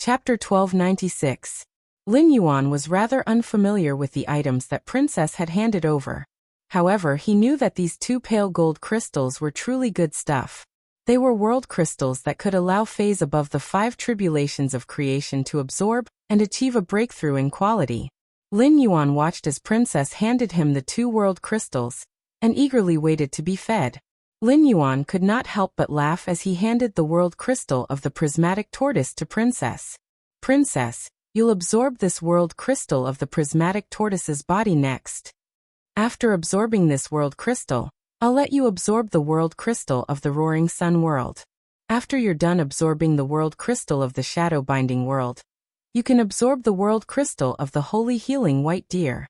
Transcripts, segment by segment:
Chapter 1296. Lin Yuan was rather unfamiliar with the items that Princess had handed over. However, he knew that these two pale gold crystals were truly good stuff. They were world crystals that could allow phase above the 5 tribulations of creation to absorb and achieve a breakthrough in quality. Lin Yuan watched as Princess handed him the 2 world crystals and eagerly waited to be fed. Lin Yuan could not help but laugh as he handed the world crystal of the prismatic tortoise to Princess. Princess, you'll absorb this world crystal of the prismatic tortoise's body next. After absorbing this world crystal, I'll let you absorb the world crystal of the roaring sun world. After you're done absorbing the world crystal of the shadow binding world, you can absorb the world crystal of the holy healing white deer.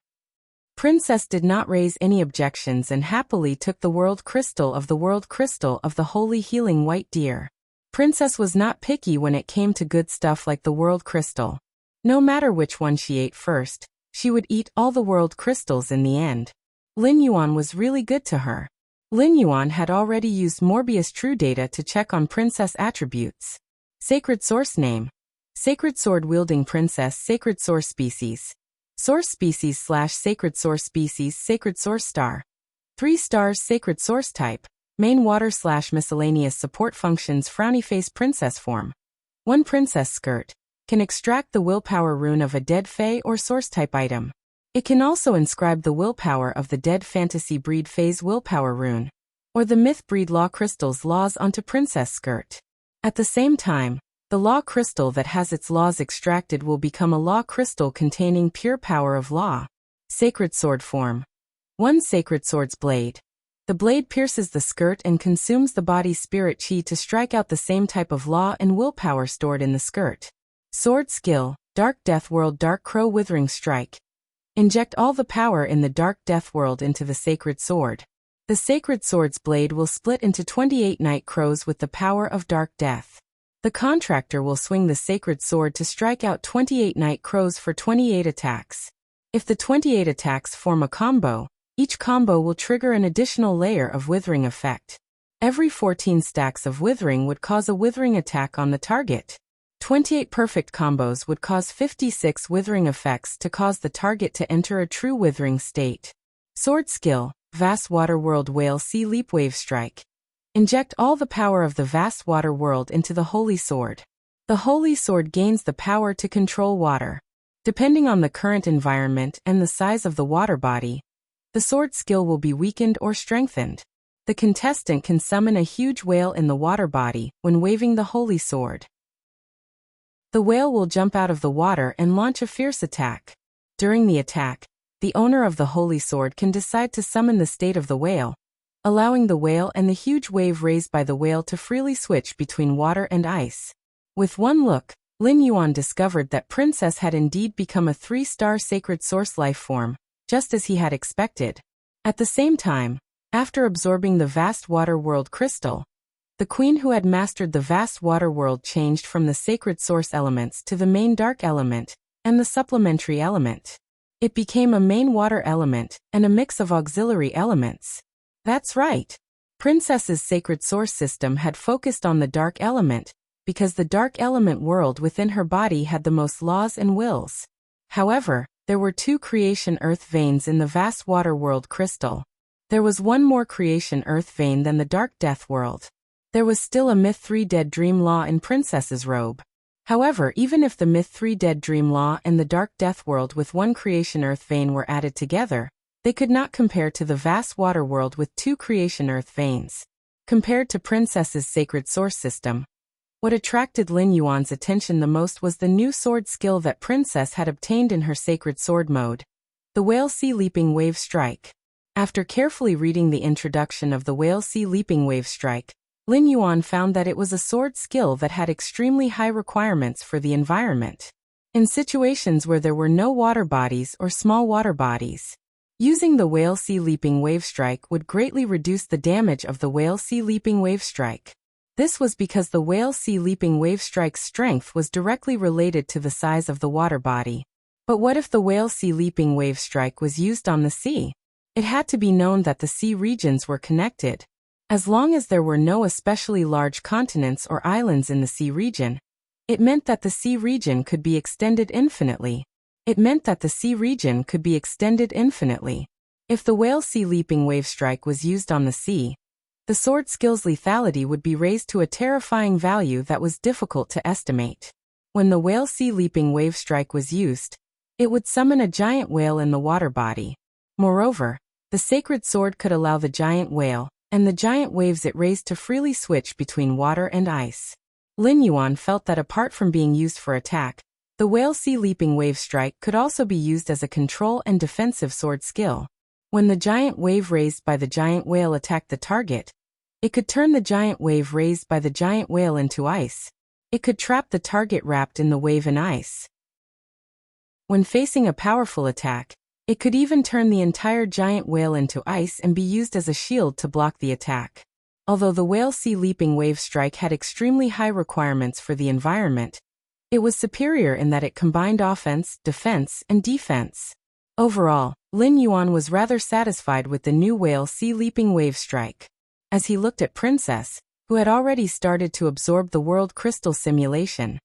Princess did not raise any objections and happily took the world crystal of the holy healing white deer. Princess was not picky when it came to good stuff like the world crystal. No matter which one she ate first, she would eat all the world crystals in the end. Lin Yuan was really good to her. Lin Yuan had already used Morbius True Data to check on Princess attributes. Sacred Source Name. Sacred Sword Wielding Princess. Sacred Source Species. Source Species / Sacred Source Species. Sacred Source Star. 3 stars. Sacred Source Type. Main Water / Miscellaneous Support Functions. Frowny Face Princess Form. 1 Princess Skirt. Can extract the willpower rune of a dead Fae or Source Type item. It can also inscribe the willpower of the dead Fantasy Breed Phase willpower rune, or the Myth Breed Law Crystal's laws onto Princess Skirt. At the same time, the law crystal that has its laws extracted will become a law crystal containing pure power of law. Sacred Sword Form. 1 Sacred Sword's Blade. The blade pierces the skirt and consumes the body's spirit chi to strike out the same type of law and willpower stored in the skirt. Sword Skill. Dark Death World. Dark Crow Withering Strike. Inject all the power in the Dark Death World into the Sacred Sword. The Sacred Sword's blade will split into 28 night crows with the power of Dark Death. The contractor will swing the Sacred Sword to strike out 28 night crows for 28 attacks. If the 28 attacks form a combo, each combo will trigger an additional layer of withering effect. Every 14 stacks of withering would cause a withering attack on the target. 28 perfect combos would cause 56 withering effects to cause the target to enter a true withering state. Sword Skill. Vast Water World Whale Sea Leap Wave Strike. Inject all the power of the vast water world into the Holy Sword. The Holy Sword gains the power to control water. Depending on the current environment and the size of the water body, the sword skill will be weakened or strengthened. The contestant can summon a huge whale in the water body when waving the Holy Sword. The whale will jump out of the water and launch a fierce attack. During the attack, the owner of the Holy Sword can decide to summon the state of the whale, allowing the whale and the huge wave raised by the whale to freely switch between water and ice. With one look, Lin Yuan discovered that Princess had indeed become a 3-star Sacred Source life form, just as he had expected. At the same time, after absorbing the vast water world crystal, the queen who had mastered the vast water world changed from the sacred source elements to the main dark element and the supplementary element. It became a main water element and a mix of auxiliary elements. That's right. Princess's sacred source system had focused on the dark element because the dark element world within her body had the most laws and wills. However, there were 2 creation earth veins in the vast water world crystal. There was one more creation earth vein than the dark death world. There was still a Myth 3 Dead Dream Law in Princess's robe. However, even if the Myth 3 Dead Dream Law and the Dark Death World with 1 Creation Earth vein were added together, they could not compare to the vast water world with 2 Creation Earth veins. Compared to Princess's sacred source system, what attracted Lin Yuan's attention the most was the new sword skill that Princess had obtained in her sacred sword mode, the Whale Sea Leaping Wave Strike. After carefully reading the introduction of the Whale Sea Leaping Wave Strike, Lin Yuan found that it was a sword skill that had extremely high requirements for the environment. In situations where there were no water bodies or small water bodies, using the Whale Sea Leaping Wave Strike would greatly reduce the damage of the Whale Sea Leaping Wave Strike. This was because the Whale Sea Leaping Wave Strike's strength was directly related to the size of the water body. But what if the Whale Sea Leaping Wave Strike was used on the sea? It had to be known that the sea regions were connected. As long as there were no especially large continents or islands in the sea region, It meant that the sea region could be extended infinitely. It meant that the sea region could be extended infinitely. If the whale sea leaping wave strike was used on the sea, the sword skill's lethality would be raised to a terrifying value that was difficult to estimate. When the whale sea leaping wave strike was used, it would summon a giant whale in the water body. Moreover, the sacred sword could allow the giant whale, and the giant waves it raised to freely switch between water and ice. Lin Yuan felt that apart from being used for attack, the whale sea leaping wave strike could also be used as a control and defensive sword skill. When the giant wave raised by the giant whale attacked the target, it could turn the giant wave raised by the giant whale into ice. It could trap the target wrapped in the wave in ice. When facing a powerful attack, it could even turn the entire giant whale into ice and be used as a shield to block the attack. Although the whale sea leaping wave strike had extremely high requirements for the environment, it was superior in that it combined offense, defense, and defense. Overall, Lin Yuan was rather satisfied with the new whale sea leaping wave strike. As he looked at Princess, who had already started to absorb the world crystal simulation,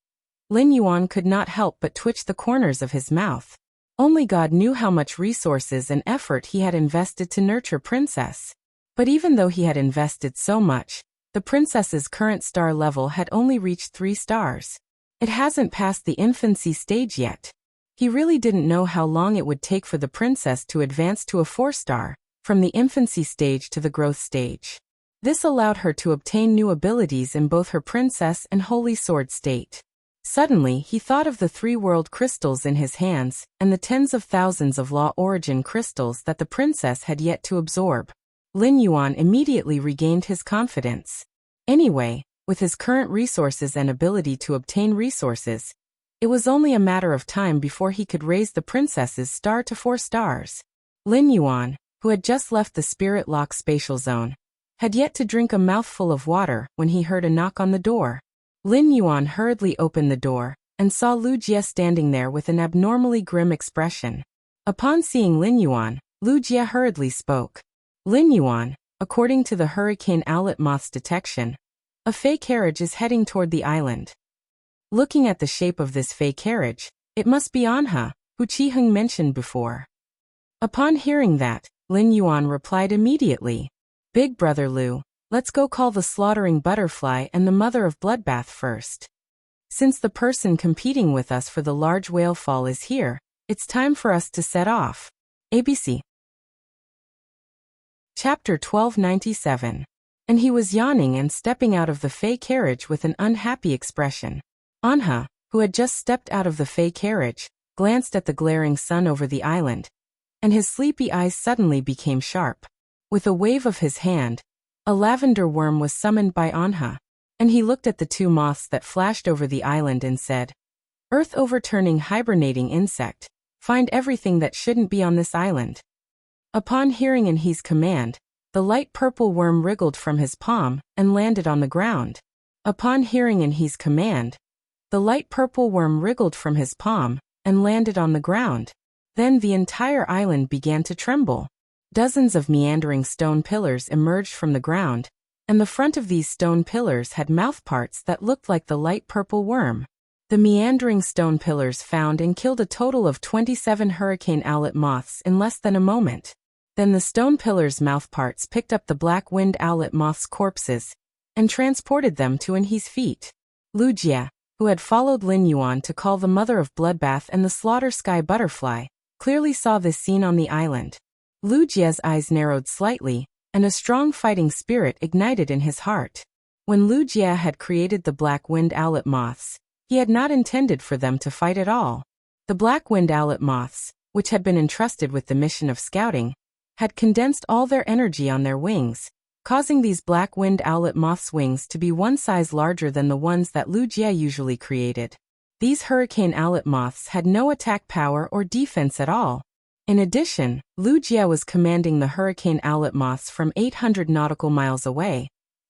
Lin Yuan could not help but twitch the corners of his mouth. Only God knew how much resources and effort he had invested to nurture Princess. But even though he had invested so much, the princess's current star level had only reached 3 stars. It hasn't passed the infancy stage yet. He really didn't know how long it would take for the princess to advance to a 4-star, from the infancy stage to the growth stage. This allowed her to obtain new abilities in both her princess and holy sword state. Suddenly, he thought of the 3 world crystals in his hands, and the tens of thousands of law origin crystals that the princess had yet to absorb. Lin Yuan immediately regained his confidence. Anyway, with his current resources and ability to obtain resources, it was only a matter of time before he could raise the princess's star to 4 stars. Lin Yuan, who had just left the spirit lock spatial zone, had yet to drink a mouthful of water when he heard a knock on the door. Lin Yuan hurriedly opened the door, and saw Lu Jie standing there with an abnormally grim expression. Upon seeing Lin Yuan, Lu Jie hurriedly spoke. Lin Yuan, according to the hurricane owlet moth's detection, a fey carriage is heading toward the island. Looking at the shape of this fey carriage, it must be Anha, who Qi Heng mentioned before. Upon hearing that, Lin Yuan replied immediately, "Big brother Lu, let's go call the slaughtering butterfly and the mother of bloodbath first. Since the person competing with us for the large whale fall is here, it's time for us to set off." ABC. Chapter 1297. And he was yawning and stepping out of the fey carriage with an unhappy expression. Anha, who had just stepped out of the fey carriage, glanced at the glaring sun over the island, and his sleepy eyes suddenly became sharp. With a wave of his hand, a lavender worm was summoned by Anha, and he looked at the 2 moths that flashed over the island and said, "Earth overturning hibernating insect, find everything that shouldn't be on this island." Upon hearing Anhi's command, the light purple worm wriggled from his palm and landed on the ground. Upon hearing Anhi's command, the light purple worm wriggled from his palm and landed on the ground. Then the entire island began to tremble. Dozens of meandering stone pillars emerged from the ground, and the front of these stone pillars had mouthparts that looked like the light purple worm. The meandering stone pillars found and killed a total of 27 hurricane owlet moths in less than a moment. Then the stone pillars' mouthparts picked up the black winged owlet moths' corpses and transported them to Anhi's feet. Lu Jie, who had followed Lin Yuan to call the mother of bloodbath and the slaughter sky butterfly, clearly saw this scene on the island. Lu Jie's eyes narrowed slightly, and a strong fighting spirit ignited in his heart. When Lu Jie had created the black winged owlet moths, he had not intended for them to fight at all. The black winged owlet moths, which had been entrusted with the mission of scouting, had condensed all their energy on their wings, causing these black winged owlet moths' wings to be 1 size larger than the ones that Lu Jie usually created. These hurricane owlet moths had no attack power or defense at all. In addition, Lu Jie was commanding the hurricane owlet moths from 800 nautical miles away,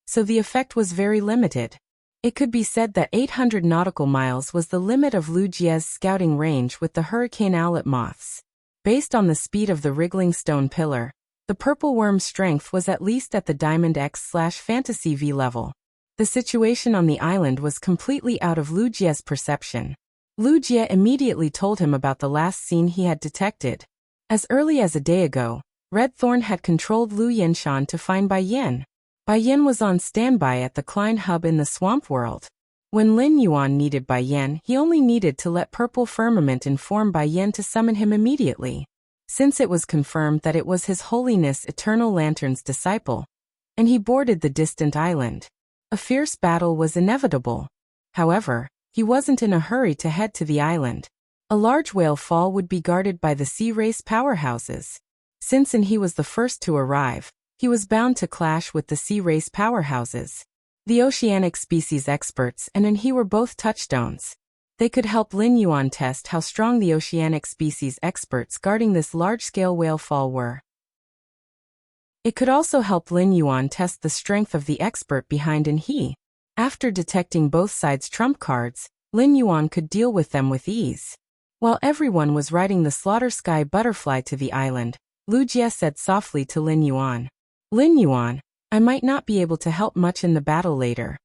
so the effect was very limited. It could be said that 800 nautical miles was the limit of Lu Jie's scouting range with the hurricane owlet moths. Based on the speed of the wriggling stone pillar, the purple worm's strength was at least at the Diamond X/Fantasy V level. The situation on the island was completely out of Lu Jia's perception. Lu Jia immediately told him about the last scene he had detected. As early as a day ago, Red Thorn had controlled Lu Yenshan to find Bai Yin. Bai Yin was on standby at the Klein hub in the swamp world. When Lin Yuan needed Bai Yin, he only needed to let Purple Firmament inform Bai Yin to summon him immediately. Since it was confirmed that it was His Holiness Eternal Lantern's disciple, and he boarded the distant island, a fierce battle was inevitable. However, he wasn't in a hurry to head to the island. A large whale fall would be guarded by the sea race powerhouses. Since he was the first to arrive, he was bound to clash with the sea race powerhouses. The oceanic species experts and he were both touchstones. They could help Lin Yuan test how strong the oceanic species experts guarding this large-scale whale fall were. It could also help Lin Yuan test the strength of the expert behind he. After detecting both sides' trump cards, Lin Yuan could deal with them with ease. While everyone was riding the Slaughter Sky Butterfly to the island, Lu Jia said softly to Lin Yuan, "Lin Yuan, I might not be able to help much in the battle later,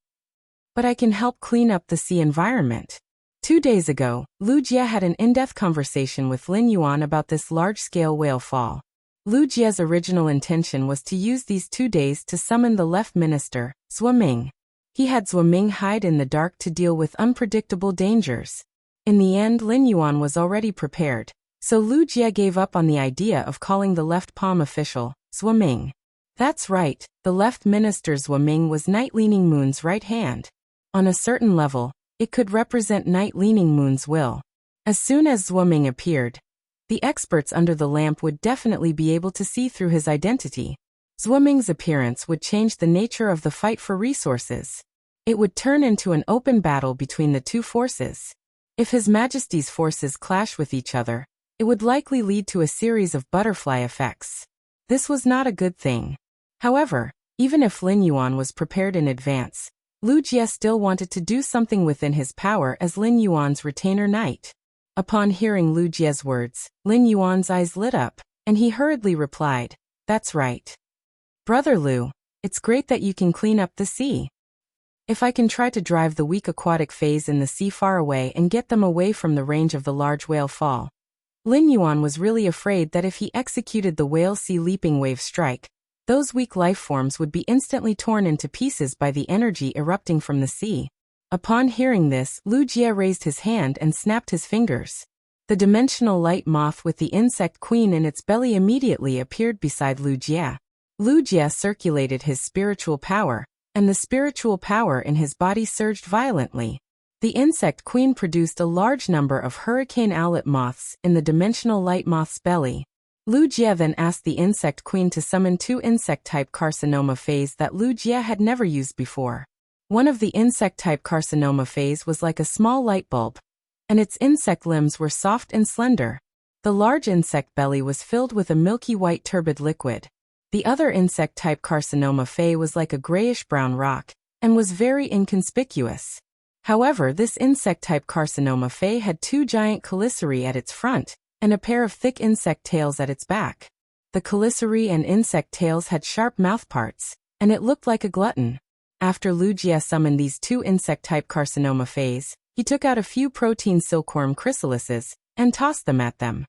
but I can help clean up the sea environment." 2 days ago, Lu Jia had an in-depth conversation with Lin Yuan about this large-scale whale fall. Lu Jia's original intention was to use these 2 days to summon the left minister, Zhuo Ming. He had Zhuo Ming hide in the dark to deal with unpredictable dangers. In the end, Lin Yuan was already prepared, so Lu Jia gave up on the idea of calling the left palm official, Zhuo Ming. That's right, the left minister Zhuo Ming was Night Leaning Moon's right hand. On a certain level, it could represent Night Leaning Moon's will. As soon as Zhuo Ming appeared, the experts under the lamp would definitely be able to see through his identity. Zhuo Ming's appearance would change the nature of the fight for resources. It would turn into an open battle between the two forces. If His Majesty's forces clash with each other, it would likely lead to a series of butterfly effects. This was not a good thing. However, even if Lin Yuan was prepared in advance, Lu Jia still wanted to do something within his power as Lin Yuan's retainer knight. Upon hearing Lu Jia's words, Lin Yuan's eyes lit up, and he hurriedly replied, "That's right. Brother Lu, it's great that you can clean up the sea. If I can try to drive the weak aquatic phase in the sea far away and get them away from the range of the large whale fall." Lin Yuan was really afraid that if he executed the whale sea leaping wave strike, those weak life forms would be instantly torn into pieces by the energy erupting from the sea. Upon hearing this, Lu Jia raised his hand and snapped his fingers. The dimensional light moth with the insect queen in its belly immediately appeared beside Lu Jia. Lu Jia circulated his spiritual power, and the spiritual power in his body surged violently. The insect queen produced a large number of hurricane owlet moths in the dimensional light moth's belly. Lu Jia then asked the insect queen to summon 2 insect-type carcinoma phase that Lu Jia had never used before. One of the insect-type carcinoma phase was like a small light bulb, and its insect limbs were soft and slender. The large insect belly was filled with a milky white turbid liquid. The other insect-type carcinoma phase was like a grayish-brown rock, and was very inconspicuous. However, this insect-type carcinoma phase had 2 giant chelicerae at its front, and a pair of thick insect tails at its back. The chelicerae and insect tails had sharp mouthparts, and it looked like a glutton. After Lu Jia summoned these 2 insect-type carcinoma phase, he took out a few protein silkworm chrysalises, and tossed them at them.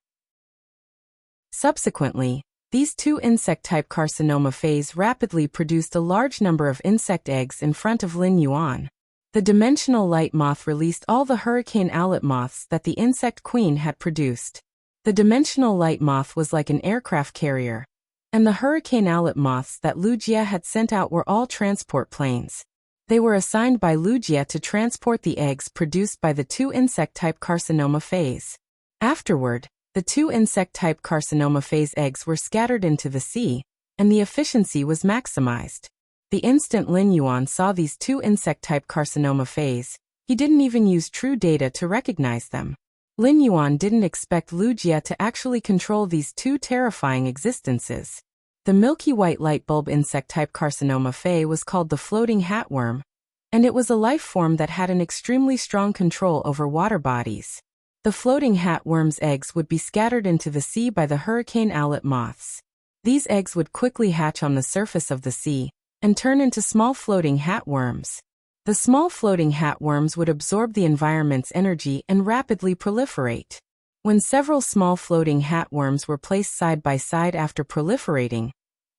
Subsequently, these 2 insect-type carcinoma phase rapidly produced a large number of insect eggs in front of Lin Yuan. The dimensional light moth released all the hurricane owlet moths that the insect queen had produced. The dimensional light moth was like an aircraft carrier, and the hurricane owlet moths that Lu Jia had sent out were all transport planes. They were assigned by Lu Jia to transport the eggs produced by the 2 insect-type carcinoma phase. Afterward, the 2 insect-type carcinoma phase eggs were scattered into the sea, and the efficiency was maximized. The instant Lin Yuan saw these 2 insect-type carcinoma phase, he didn't even use true data to recognize them. Lin Yuan didn't expect Lu Jia to actually control these 2 terrifying existences. The milky white light bulb insect-type carcinoma phase was called the floating hatworm, and it was a life form that had an extremely strong control over water bodies. The floating hatworm's eggs would be scattered into the sea by the hurricane owlet moths. These eggs would quickly hatch on the surface of the sea, and turn into small floating hatworms. The small floating hat worms would absorb the environment's energy and rapidly proliferate. When several small floating hat worms were placed side by side after proliferating,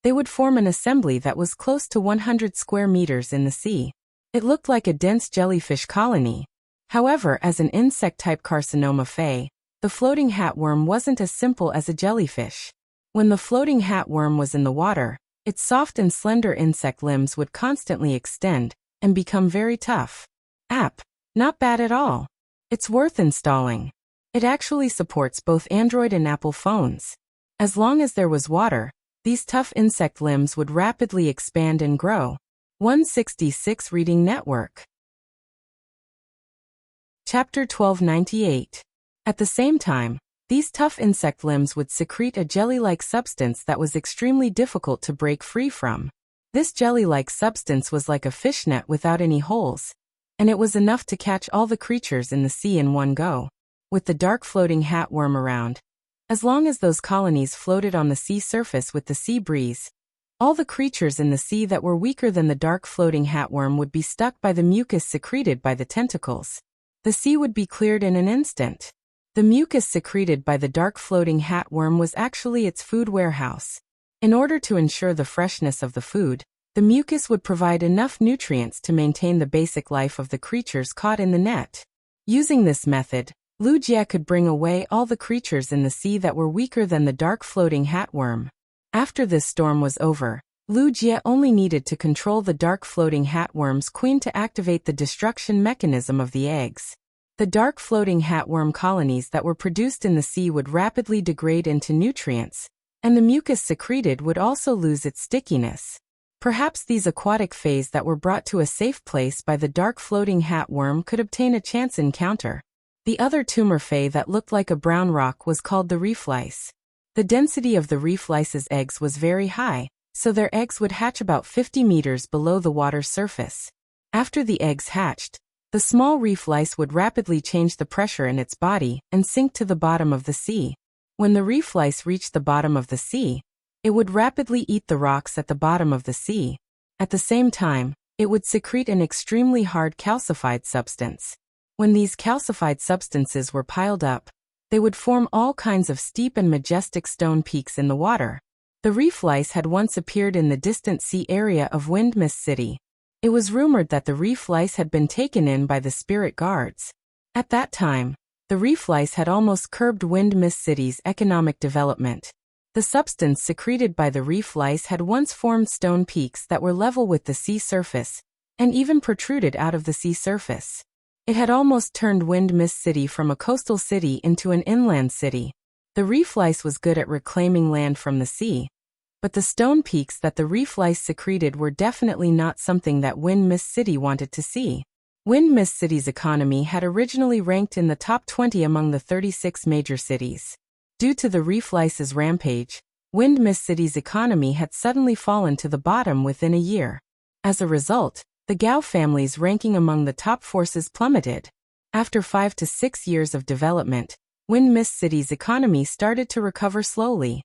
they would form an assembly that was close to 100 square meters in the sea. It looked like a dense jellyfish colony. However, as an insect-type carcinoma Fae, the floating hat worm wasn't as simple as a jellyfish. When the floating hat worm was in the water, its soft and slender insect limbs would constantly extend and become very tough. App. Not bad at all. It's worth installing. It actually supports both Android and Apple phones. As long as there was water, these tough insect limbs would rapidly expand and grow. 166 Reading Network. Chapter 1298. At the same time, these tough insect limbs would secrete a jelly-like substance that was extremely difficult to break free from. This jelly-like substance was like a fishnet without any holes, and it was enough to catch all the creatures in the sea in one go. With the dark floating hat worm around, as long as those colonies floated on the sea surface with the sea breeze, all the creatures in the sea that were weaker than the dark floating hat worm would be stuck by the mucus secreted by the tentacles. The sea would be cleared in an instant. The mucus secreted by the dark floating hat worm was actually its food warehouse. In order to ensure the freshness of the food, the mucus would provide enough nutrients to maintain the basic life of the creatures caught in the net. Using this method, Wuxia could bring away all the creatures in the sea that were weaker than the dark floating hat worm. After this storm was over, Wuxia only needed to control the dark floating hat worm's queen to activate the destruction mechanism of the eggs. The dark floating hat worm colonies that were produced in the sea would rapidly degrade into nutrients, and the mucus secreted would also lose its stickiness. Perhaps these aquatic Faes that were brought to a safe place by the dark floating hat worm could obtain a chance encounter. The other tumor Fae that looked like a brown rock was called the reef lice. The density of the reef lice's eggs was very high, so their eggs would hatch about 50 meters below the water's surface. After the eggs hatched, the small reef lice would rapidly change the pressure in its body and sink to the bottom of the sea. When the reef lice reached the bottom of the sea, it would rapidly eat the rocks at the bottom of the sea. At the same time, it would secrete an extremely hard calcified substance. When these calcified substances were piled up, they would form all kinds of steep and majestic stone peaks in the water. The reef lice had once appeared in the distant sea area of Wind Mist City. It was rumored that the reef lice had been taken in by the spirit guards. At that time, the reef lice had almost curbed Wind Mist City's economic development. The substance secreted by the reef lice had once formed stone peaks that were level with the sea surface, and even protruded out of the sea surface. It had almost turned Wind Mist City from a coastal city into an inland city. The reef lice was good at reclaiming land from the sea, but the stone peaks that the reef lice secreted were definitely not something that Wind Mist City wanted to see. Wind Mist City's economy had originally ranked in the top 20 among the 36 major cities. Due to the reef lice's rampage, Wind Mist City's economy had suddenly fallen to the bottom within a year. As a result, the Gao family's ranking among the top forces plummeted. After 5 to 6 years of development, Wind Mist City's economy started to recover slowly.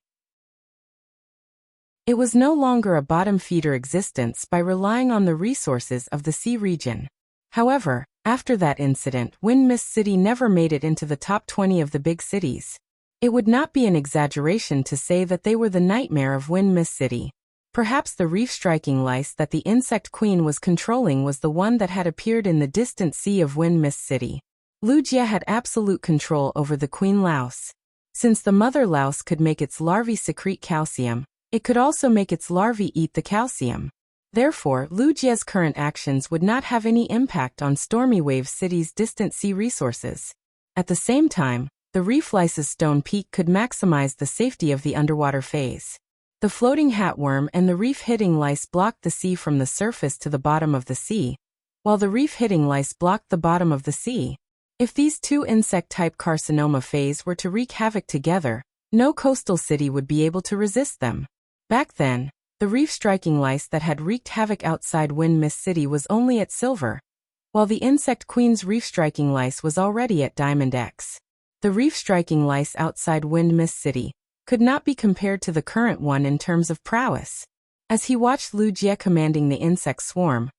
It was no longer a bottom-feeder existence by relying on the resources of the sea region. However, after that incident, Wind Mist City never made it into the top 20 of the big cities. It would not be an exaggeration to say that they were the nightmare of Wind Mist City. Perhaps the reef-striking lice that the insect queen was controlling was the one that had appeared in the distant sea of Wind Mist City. Wuxia had absolute control over the queen louse. Since the mother louse could make its larvae secrete calcium, it could also make its larvae eat the calcium. Therefore, Wuxia's current actions would not have any impact on Stormy Wave City's distant sea resources. At the same time, the reef lice's stone peak could maximize the safety of the underwater phase. The floating hat worm and the reef-hitting lice blocked the sea from the surface to the bottom of the sea, while the reef-hitting lice blocked the bottom of the sea. If these two insect-type carcinoma phase were to wreak havoc together, no coastal city would be able to resist them. Back then, the reef-striking lice that had wreaked havoc outside Wind Mist City was only at silver, while the insect queen's reef-striking lice was already at Diamond X. The reef-striking lice outside Wind Mist City could not be compared to the current one in terms of prowess. As he watched Wuxia commanding the insect swarm,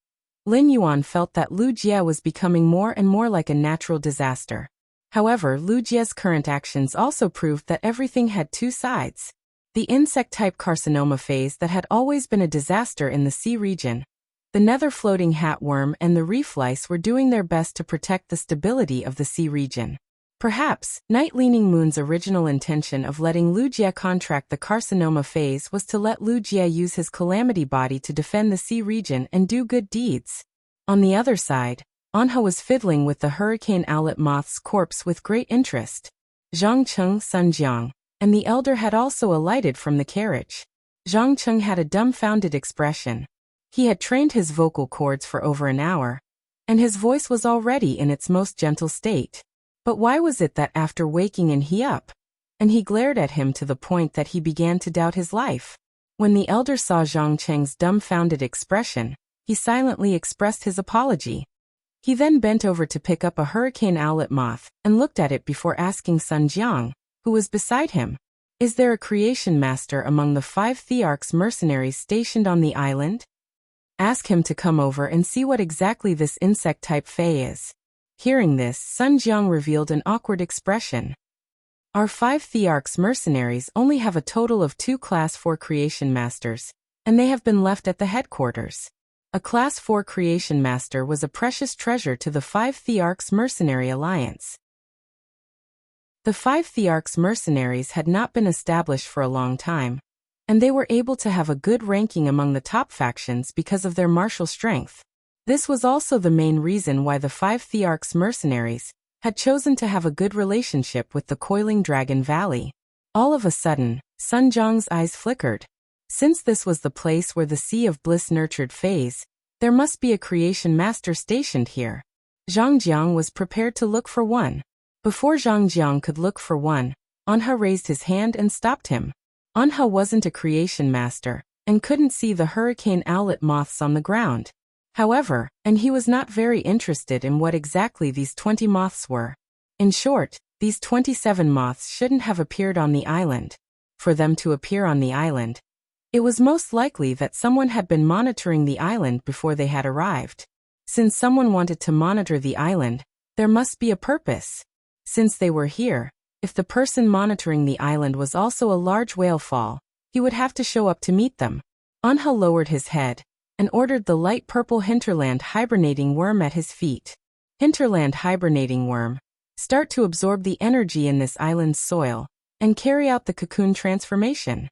Lin Yuan felt that Lu Jie was becoming more and more like a natural disaster. However, Lu Jie's current actions also proved that everything had two sides. The insect-type carcinoma phase that had always been a disaster in the sea region. The nether-floating hatworm and the reef lice were doing their best to protect the stability of the sea region. Perhaps, Night-Leaning Moon's original intention of letting Lu Jie contract the carcinoma phase was to let Lu Jie use his calamity body to defend the sea region and do good deeds. On the other side, Anha was fiddling with the hurricane owlet moth's corpse with great interest. Zhang Cheng, Sun Jiang, and the elder had also alighted from the carriage. Zhang Cheng had a dumbfounded expression. He had trained his vocal cords for over an hour, and his voice was already in its most gentle state. But why was it that after waking he up? And he glared at him to the point that he began to doubt his life. When the elder saw Zhang Cheng's dumbfounded expression, he silently expressed his apology. He then bent over to pick up a hurricane owlet moth and looked at it before asking Sun Jiang, who was beside him, "Is there a creation master among the 5 Thearch's mercenaries stationed on the island? Ask him to come over and see what exactly this insect-type fae is." Hearing this, Sun Jiang revealed an awkward expression. "Our 5 Thearch's mercenaries only have a total of 2 Class 4 creation masters, and they have been left at the headquarters. A Class 4 creation master was a precious treasure to the 5 Thearch's mercenary alliance." The 5 Thearch's mercenaries had not been established for a long time, and they were able to have a good ranking among the top factions because of their martial strength. This was also the main reason why the 5 Thearch's mercenaries had chosen to have a good relationship with the Coiling Dragon Valley. All of a sudden, Sun Jiang's eyes flickered. Since this was the place where the Sea of Bliss nurtured phase, there must be a creation master stationed here. Zhang Jiang was prepared to look for one. Before Zhang Jiang could look for one, Anha raised his hand and stopped him. Anha wasn't a creation master, and couldn't see the hurricane owlet moths on the ground. However, and he was not very interested in what exactly these 20 moths were. In short, these 27 moths shouldn't have appeared on the island. For them to appear on the island, it was most likely that someone had been monitoring the island before they had arrived. Since someone wanted to monitor the island, there must be a purpose. Since they were here, if the person monitoring the island was also a large whale fall, he would have to show up to meet them. Anha lowered his head and ordered the light purple hinterland hibernating worm at his feet. Hinterland hibernating worm, start to absorb the energy in this island's soil and carry out the cocoon transformation.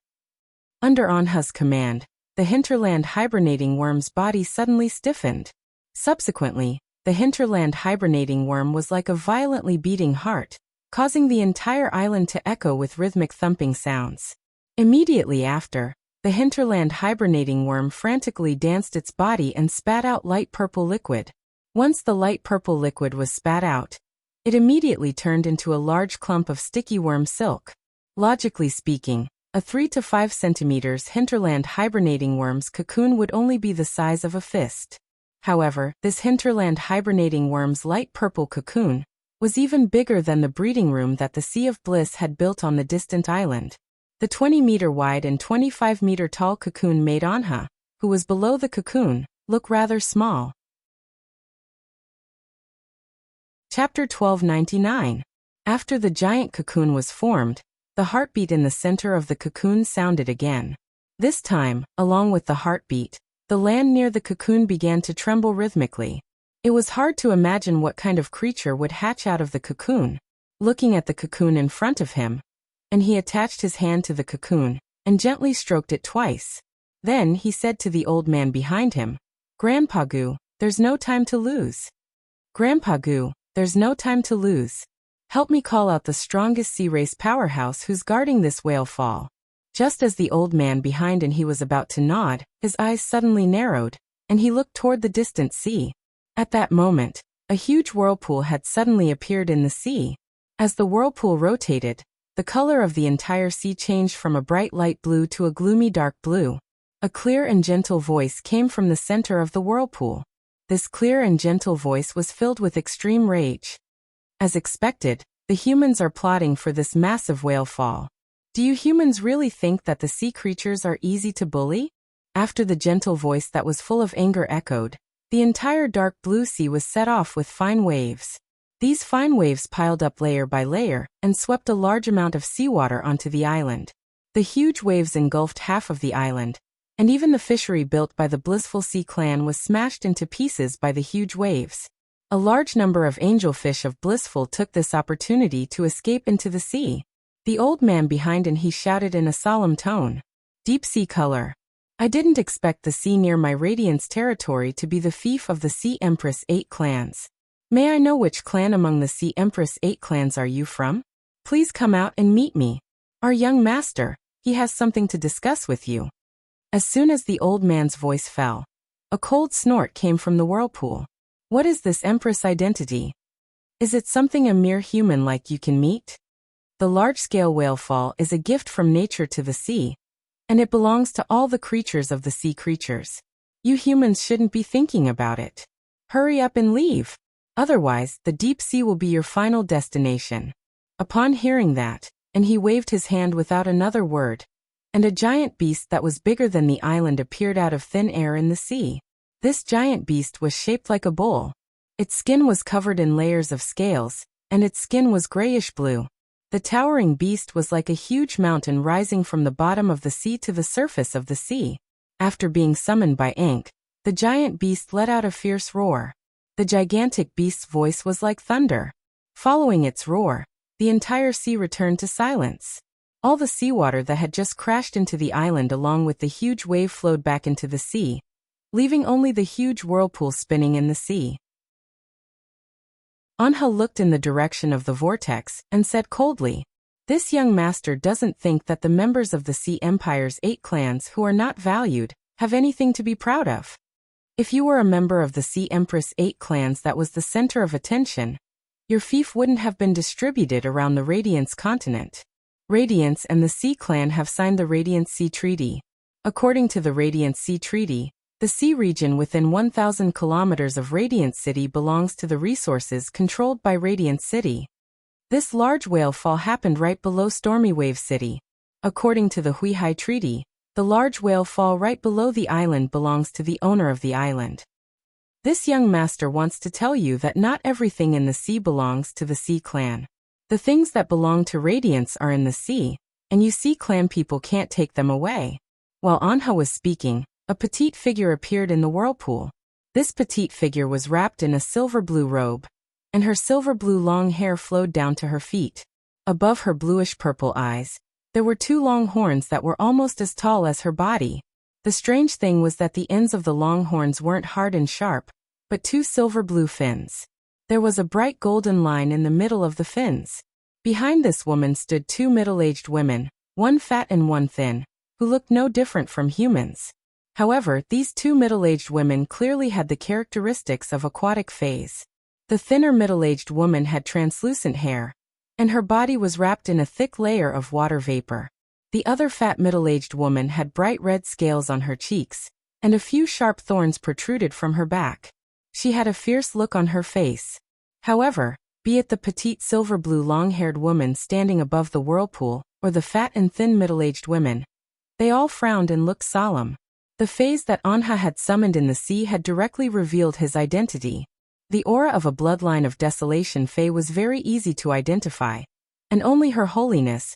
Under Anha's command, the hinterland hibernating worm's body suddenly stiffened. Subsequently, the hinterland hibernating worm was like a violently beating heart, causing the entire island to echo with rhythmic thumping sounds. Immediately after, the hinterland hibernating worm frantically danced its body and spat out light purple liquid. Once the light purple liquid was spat out, it immediately turned into a large clump of sticky worm silk. Logically speaking, a 3 to 5 centimeters hinterland hibernating worm's cocoon would only be the size of a fist. However, this hinterland hibernating worm's light purple cocoon was even bigger than the breeding room that the Sea of Bliss had built on the distant island. The 20-meter wide and 25-meter tall cocoon made Anha, who was below the cocoon, look rather small. Chapter 1299. After the giant cocoon was formed, the heartbeat in the center of the cocoon sounded again. This time, along with the heartbeat, the land near the cocoon began to tremble rhythmically. It was hard to imagine what kind of creature would hatch out of the cocoon. Looking at the cocoon in front of him, and he attached his hand to the cocoon and gently stroked it twice. Then he said to the old man behind him, "Grandpa Gu, there's no time to lose. Grandpa Gu, there's no time to lose. Help me call out the strongest sea race powerhouse who's guarding this whale fall." Just as the old man behind and he was about to nod, his eyes suddenly narrowed, and he looked toward the distant sea. At that moment, a huge whirlpool had suddenly appeared in the sea. As the whirlpool rotated, the color of the entire sea changed from a bright light blue to a gloomy dark blue. A clear and gentle voice came from the center of the whirlpool. This clear and gentle voice was filled with extreme rage. As expected, the humans are plotting for this massive whale fall. Do you humans really think that the sea creatures are easy to bully? After the gentle voice that was full of anger echoed, The entire dark blue sea was set off with fine waves. These fine waves piled up layer by layer and swept a large amount of seawater onto the island. The huge waves engulfed half of the island, and even the fishery built by the Blissful Sea clan was smashed into pieces by the huge waves. A large number of angelfish of Blissful took this opportunity to escape into the sea. The old man behind and he shouted in a solemn tone, "Deep sea color. I didn't expect the sea near my Radiance territory to be the fief of the Sea Empress 8 clans. May I know which clan among the Sea Empress 8 clans are you from? Please come out and meet me. Our young master, he has something to discuss with you." As soon as the old man's voice fell, a cold snort came from the whirlpool. What is this Empress identity? Is it something a mere human like you can meet? The large-scale whalefall is a gift from nature to the sea, and it belongs to all the creatures of the sea creatures. You humans shouldn't be thinking about it. Hurry up and leave. Otherwise, the deep sea will be your final destination. Upon hearing that, and he waved his hand without another word, and a giant beast that was bigger than the island appeared out of thin air in the sea. This giant beast was shaped like a bull. Its skin was covered in layers of scales, and its skin was grayish-blue. The towering beast was like a huge mountain rising from the bottom of the sea to the surface of the sea. After being summoned by Ankh, the giant beast let out a fierce roar. The gigantic beast's voice was like thunder. Following its roar, the entire sea returned to silence. All the seawater that had just crashed into the island along with the huge wave flowed back into the sea, leaving only the huge whirlpool spinning in the sea. Anha looked in the direction of the vortex and said coldly, "This young master doesn't think that the members of the Sea Empire's 8 clans who are not valued have anything to be proud of. If you were a member of the Sea Empress 8 clans that was the center of attention, your fief wouldn't have been distributed around the Radiance continent. Radiance and the Sea Clan have signed the Radiance Sea Treaty. According to the Radiance Sea Treaty, the sea region within 1,000 kilometers of Radiant City belongs to the resources controlled by Radiant City. This large whale fall happened right below Stormy Wave City. According to the Huihai Treaty, the large whale fall right below the island belongs to the owner of the island. This young master wants to tell you that not everything in the sea belongs to the Sea Clan. The things that belong to Radiance are in the sea, and you Sea Clan people can't take them away." While Anha was speaking, a petite figure appeared in the whirlpool. This petite figure was wrapped in a silver-blue robe, and her silver-blue long hair flowed down to her feet. Above her bluish-purple eyes, there were 2 long horns that were almost as tall as her body. The strange thing was that the ends of the long horns weren't hard and sharp, but 2 silver-blue fins. There was a bright golden line in the middle of the fins. Behind this woman stood 2 middle-aged women, one fat and one thin, who looked no different from humans. However, these 2 middle-aged women clearly had the characteristics of aquatic fays. The thinner middle-aged woman had translucent hair, and her body was wrapped in a thick layer of water vapor. The other fat middle-aged woman had bright red scales on her cheeks, and a few sharp thorns protruded from her back. She had a fierce look on her face. However, be it the petite silver-blue long-haired woman standing above the whirlpool, or the fat and thin middle-aged women, they all frowned and looked solemn. The fays that Anha had summoned in the sea had directly revealed his identity. The aura of a bloodline of desolation fae was very easy to identify, and only Her Holiness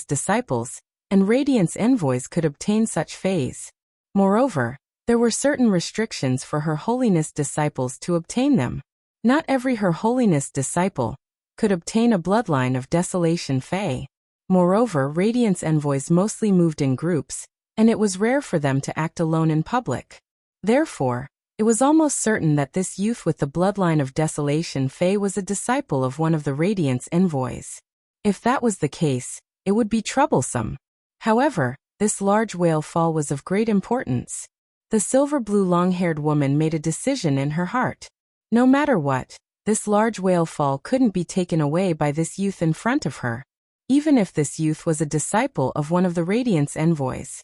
disciples, and Radiance envoys could obtain such fays. Moreover, there were certain restrictions for Her Holiness disciples to obtain them. Not every Her Holiness disciple could obtain a bloodline of desolation fae. Moreover, Radiance envoys mostly moved in groups, and it was rare for them to act alone in public. Therefore, it was almost certain that this youth with the bloodline of desolation fae was a disciple of one of the Radiance envoys. If that was the case, it would be troublesome. However, this large whale fall was of great importance. The silver-blue long-haired woman made a decision in her heart. No matter what, this large whale fall couldn't be taken away by this youth in front of her, even if this youth was a disciple of one of the Radiance envoys.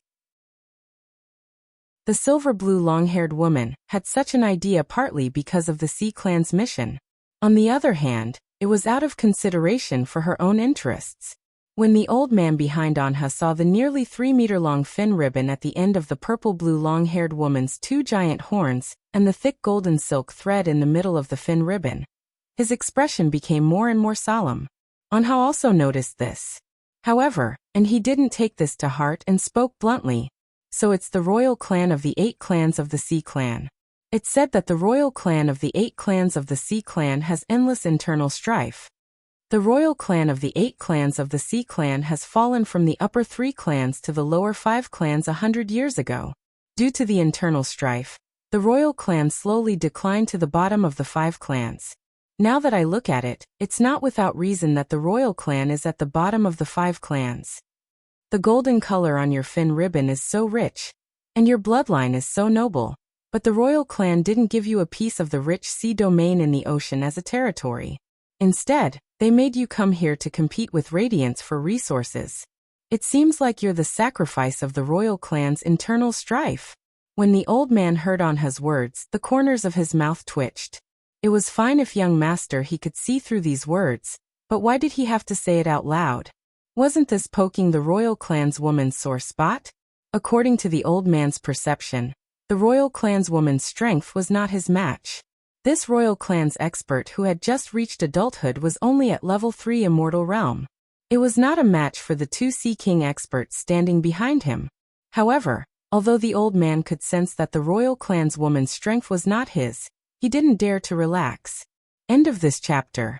The silver-blue long-haired woman had such an idea partly because of the Sea Clan's mission. On the other hand, it was out of consideration for her own interests. When the old man behind Anha saw the nearly 3-meter-long fin ribbon at the end of the purple-blue long-haired woman's 2 giant horns, and the thick golden silk thread in the middle of the fin ribbon, his expression became more and more solemn. Anha also noticed this. However, and he didn't take this to heart and spoke bluntly. So it's the royal clan of the 8 clans of the Sea Clan. It's said that the royal clan of the 8 clans of the Sea Clan has endless internal strife. The royal clan of the 8 clans of the Sea Clan has fallen from the upper 3 clans to the lower 5 clans 100 years ago. Due to the internal strife, the royal clan slowly declined to the bottom of the 5 clans. Now that I look at it, it's not without reason that the royal clan is at the bottom of the 5 clans. The golden color on your fin ribbon is so rich, and your bloodline is so noble, but the royal clan didn't give you a piece of the rich sea domain in the ocean as a territory. Instead, they made you come here to compete with Radiance for resources. It seems like you're the sacrifice of the royal clan's internal strife. When the old man heard Anha's words, the corners of his mouth twitched. It was fine if young master he could see through these words, but why did he have to say it out loud? Wasn't this poking the royal clan's woman's sore spot? According to the old man's perception, the royal clan's woman's strength was not his match. This royal clan's expert who had just reached adulthood was only at level 3 immortal realm. It was not a match for the 2 Sea King experts standing behind him. However, although the old man could sense that the royal clan's woman's strength was not his, he didn't dare to relax. End of this chapter.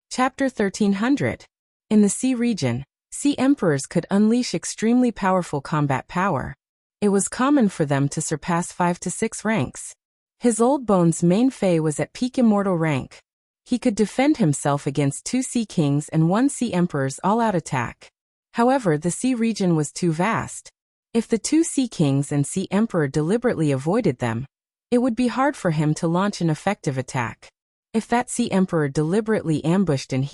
Chapter 1300. In the Sea region, Sea Emperors could unleash extremely powerful combat power. It was common for them to surpass 5 to 6 ranks. His old bone's main Fae was at peak immortal rank. He could defend himself against 2 Sea Kings and 1 Sea Emperor's all-out attack. However, the Sea region was too vast. If the 2 Sea Kings and Sea Emperor deliberately avoided them, it would be hard for him to launch an effective attack. If that Sea Emperor deliberately ambushed and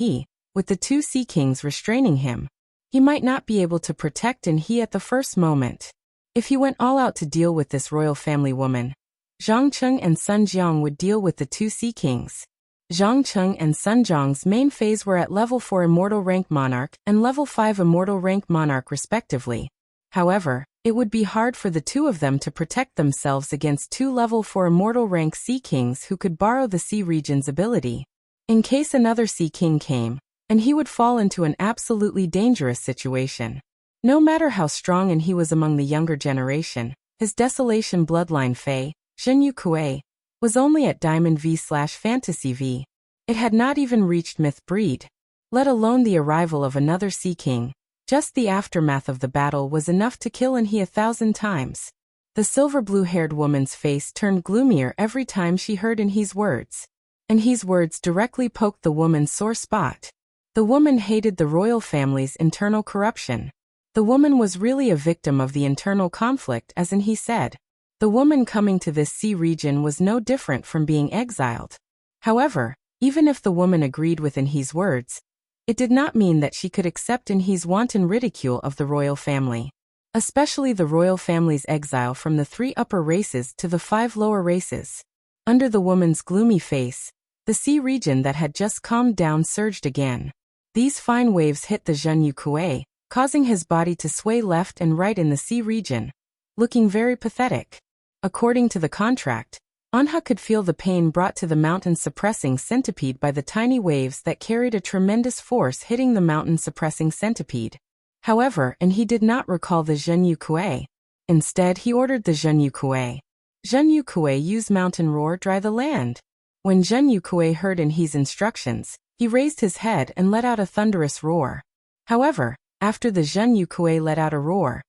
with the 2 Sea Kings restraining him, he might not be able to protect and at the first moment. If he went all out to deal with this royal family woman, Zhang Cheng and Sun Jiang would deal with the 2 Sea Kings. Zhang Cheng and Sun Jiang's main phase were at level 4 immortal rank monarch and level 5 immortal rank monarch respectively. However, it would be hard for the 2 of them to protect themselves against 2 level 4 immortal rank Sea Kings who could borrow the Sea region's ability. In case another Sea King came, and he would fall into an absolutely dangerous situation. No matter how strong and he was among the younger generation, his Desolation bloodline Fae, Zhenyu Kuei, was only at Diamond V/Fantasy V. It had not even reached Myth Breed. Let alone the arrival of another Sea King. Just the aftermath of the battle was enough to kill he 1,000 times. The silver blue-haired woman's face turned gloomier every time she heard he's words. He's words directly poked the woman's sore spot. The woman hated the royal family's internal corruption. The woman was really a victim of the internal conflict, as he said. The woman coming to this sea region was no different from being exiled. However, even if the woman agreed with he's words, it did not mean that she could accept he's wanton ridicule of the royal family. Especially the royal family's exile from the 3 upper races to the 5 lower races. Under the woman's gloomy face, the sea region that had just calmed down surged again. These fine waves hit the Zhenyu Kuei, causing his body to sway left and right in the sea region, looking very pathetic. According to the contract, Anha could feel the pain brought to the mountain-suppressing centipede by the tiny waves that carried a tremendous force hitting the mountain-suppressing centipede. However, he did not recall the Zhenyu Kuei. Instead, he ordered the Zhenyu Kuei. Zhenyu Kuei use mountain roar dry the land. When Zhenyu Kuei heard he's instructions, he raised his head and let out a thunderous roar. However, after the Zhenyu Kuei let out a roar,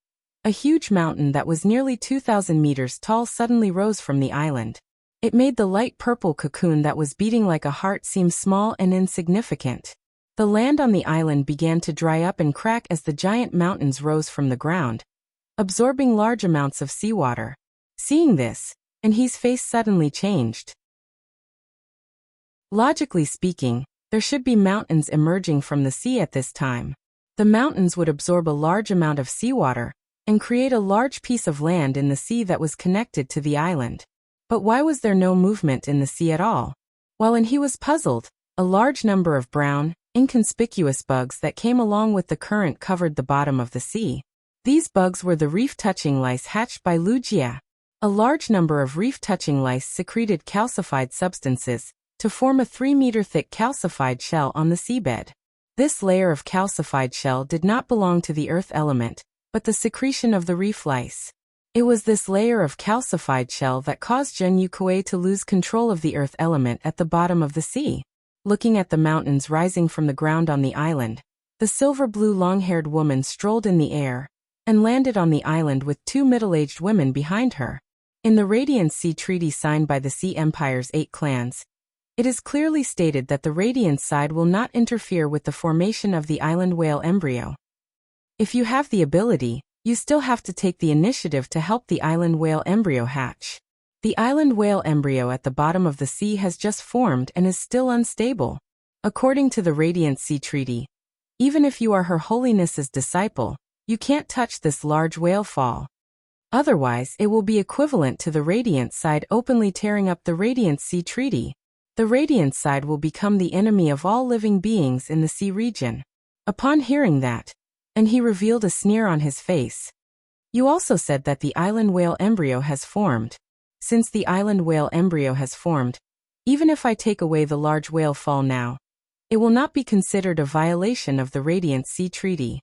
a huge mountain that was nearly 2,000 meters tall suddenly rose from the island. It made the light purple cocoon that was beating like a heart seem small and insignificant. The land on the island began to dry up and crack as the giant mountains rose from the ground, absorbing large amounts of seawater. Seeing this, he's face suddenly changed. Logically speaking, there should be mountains emerging from the sea at this time. The mountains would absorb a large amount of seawater and create a large piece of land in the sea that was connected to the island. But why was there no movement in the sea at all? While he was puzzled, a large number of brown, inconspicuous bugs that came along with the current covered the bottom of the sea. These bugs were the reef-touching lice hatched by Wuxia. A large number of reef-touching lice secreted calcified substances to form a 3-meter-thick calcified shell on the seabed. This layer of calcified shell did not belong to the earth element, but the secretion of the reef lice. It was this layer of calcified shell that caused Zhen Yukuei to lose control of the earth element at the bottom of the sea. Looking at the mountains rising from the ground on the island, the silver-blue long-haired woman strolled in the air and landed on the island with 2 middle-aged women behind her. In the Radiant Sea Treaty signed by the Sea Empire's 8 clans, it is clearly stated that the Radiant side will not interfere with the formation of the island whale embryo. If you have the ability, you still have to take the initiative to help the island whale embryo hatch. The island whale embryo at the bottom of the sea has just formed and is still unstable. According to the Radiant Sea Treaty, even if you are Her Holiness's disciple, you can't touch this large whale fall. Otherwise, it will be equivalent to the Radiant side openly tearing up the Radiant Sea Treaty. The Radiant side will become the enemy of all living beings in the sea region. Upon hearing that, and he revealed a sneer on his face. You also said that the island whale embryo has formed. Since the island whale embryo has formed, even if I take away the large whale fall now, it will not be considered a violation of the Radiant Sea Treaty.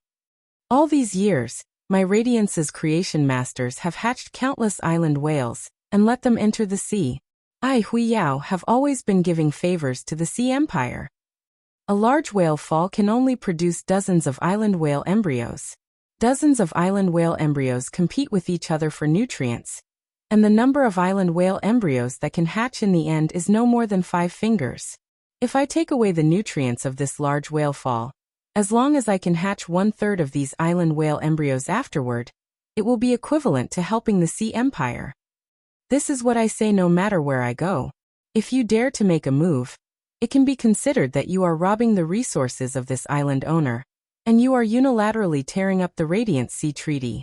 All these years, my Radiance's creation masters have hatched countless island whales and let them enter the sea. I, Hui Yao, have always been giving favors to the Sea Empire. A large whale fall can only produce dozens of island whale embryos. Dozens of island whale embryos compete with each other for nutrients, and the number of island whale embryos that can hatch in the end is no more than 5 fingers. If I take away the nutrients of this large whale fall, as long as I can hatch 1/3 of these island whale embryos afterward, it will be equivalent to helping the Sea Empire. This is what I say no matter where I go. If you dare to make a move, it can be considered that you are robbing the resources of this island owner, and you are unilaterally tearing up the Radiant Sea Treaty.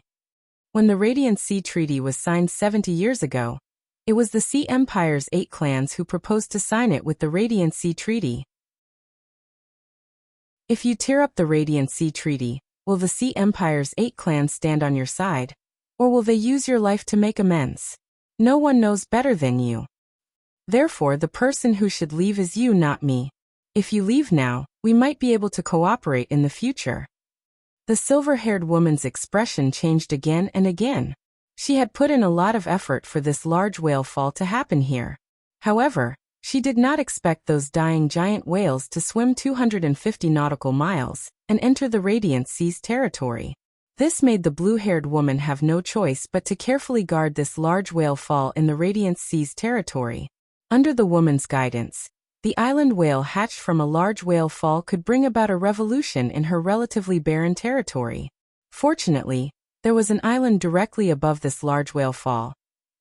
When the Radiant Sea Treaty was signed 70 years ago, it was the Sea Empire's 8 clans who proposed to sign it with the Radiant Sea Treaty. If you tear up the Radiant Sea Treaty, will the Sea Empire's 8 clans stand on your side, or will they use your life to make amends? No one knows better than you. Therefore, the person who should leave is you, not me. If you leave now, we might be able to cooperate in the future. The silver-haired woman's expression changed again and again. She had put in a lot of effort for this large whale fall to happen here. However, she did not expect those dying giant whales to swim 250 nautical miles and enter the Radiant Sea's territory. This made the blue-haired woman have no choice but to carefully guard this large whale fall in the Radiant Sea's territory. Under the woman's guidance, the island whale hatched from a large whale fall could bring about a revolution in her relatively barren territory. Fortunately, there was an island directly above this large whale fall,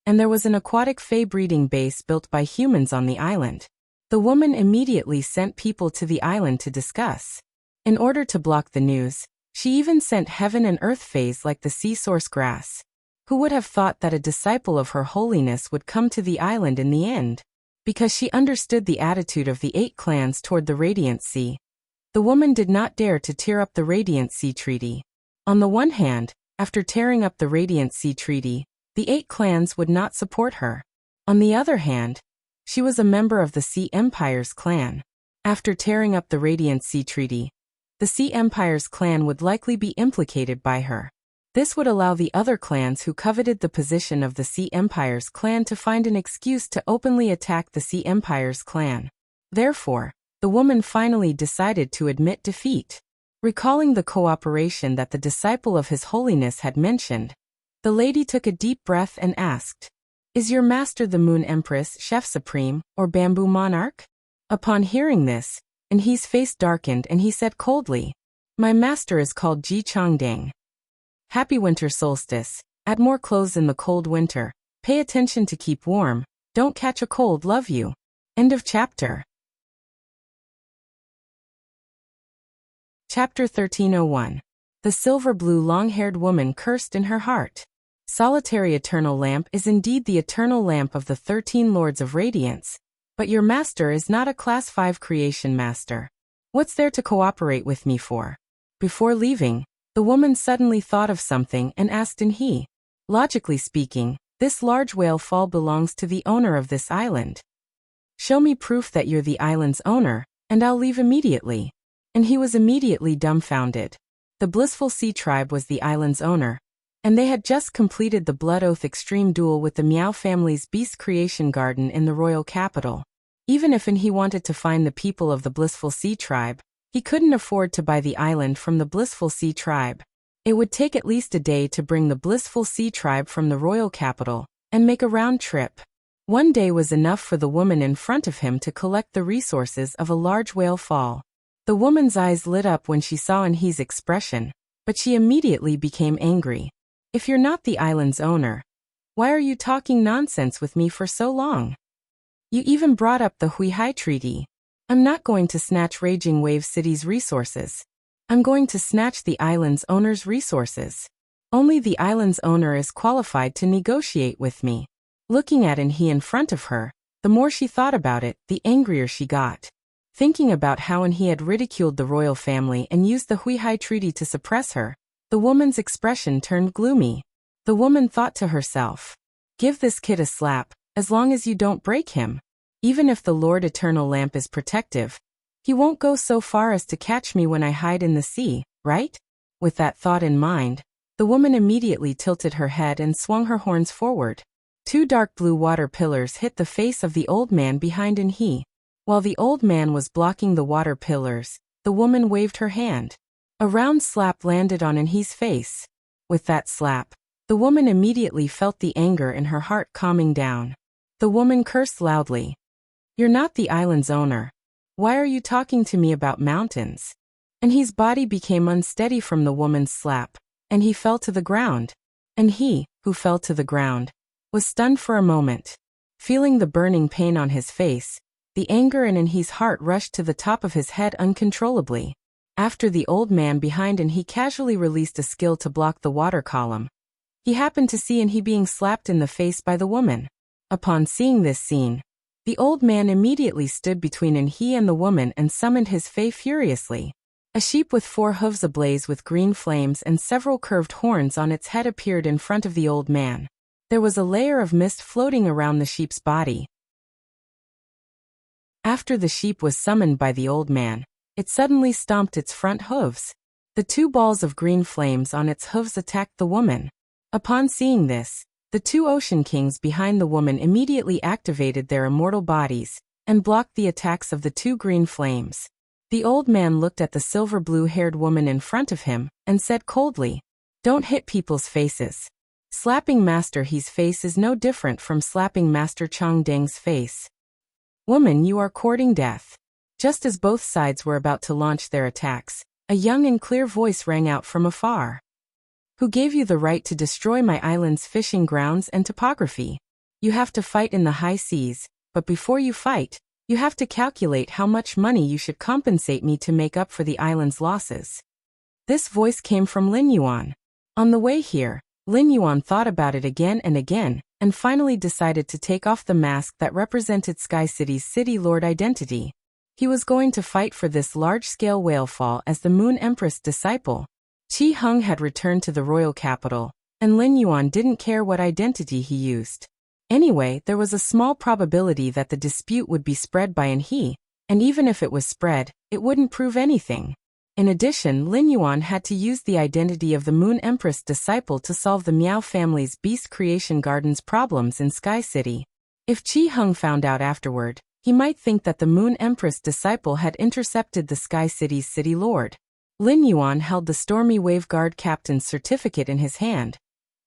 and there was an aquatic fey breeding base built by humans on the island. The woman immediately sent people to the island to discuss. In order to block the news, she even sent heaven and earth fays like the sea source grass. Who would have thought that a disciple of Her Holiness would come to the island in the end? Because she understood the attitude of the 8 clans toward the Radiant Sea, the woman did not dare to tear up the Radiant Sea Treaty. On the one hand, after tearing up the Radiant Sea Treaty, the 8 clans would not support her. On the other hand, she was a member of the Sea Empire's clan. After tearing up the Radiant Sea Treaty, the Sea Empire's clan would likely be implicated by her. This would allow the other clans who coveted the position of the Sea Empire's clan to find an excuse to openly attack the Sea Empire's clan. Therefore, the woman finally decided to admit defeat. Recalling the cooperation that the disciple of His Holiness had mentioned, the lady took a deep breath and asked, "Is your master the Moon Empress, Chef Supreme, or Bamboo Monarch?" Upon hearing this, and his face darkened and he said coldly, "My master is called Ji Changdang. Happy winter solstice. Add more clothes in the cold winter. Pay attention to keep warm. Don't catch a cold, love you." End of chapter. Chapter 1301. The silver-blue long-haired woman cursed in her heart. Solitary eternal lamp is indeed the eternal lamp of the 13 Lords of Radiance, but your master is not a Class 5 creation master. What's there to cooperate with me for? Before leaving, the woman suddenly thought of something and asked in he. Logically speaking, this large whale fall belongs to the owner of this island. Show me proof that you're the island's owner, and I'll leave immediately. And he was immediately dumbfounded. The Blissful Sea Tribe was the island's owner, and they had just completed the Blood Oath Extreme duel with the Meow family's Beast Creation Garden in the royal capital. Even if he wanted to find the people of the Blissful Sea Tribe, he couldn't afford to buy the island from the Blissful Sea Tribe. It would take at least a day to bring the Blissful Sea Tribe from the royal capital and make a round trip. One day was enough for the woman in front of him to collect the resources of a large whale fall. The woman's eyes lit up when she saw He's expression, but she immediately became angry. If you're not the island's owner, why are you talking nonsense with me for so long? You even brought up the Huihai Treaty. I'm not going to snatch Raging Wave City's resources. I'm going to snatch the island's owner's resources. Only the island's owner is qualified to negotiate with me. Looking at he in front of her, the more she thought about it, the angrier she got. Thinking about how he had ridiculed the royal family and used the Huihai Treaty to suppress her, the woman's expression turned gloomy. The woman thought to herself, give this kid a slap, as long as you don't break him. Even if the Lord Eternal Lamp is protective, he won't go so far as to catch me when I hide in the sea, right? With that thought in mind, the woman immediately tilted her head and swung her horns forward. Two dark blue water pillars hit the face of the old man behind he. While the old man was blocking the water pillars, the woman waved her hand. A round slap landed on he's face. With that slap, the woman immediately felt the anger in her heart calming down. The woman cursed loudly. You're not the island's owner. Why are you talking to me about mountains? He's body became unsteady from the woman's slap, and he fell to the ground. And he, who fell to the ground, was stunned for a moment. Feeling the burning pain on his face, the anger in his heart rushed to the top of his head uncontrollably. After the old man behind he casually released a skill to block the water column. He happened to see he being slapped in the face by the woman. Upon seeing this scene, the old man immediately stood between he and the woman and summoned his fae furiously. A sheep with 4 hooves ablaze with green flames and several curved horns on its head appeared in front of the old man. There was a layer of mist floating around the sheep's body. After the sheep was summoned by the old man, it suddenly stomped its front hooves. The 2 balls of green flames on its hooves attacked the woman. Upon seeing this, the 2 ocean kings behind the woman immediately activated their immortal bodies and blocked the attacks of the 2 green flames. The old man looked at the silver blue-haired woman in front of him and said coldly, "Don't hit people's faces. Slapping Master He's face is no different from slapping Master Chong Deng's face. Woman, you are courting death." Just as both sides were about to launch their attacks, a young and clear voice rang out from afar. "Who gave you the right to destroy my island's fishing grounds and topography? You have to fight in the high seas, but before you fight, you have to calculate how much money you should compensate me to make up for the island's losses." This voice came from Lin Yuan. On the way here, Lin Yuan thought about it again and finally decided to take off the mask that represented Sky City's City Lord identity. He was going to fight for this large-scale whale fall as the Moon Empress disciple. Qi Hung had returned to the royal capital, and Lin Yuan didn't care what identity he used. Anyway, there was a small probability that the dispute would be spread by he, and even if it was spread, it wouldn't prove anything. In addition, Lin Yuan had to use the identity of the Moon Empress disciple to solve the Meow family's Beast Creation Garden's problems in Sky City. If Qi Hung found out afterward, he might think that the Moon Empress disciple had intercepted the Sky City's City Lord. Lin Yuan held the Stormy Wave Guard captain's certificate in his hand,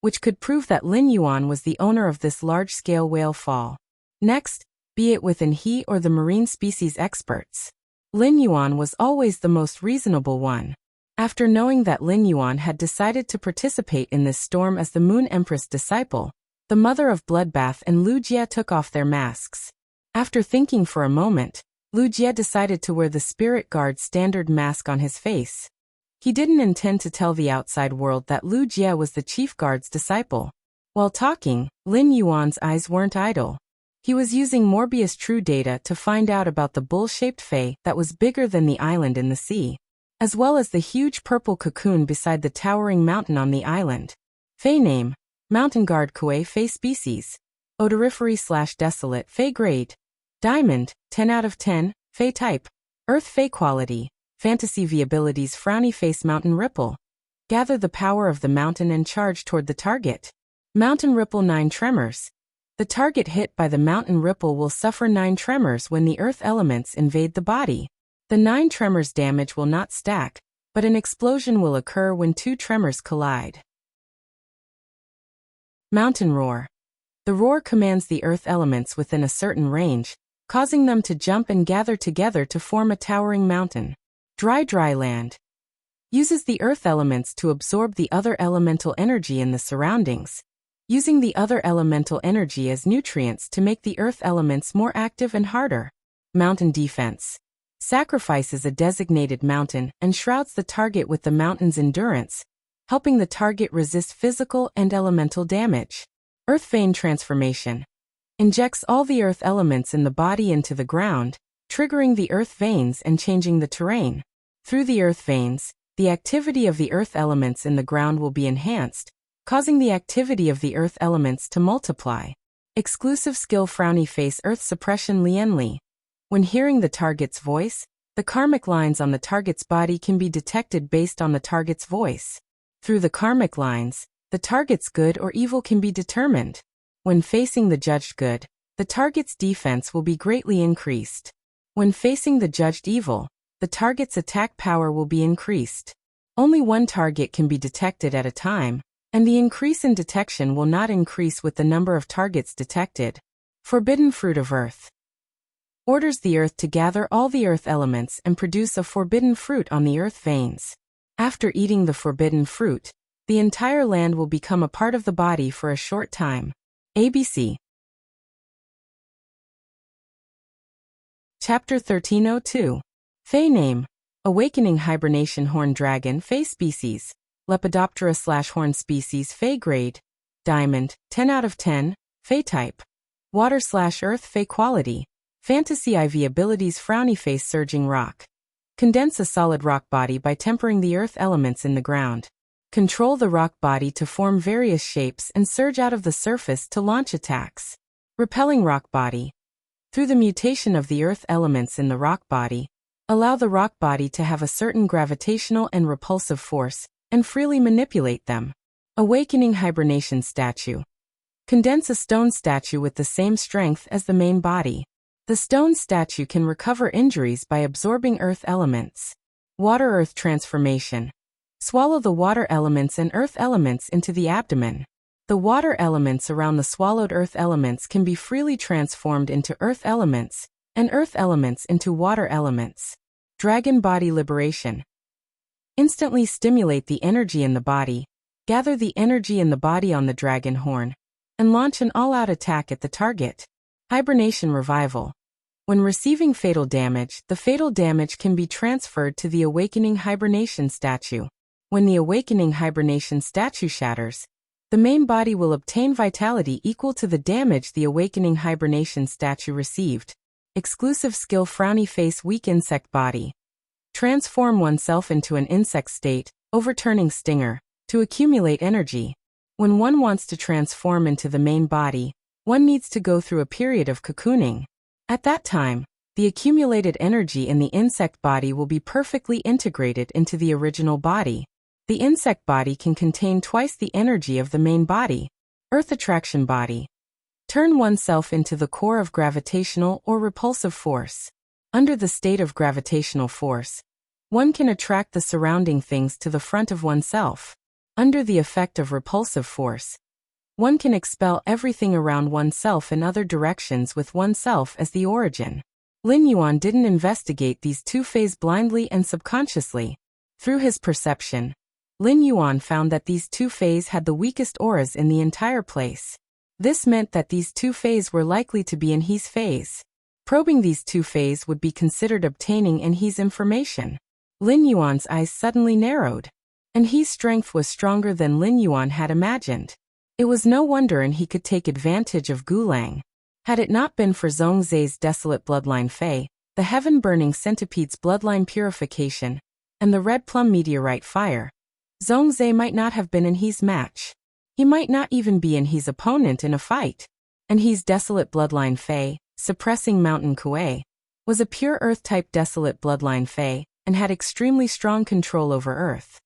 which could prove that Lin Yuan was the owner of this large-scale whale fall. Next, be it within he or the marine species experts, Lin Yuan was always the most reasonable one. After knowing that Lin Yuan had decided to participate in this storm as the Moon Empress disciple, the Mother of Bloodbath and Lu Jie took off their masks. After thinking for a moment, Lu Jie decided to wear the Spirit Guard standard mask on his face. He didn't intend to tell the outside world that Lu Jie was the Chief Guard's disciple. While talking, Lin Yuan's eyes weren't idle. He was using Morbius True data to find out about the bull-shaped Fae that was bigger than the island in the sea, as well as the huge purple cocoon beside the towering mountain on the island. Fae name: Mountain Guard Kue Fae species. Odorifery/desolate Fae grade. Diamond, 10 out of 10, Fae type. Earth Fae quality. Fantasy V abilities: Frowny Face Mountain Ripple. Gather the power of the mountain and charge toward the target. Mountain Ripple 9 tremors. The target hit by the mountain ripple will suffer 9 tremors when the earth elements invade the body. The 9 tremors damage will not stack, but an explosion will occur when 2 tremors collide. Mountain Roar. The roar commands the earth elements within a certain range, causing them to jump and gather together to form a towering mountain. Dry land. Uses the earth elements to absorb the other elemental energy in the surroundings, using the other elemental energy as nutrients to make the earth elements more active and harder. Mountain Defense. Sacrifices a designated mountain and shrouds the target with the mountain's endurance, helping the target resist physical and elemental damage. Earth Vein Transformation. Injects all the earth elements in the body into the ground, triggering the earth veins and changing the terrain. Through the earth veins, the activity of the earth elements in the ground will be enhanced, causing the activity of the earth elements to multiply. Exclusive skill: Frowny Face Earth Suppression Lienli. When hearing the target's voice, the karmic lines on the target's body can be detected based on the target's voice. Through the karmic lines, the target's good or evil can be determined. When facing the judged good, the target's defense will be greatly increased. When facing the judged evil, the target's attack power will be increased. Only one target can be detected at a time, and the increase in detection will not increase with the number of targets detected. Forbidden Fruit of Earth. Orders the earth to gather all the earth elements and produce a forbidden fruit on the earth veins. After eating the forbidden fruit, the entire land will become a part of the body for a short time. ABC. Chapter 1302. Fae name: Awakening Hibernation Horn Dragon Fae species. Lepidoptera/horn species Fae grade. Diamond, 10 out of 10, Fae type. Water/earth Fae quality. Fantasy IV abilities: Frowny Face Surging Rock. Condense a solid rock body by tempering the earth elements in the ground. Control the rock body to form various shapes and surge out of the surface to launch attacks. Repelling rock body. Through the mutation of the earth elements in the rock body, allow the rock body to have a certain gravitational and repulsive force, and freely manipulate them. Awakening Hibernation Statue. Condense a stone statue with the same strength as the main body. The stone statue can recover injuries by absorbing earth elements. Water-earth transformation. Swallow the water elements and earth elements into the abdomen. The water elements around the swallowed earth elements can be freely transformed into earth elements, and earth elements into water elements. Dragon body liberation. Instantly stimulate the energy in the body, gather the energy in the body on the dragon horn, and launch an all-out attack at the target. Hibernation revival. When receiving fatal damage, the fatal damage can be transferred to the awakening hibernation statue. When the awakening hibernation statue shatters, the main body will obtain vitality equal to the damage the awakening hibernation statue received. Exclusive skill: Frowny Face Weak Insect Body. Transform oneself into an insect state, overturning stinger, to accumulate energy. When one wants to transform into the main body, one needs to go through a period of cocooning. At that time, the accumulated energy in the insect body will be perfectly integrated into the original body. The insect body can contain twice the energy of the main body. Earth Attraction Body. Turn oneself into the core of gravitational or repulsive force. Under the state of gravitational force, one can attract the surrounding things to the front of oneself. Under the effect of repulsive force, one can expel everything around oneself in other directions with oneself as the origin. Lin Yuan didn't investigate these two phases blindly and subconsciously. Through his perception, Lin Yuan found that these two phases had the weakest auras in the entire place. This meant that these two phases were likely to be in He's phase. Probing these two phases would be considered obtaining in He's information. Lin Yuan's eyes suddenly narrowed, and He's strength was stronger than Lin Yuan had imagined. It was no wonder and he could take advantage of Gulang. Had it not been for Zhongzhe's desolate bloodline Fei, the heaven-burning centipede's bloodline purification, and the red plum meteorite fire, Zhongzhe might not have been in He's match. He might not even be in He's opponent in a fight. And He's desolate bloodline Fei, suppressing Mountain Kuei, was a pure Earth-type desolate bloodline Fei, and had extremely strong control over Earth.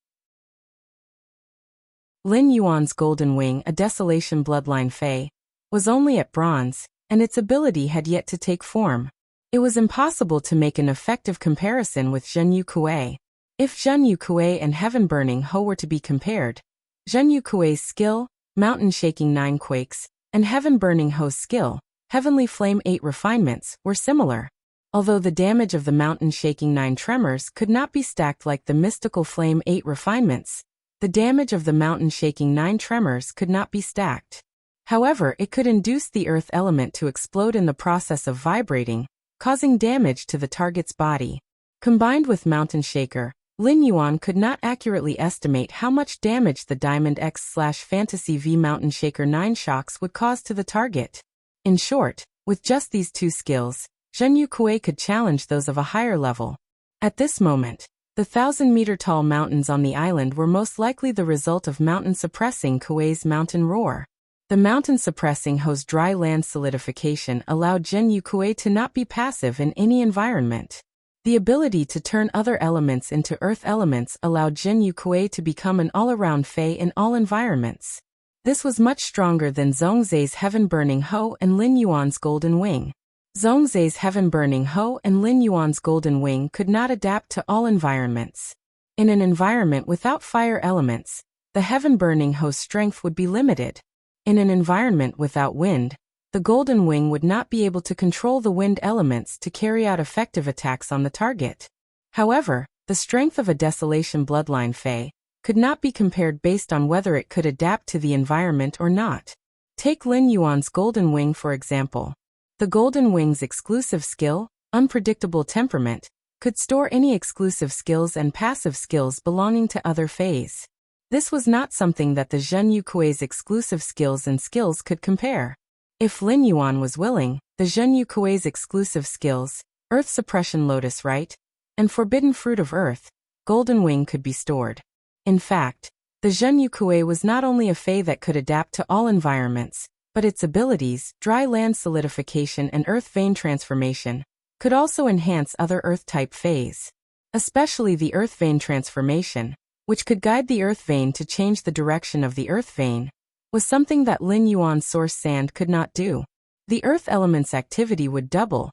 Lin Yuan's Golden Wing, a desolation bloodline Fei, was only at bronze, and its ability had yet to take form. It was impossible to make an effective comparison with Zhenyu Kuei. If Zhenyu Kuei and Heaven-burning Ho were to be compared, Zhenyu Kuei's skill, mountain-shaking 9 quakes, and Heaven-burning Ho's skill, Heavenly Flame 8 refinements, were similar. Although the damage of the mountain-shaking 9 tremors could not be stacked like the mystical Flame 8 refinements, the damage of the mountain-shaking 9 tremors could not be stacked. However, it could induce the earth element to explode in the process of vibrating, causing damage to the target's body. Combined with Mountain Shaker, Lin Yuan could not accurately estimate how much damage the Diamond X/Fantasy V Mountain Shaker 9 shocks would cause to the target. In short, with just these 2 skills, Zhenyu Kuei could challenge those of a higher level. At this moment, the 1,000-meter-tall mountains on the island were most likely the result of mountain-suppressing Kuei's mountain roar. The mountain-suppressing Ho's dry land solidification allowed Zhenyu Kuei to not be passive in any environment. The ability to turn other elements into earth elements allowed Zhenyu Kuei to become an all-around Fei in all environments. This was much stronger than Zhongzhe's Heaven-burning Ho and Lin Yuan's Golden Wing. Zhongzhe's Heaven-burning Ho and Lin Yuan's Golden Wing could not adapt to all environments. In an environment without fire elements, the Heaven-burning Ho's strength would be limited. In an environment without wind, the Golden Wing would not be able to control the wind elements to carry out effective attacks on the target. However, the strength of a Desolation Bloodline Fei could not be compared based on whether it could adapt to the environment or not. Take Lin Yuan's Golden Wing for example. The Golden Wing's exclusive skill, Unpredictable Temperament, could store any exclusive skills and passive skills belonging to other Feis. This was not something that the Zhenyu Kuei's exclusive skills and skills could compare. If Lin Yuan was willing, the Zhenyu Kuei's exclusive skills, Earth Suppression Lotus Rite, and Forbidden Fruit of Earth, Golden Wing could be stored. In fact, the Zhenyu Kuei was not only a Fei that could adapt to all environments, but its abilities, Dry Land Solidification and Earth Vein Transformation, could also enhance other Earth-type Feis. Especially the Earth Vein Transformation, which could guide the Earth Vein to change the direction of the Earth Vein, was something that Lin Yuan's Source Sand could not do. The Earth element's activity would double,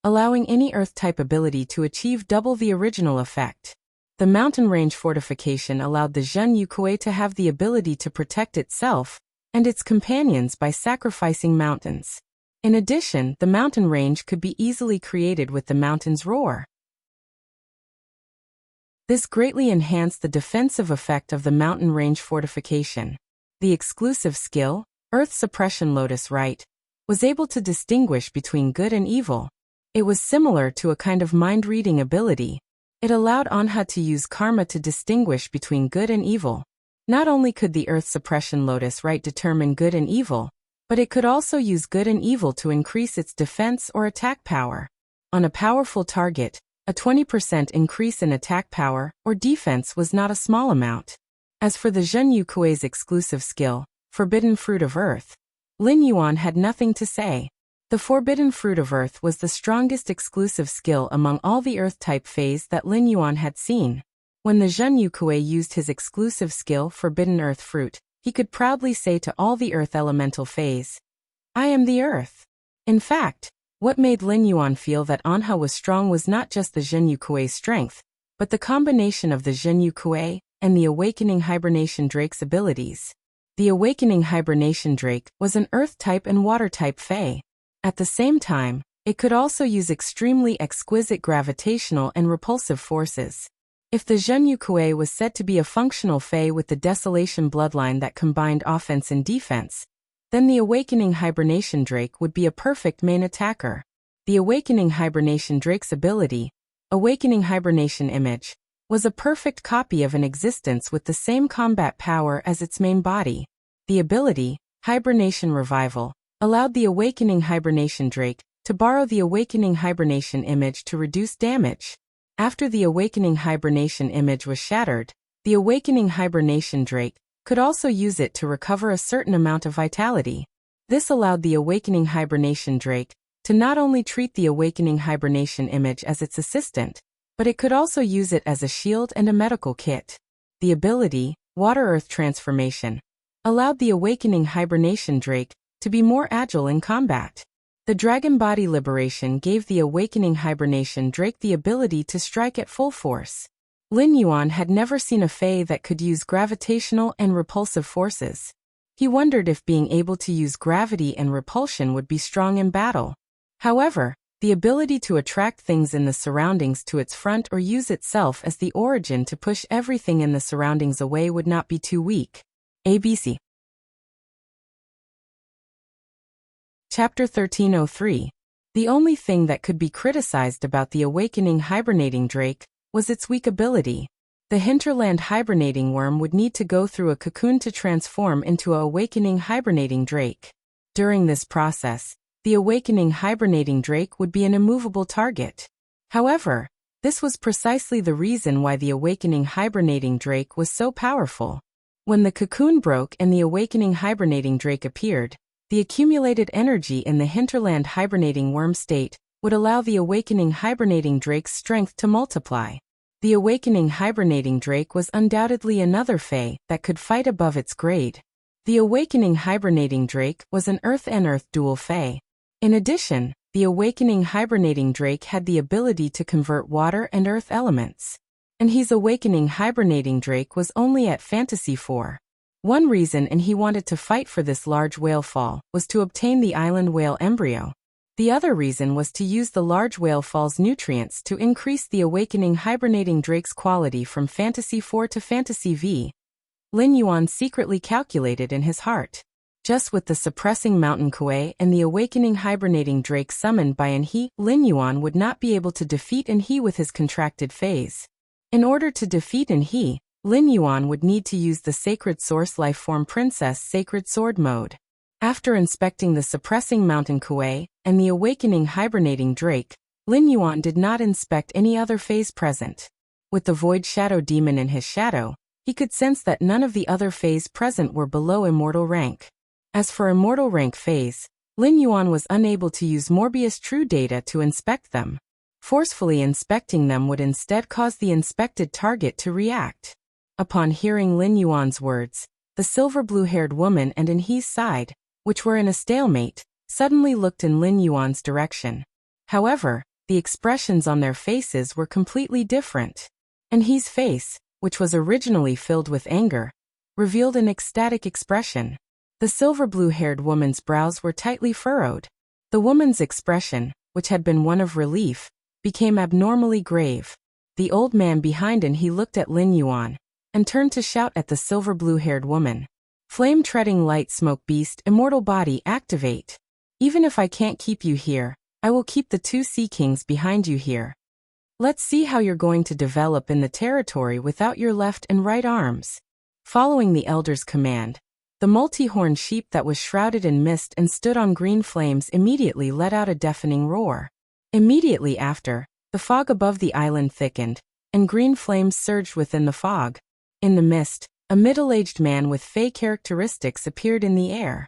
allowing any Earth-type ability to achieve double the original effect. The mountain range fortification allowed the Zhenyu Kuei to have the ability to protect itself and its companions by sacrificing mountains. In addition, the mountain range could be easily created with the mountain's roar. This greatly enhanced the defensive effect of the mountain range fortification. The exclusive skill, Earth Suppression Lotus Rite, was able to distinguish between good and evil. It was similar to a kind of mind-reading ability. It allowed Anha to use karma to distinguish between good and evil. Not only could the Earth Suppression Lotus Rite determine good and evil, but it could also use good and evil to increase its defense or attack power. On a powerful target, a 20% increase in attack power or defense was not a small amount. As for the Zhenyu Kuei's exclusive skill, Forbidden Fruit of Earth, Lin Yuan had nothing to say. The Forbidden Fruit of Earth was the strongest exclusive skill among all the Earth-type Feis that Lin Yuan had seen. When the Zhenyu Kuei used his exclusive skill Forbidden Earth Fruit, he could proudly say to all the Earth Elemental Feis, "I am the Earth." In fact, what made Lin Yuan feel that Anha was strong was not just the Zhenyu Kuei's strength, but the combination of the Zhenyu Kuei and the Awakening Hibernation Drake's abilities. The Awakening Hibernation Drake was an Earth-type and Water-type Fei. At the same time, it could also use extremely exquisite gravitational and repulsive forces. If the Zhenyu Kuei was said to be a functional Fei with the Desolation bloodline that combined offense and defense, then the Awakening Hibernation Drake would be a perfect main attacker. The Awakening Hibernation Drake's ability, Awakening Hibernation Image, was a perfect copy of an existence with the same combat power as its main body. The ability, Hibernation Revival, allowed the awakening hibernation drake to borrow the awakening hibernation image to reduce damage. After the awakening hibernation image was shattered, the awakening hibernation drake could also use it to recover a certain amount of vitality. This allowed the awakening hibernation drake to not only treat the awakening hibernation image as its assistant, but it could also use it as a shield and a medical kit. The ability, Water-Earth Transformation, allowed the awakening hibernation drake to be more agile in combat. The Dragon Body Liberation gave the awakening hibernation drake the ability to strike at full force. Lin Yuan had never seen a Fae that could use gravitational and repulsive forces. He wondered if being able to use gravity and repulsion would be strong in battle. However, the ability to attract things in the surroundings to its front or use itself as the origin to push everything in the surroundings away would not be too weak. ABC. Chapter 1303. The only thing that could be criticized about the awakening hibernating drake was its weak ability. The hinterland hibernating worm would need to go through a cocoon to transform into a awakening hibernating drake. During this process, the awakening hibernating drake would be an immovable target. However, this was precisely the reason why the awakening hibernating drake was so powerful. When the cocoon broke and the awakening hibernating drake appeared, the accumulated energy in the hinterland hibernating worm state would allow the awakening hibernating drake's strength to multiply. The awakening hibernating drake was undoubtedly another Fae that could fight above its grade. The awakening hibernating drake was an Earth and Earth dual Fae. In addition, the awakening hibernating drake had the ability to convert water and earth elements. And his awakening hibernating drake was only at Fantasy 4. One reason and he wanted to fight for this large whale fall was to obtain the island whale embryo. The other reason was to use the large whale fall's nutrients to increase the awakening hibernating drake's quality from Fantasy 4 to Fantasy V. Lin Yuan secretly calculated in his heart. Just with the suppressing mountain Kuei and the awakening hibernating drake summoned by Anhe, Lin Yuan would not be able to defeat Anhe with his contracted phase. In order to defeat Anhe, Lin Yuan would need to use the Sacred Source Lifeform Princess Sacred Sword mode. After inspecting the suppressing mountain Kuei and the awakening hibernating drake, Lin Yuan did not inspect any other phase present. With the Void Shadow Demon in his shadow, he could sense that none of the other phase present were below immortal rank. As for immortal rank phase, Lin Yuan was unable to use Morbius True Data to inspect them. Forcefully inspecting them would instead cause the inspected target to react. Upon hearing Lin Yuan's words, the silver blue-haired woman and Anhe's side, which were in a stalemate, suddenly looked in Lin Yuan's direction. However, the expressions on their faces were completely different. Anhe's face, which was originally filled with anger, revealed an ecstatic expression. The silver blue-haired woman's brows were tightly furrowed. The woman's expression, which had been one of relief, became abnormally grave. The old man behind Anhe looked at Lin Yuan and turned to shout at the silver blue-haired woman. Flame-treading light smoke beast immortal body activate. Even if I can't keep you here, I will keep the two sea kings behind you here. Let's see how you're going to develop in the territory without your left and right arms. Following the elder's command, the multi-horned sheep that was shrouded in mist and stood on green flames immediately let out a deafening roar. Immediately after, the fog above the island thickened, and green flames surged within the fog. In the mist, a middle-aged man with Fae characteristics appeared in the air.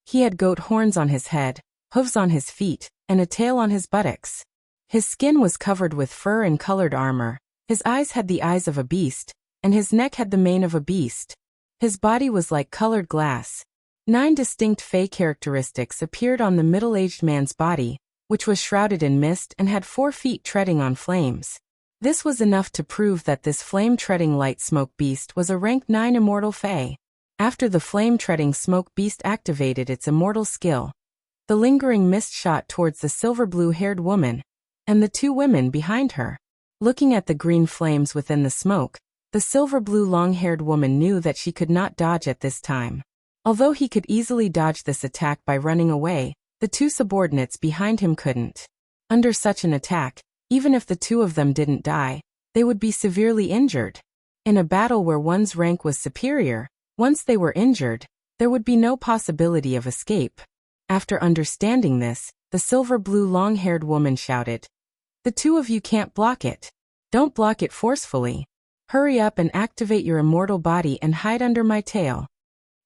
He had goat horns on his head, hooves on his feet, and a tail on his buttocks. His skin was covered with fur and colored armor, his eyes had the eyes of a beast, and his neck had the mane of a beast. His body was like colored glass. 9 distinct Fae characteristics appeared on the middle-aged man's body, which was shrouded in mist and had 4 feet treading on flames. This was enough to prove that this flame-treading light smoke beast was a rank 9 immortal Fae. After the flame-treading smoke beast activated its immortal skill, the lingering mist shot towards the silver blue-haired woman and the 2 women behind her. Looking at the green flames within the smoke, the silver blue long-haired woman knew that she could not dodge at this time. Although he could easily dodge this attack by running away, the 2 subordinates behind him couldn't. Under such an attack, even if the 2 of them didn't die, they would be severely injured. In a battle where one's rank was superior, once they were injured, There would be no possibility of escape. After understanding this, the silver-blue long-haired woman shouted, "The two of you can't block it. Don't block it forcefully. Hurry up and activate your immortal body and hide under my tail."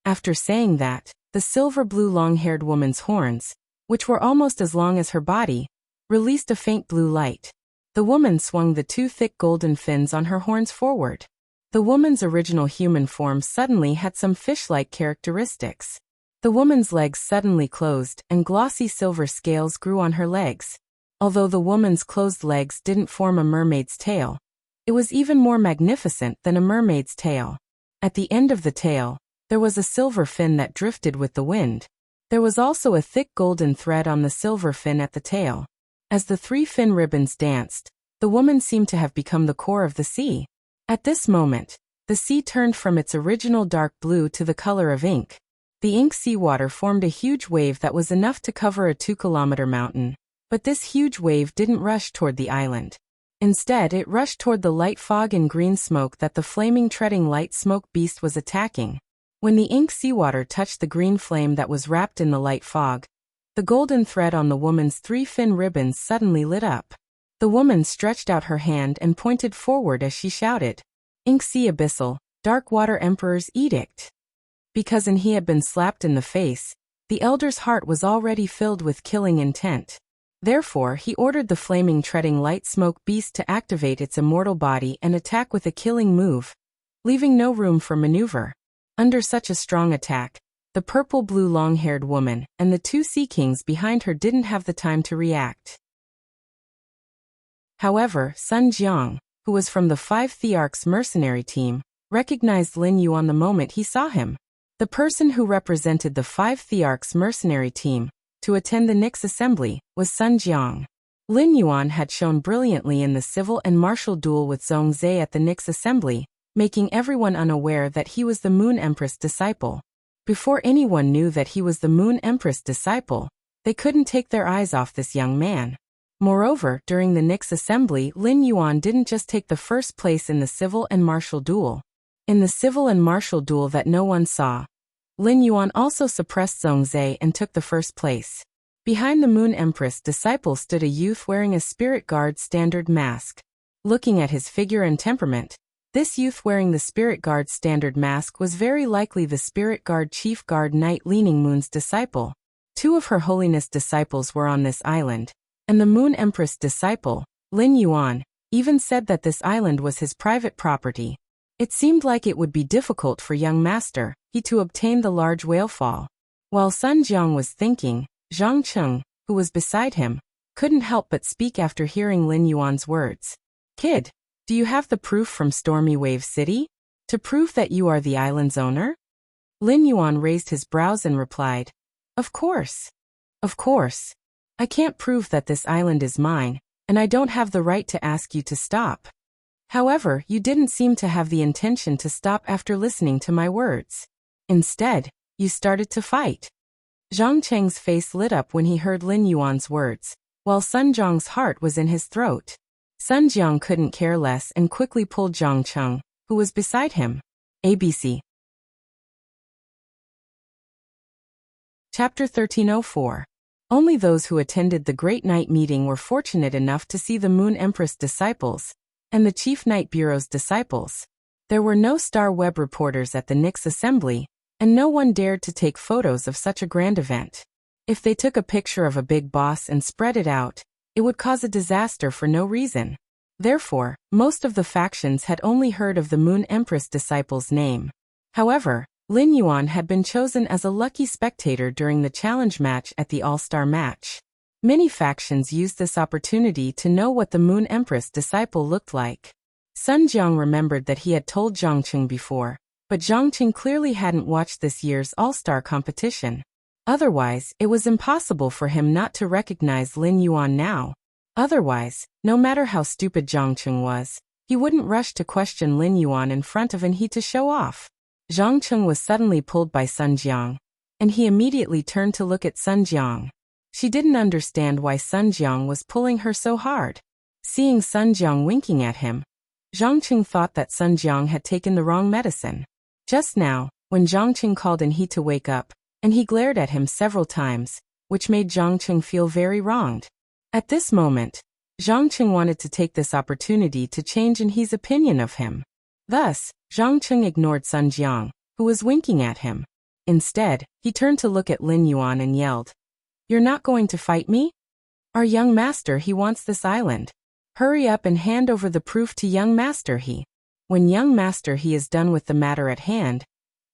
After saying that, the silver-blue long-haired woman's horns, which were almost as long as her body, released a faint blue light. The woman swung the two thick golden fins on her horns forward. The woman's original human form suddenly had some fish-like characteristics. The woman's legs suddenly closed and glossy silver scales grew on her legs. Although the woman's closed legs didn't form a mermaid's tail, it was even more magnificent than a mermaid's tail. At the end of the tail, there was a silver fin that drifted with the wind. There was also a thick golden thread on the silver fin at the tail. As the three fin ribbons danced, the woman seemed to have become the core of the sea. At this moment, the sea turned from its original dark blue to the color of ink. The ink seawater formed a huge wave that was enough to cover a 2-kilometer mountain. But this huge wave didn't rush toward the island. Instead, it rushed toward the light fog and green smoke that the flaming treading light smoke beast was attacking. When the ink seawater touched the green flame that was wrapped in the light fog, the golden thread on the woman's three fin ribbons suddenly lit up. The woman stretched out her hand and pointed forward as she shouted, "Ink Sea Abyssal, Dark Water Emperor's Edict." Because he had been slapped in the face, the elder's heart was already filled with killing intent. Therefore, he ordered the flaming treading light smoke beast to activate its immortal body and attack with a killing move, leaving no room for maneuver. Under such a strong attack, the purple-blue long-haired woman and the two sea kings behind her didn't have the time to react. However, Sun Jiang, who was from the 5 Thearchs mercenary team, recognized Lin Yuan the moment he saw him. The person who represented the 5 Thearchs mercenary team to attend the Nyx assembly was Sun Jiang. Lin Yuan had shown brilliantly in the civil and martial duel with Zhongzhe at the Nyx assembly, making everyone unaware that he was the Moon Empress disciple. Before anyone knew that he was the Moon Empress disciple, they couldn't take their eyes off this young man. Moreover, during the Nyx assembly, Lin Yuan didn't just take the first place in the civil and martial duel. In the civil and martial duel that no one saw, Lin Yuan also suppressed Zhongzhe and took the first place. Behind the Moon Empress disciple stood a youth wearing a Spirit Guard standard mask. Looking at his figure and temperament, this youth wearing the Spirit Guard standard mask was very likely the Spirit Guard Chief Guard Knight Leaning Moon's disciple. 2 of Her Holiness disciples were on this island, and the Moon Empress disciple, Lin Yuan, even said that this island was his private property. It seemed like it would be difficult for young Master He to obtain the large whalefall. While Sun Jiang was thinking, Zhang Cheng, who was beside him, couldn't help but speak after hearing Lin Yuan's words. "Kid, do you have the proof from Stormy Wave City? To prove that you are the island's owner?" Lin Yuan raised his brows and replied, "Of course. Of course. I can't prove that this island is mine, and I don't have the right to ask you to stop. However, you didn't seem to have the intention to stop after listening to my words. Instead, you started to fight." Zhang Cheng's face lit up when he heard Lin Yuan's words, while Sun Jiang's heart was in his throat. Sun Jiang couldn't care less and quickly pulled Zhang Cheng, who was beside him. ABC. Chapter 1304. Only those who attended the Great Night meeting were fortunate enough to see the Moon Empress disciples and the Chief Knight Bureau's disciples. There were no Star Web reporters at the Nyx assembly, and no one dared to take photos of such a grand event. If they took a picture of a big boss and spread it out, it would cause a disaster for no reason. Therefore, most of the factions had only heard of the Moon Empress disciple's name. However, Lin Yuan had been chosen as a lucky spectator during the challenge match at the All-Star match. Many factions used this opportunity to know what the Moon Empress disciple looked like. Sun Jiang remembered that he had told Zhang Cheng before, but Zhang Cheng clearly hadn't watched this year's All-Star competition. Otherwise, it was impossible for him not to recognize Lin Yuan now. Otherwise, no matter how stupid Zhang Cheng was, he wouldn't rush to question Lin Yuan in front of he to show off. Zhang Cheng was suddenly pulled by Sun Jiang, and he immediately turned to look at Sun Jiang. She didn't understand why Sun Jiang was pulling her so hard. Seeing Sun Jiang winking at him, Zhang Cheng thought that Sun Jiang had taken the wrong medicine. Just now, when Zhangqing called in he to wake up, and he glared at him several times, which made Zhangqing feel very wronged. At this moment, Zhangqing wanted to take this opportunity to change in his opinion of him. Thus, Zhangqing ignored Sun Jiang, who was winking at him. Instead, he turned to look at Lin Yuan and yelled, "You're not going to fight me? Our young master he wants this island. Hurry up and hand over the proof to young master he. When young master he is done with the matter at hand,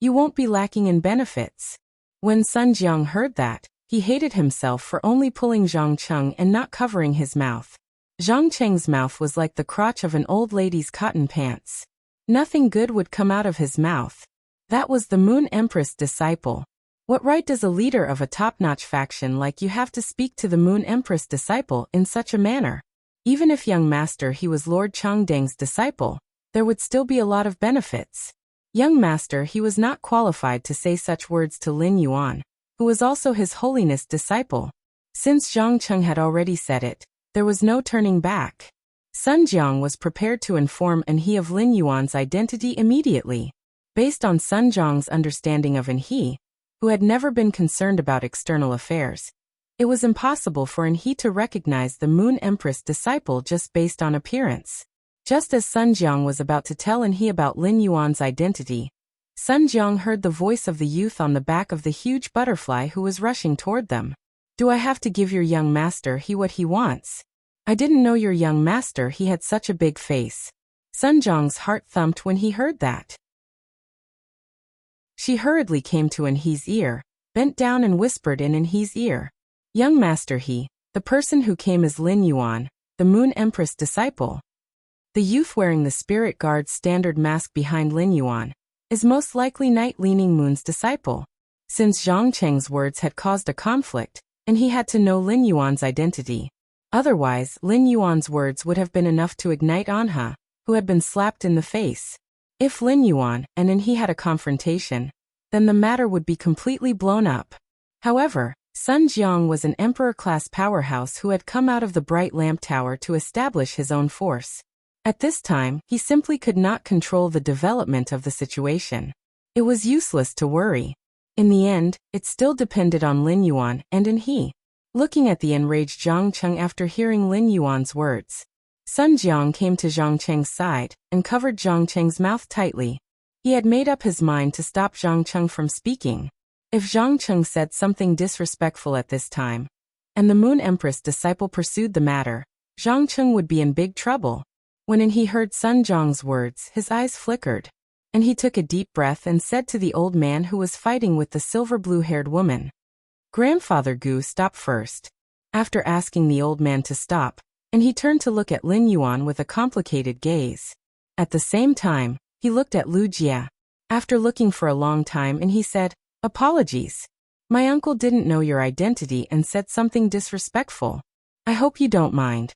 you won't be lacking in benefits." When Sun Jiang heard that, he hated himself for only pulling Zhangcheng and not covering his mouth. Zhangcheng's mouth was like the crotch of an old lady's cotton pants. Nothing good would come out of his mouth. That was the Moon Empress disciple. What right does a leader of a top-notch faction like you have to speak to the Moon Empress disciple in such a manner? Even if young master he was Lord Changdang's disciple, there would still be a lot of benefits. Young master he was not qualified to say such words to Lin Yuan, who was also His Holiness disciple. Since Zhangcheng had already said it, there was no turning back. Sun Jiang was prepared to inform Anhe of Lin Yuan's identity immediately. Based on Sun Jiang's understanding of Anhe, who had never been concerned about external affairs, it was impossible for Anhe to recognize the Moon Empress disciple just based on appearance. Just as Sun Jiang was about to tell Anhe about Lin Yuan's identity, Sun Jiang heard the voice of the youth on the back of the huge butterfly who was rushing toward them. "Do I have to give your young master he what he wants? I didn't know your young master he had such a big face." Sun Jiang's heart thumped when he heard that. She hurriedly came to Anhe's ear, bent down and whispered in Anhe's ear, "Young master he, the person who came is Lin Yuan, the Moon Empress disciple." The youth wearing the Spirit Guard's standard mask behind Lin Yuan is most likely Night Leaning Moon's disciple. Since Zhangcheng's words had caused a conflict, and he had to know Lin Yuan's identity. Otherwise, Lin Yuan's words would have been enough to ignite Anhe, who had been slapped in the face. If Lin Yuan and Anhe had a confrontation, then the matter would be completely blown up. However, Sun Jiang was an emperor-class powerhouse who had come out of the Bright Lamp Tower to establish his own force. At this time, he simply could not control the development of the situation. It was useless to worry. In the end, it still depended on Lin Yuan and Anhe. Looking at the enraged Zhangcheng after hearing Lin Yuan's words, Sun Jiang came to Zhangcheng's side and covered Zhangcheng's mouth tightly. He had made up his mind to stop Zhangcheng from speaking. If Zhangcheng said something disrespectful at this time, and the Moon Empress disciple pursued the matter, Zhangcheng would be in big trouble. When Anhe heard Sun Jiang's words, his eyes flickered, and he took a deep breath and said to the old man who was fighting with the silver-blue-haired woman, "Grandfather Gu, stop first." After asking the old man to stop, and he turned to look at Lin Yuan with a complicated gaze. At the same time, he looked at Lu Jia. After looking for a long time, and he said, "Apologies. My uncle didn't know your identity and said something disrespectful. I hope you don't mind."